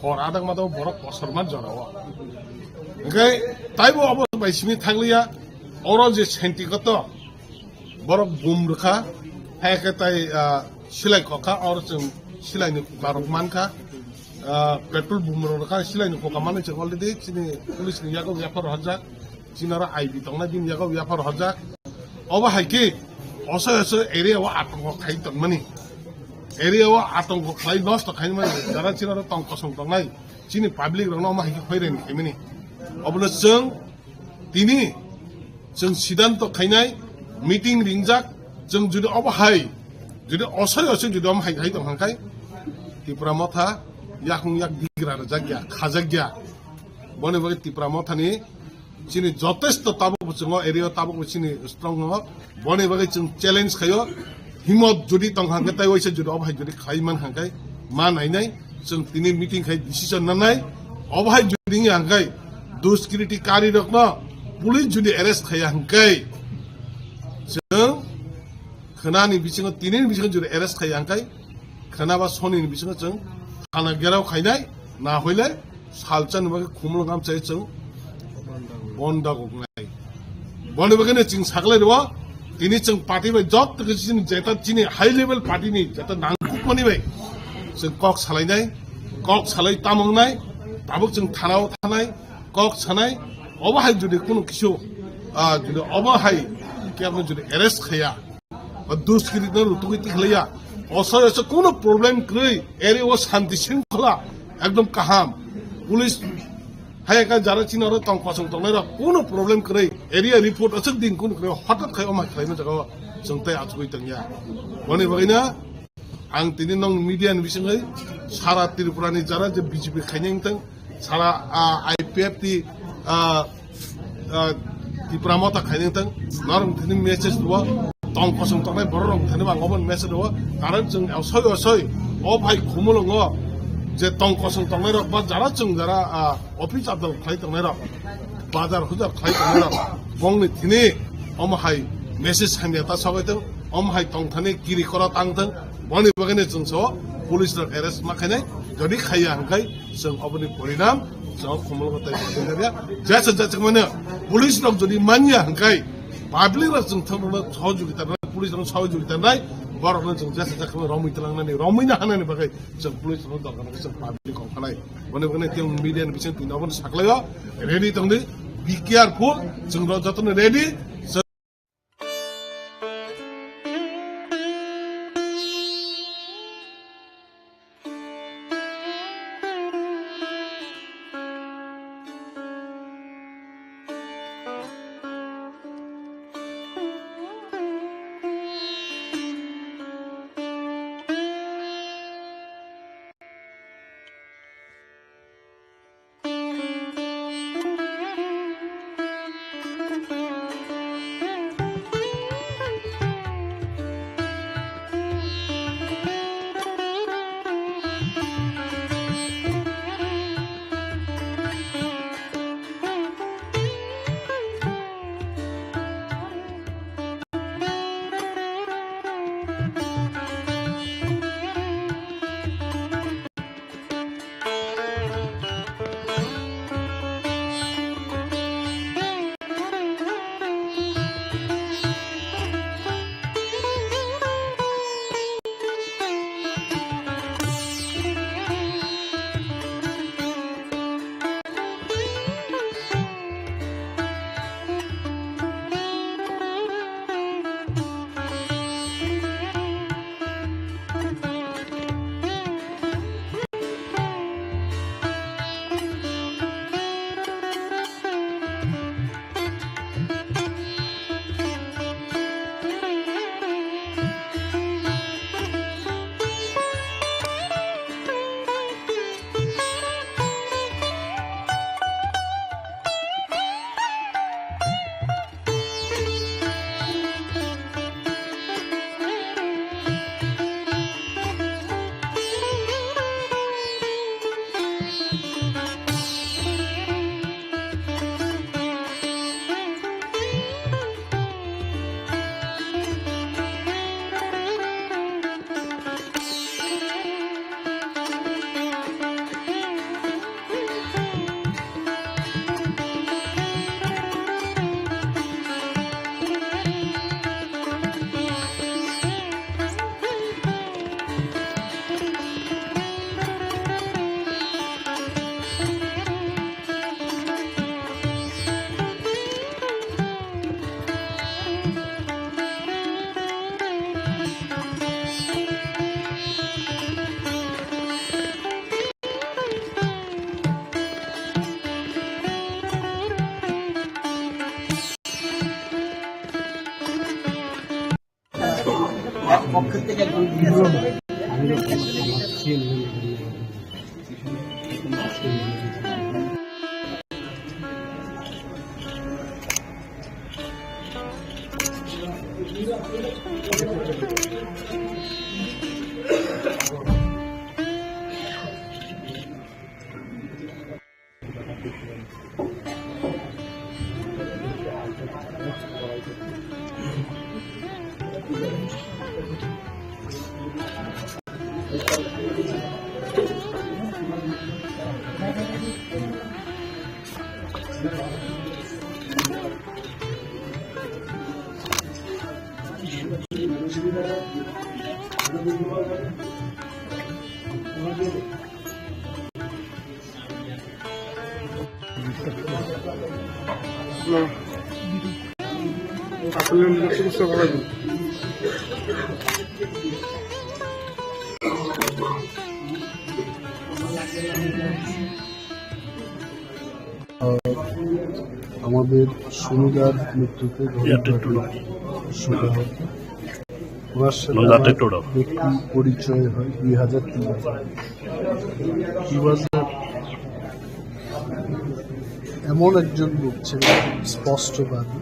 हर आदां मादाव बरक असरमान जराव ओंखाय ताइबो अब बाइसिनि थांलिया अर जे सेन्टिगत बरक बुम रखा हेके ताइ सिलाय खखा और जों सिलायनो बारक मानखा पेट्रोल बुम रखा सिलायनो खखा माने जों अलरेडी चिनि पुलिसनि यागो व्यापार हजा चिनारा आईबी तंना दिन यागो व्यापार हजा अब हाइके असय असय एरियाव आतंक खाइ तंगमानि एरियाव आतंक खाइ नष्ट खाइ माने जारा चिनारा तंक सं तंनाय चिनि पाब्लिक रंग मा हाइके फैरेनि खाइमानि अबनो जों सिद्धान्त खाइनाय मीटिंग रिंजाक जों जुदि अब हाइ जुदि असय असय जुदि हम हाइ हाइ तंखाय त्रिपुरा मथा याखुं याक दिग्रा जाग्या खाजाग्या बने बगे त्रिपुरा मथानि चिनी जथेष्ट ताबुक जोङो एरिया ताबुक चिनी स्ट्रंग हो बने बगे जों चैलेंज खायो हिम्मत जुदि तंखांगे ताइ वइसे जुदि अबहाय जुदि खाइमान हांगाय मा नायनाय जों तिनि मीटिंग खाइ डिसिजन नानाय अबहाय जुदि हांगाय दुष्कृतिकारी रखनो पुलिस जुदि अरेस्ट खाया हांगाय जों खोनानि बिथिङाव तिनि बिथिङाव जुदि अरेस्ट खाया हांगाय खोनाबा सनिनि बिथिङाव जों थाना गेराव खाइनाय ना हइले सालचान बगे खुमलगाम चाइ जों बन्दा गनाय बने बगेने चिं सागले दो तिनि जों पार्टी बाय जब तक चिनि जेता चिनि हाई लेवल पार्टी नि जेता नांकुक मनि बाय जों कक सालायनाय कक सालाय तामंनाय ताबुक जों थानाव थानाय कक सानाय अबहाय जुदि कुनु किसु जुदि अबहाय केबो जुदि अरेस्ट खाया बा दुष्कृति रुतुगिति खलैया असय असय कुनु प्रॉब्लम कै एरिया शांति शृंखला एकदम काहाम पुलिस हाय का जारा चिनारो तंग कसं तंनाय कोनो प्रॉब्लम करे एरिया रिपोर्ट असक दिन कोनो करे हठात खाय अमा खायनो जगा जों ताय आचुइ तंगिया बने बगैना आं तिनि नंग मीडिया नि बिसङै सारा त्रिपुरानि जारा जे बीजेपी खायनें तंग सारा आईपीएफ ति त्रिपुरा मता खायनें तंग नरम तिनि मेसेज दो तंग कसं तंनाय बररं थाने बांगबन मेसेज दो कारण जों असय असय अ भाई खुमलंगो जे तंग कसं तंनाय रक बा जारा जों जारा ऑफिस आदल खाइ तंनाय रक बाजार हुजा खाइ तंनाय रक बंनि थिनि अमहाय मेसेज हान्याता सगायतों अमहाय तंथानि गिरि करा तांथों बनि बगेने जों स पुलिस रक अरेस्ट माखायनाय जदि खाया हांखाय जों अबनि परिणाम जों खुमलगताय बगेरिया जास जास माने पुलिस रक जदि मानिया हांखाय पाब्लिक रक जों थांनो सहयोगिता पुलिस रक सहयोगिता नाय बरकनो जों जास जास रमै तलांनानै रमैनो हानायनि बागै जों पुलिस रक दरखार जों पाब्लिक खानाय बने बगेने जों मीडिया बिसं तिनाबन साख्लायो रेडी तंदि बी केयारफुल जों जतन रेडी পক্ষের থেকে একজন আমাদের সুমিদার মৃত্যুতে ওনার সাথে ব্যক্তি পরিচয় হয় 2003 হি ওয়াজ এমন একজন লোক ছিলেন স্পষ্টভাবে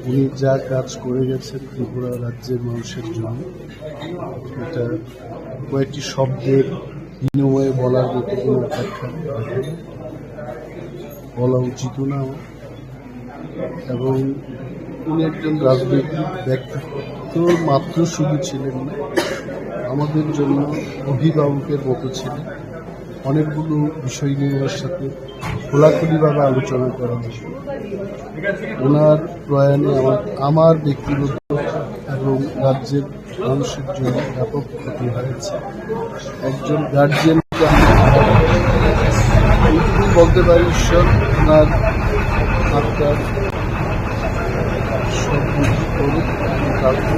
উনি যা কাজ করে গেছেন ত্রিপুরা রাজ্যের মানুষের জন্য এটা কয়েকটি শব্দের বিনিময়ে বলার মতো কোনো ব্যাখ্যা বলা উচিত না এবং উনি একজন রাজনৈতিক ব্যক্তিত্ব মাত্র শুধু ছিলেন না, আমাদের জন্য অভিভাবকের মতো ছিলেন। অনেকগুলো বিষয় নিয়ে ওনার সাথে খোলাখুলিভাবে আলোচনা করা হয়েছে। ওনার প্রয়াণে আমার ব্যক্তিগত এবং রাজ্যের মানুষের জন্য ব্যাপক ক্ষতি হয়েছে। একজন গার্জিয়ানকে এইটুকু বলতে পারি, ঈশ্বর ওনার আত্মার সদ্বুদ্ধি করুক কালকে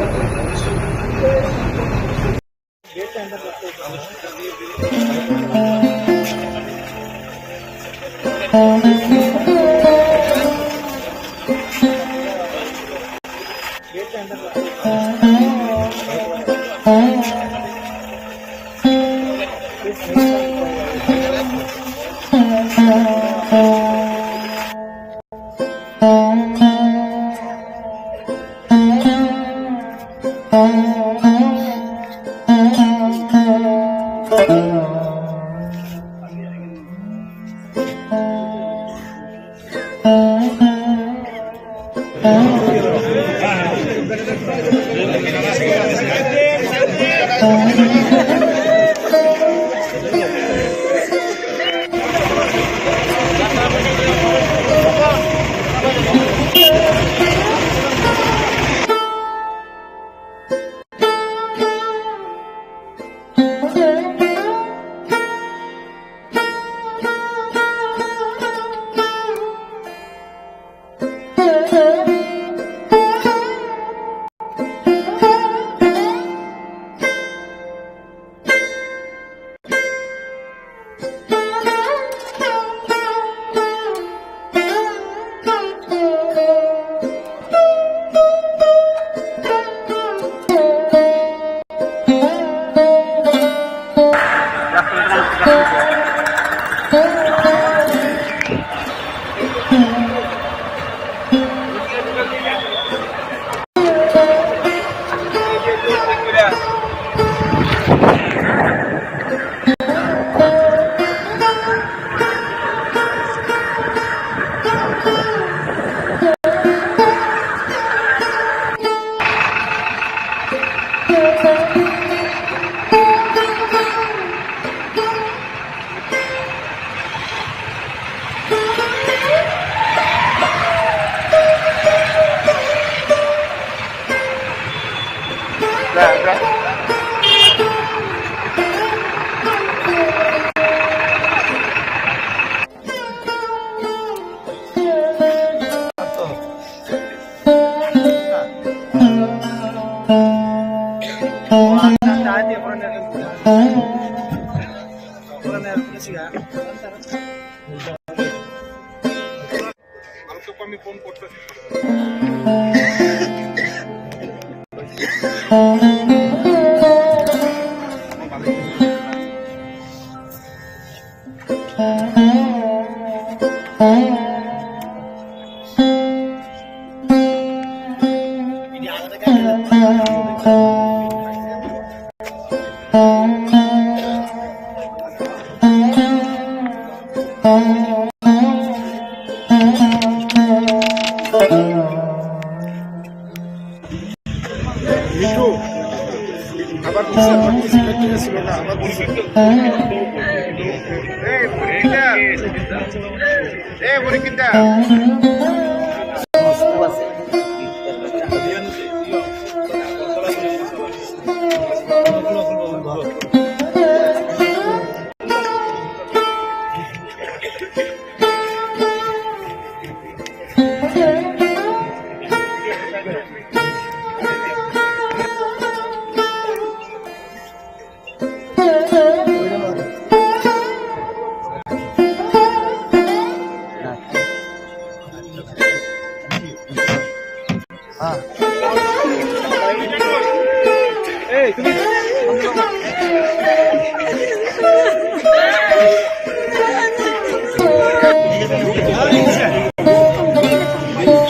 আমি ফোন করতেছি।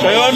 Sayon,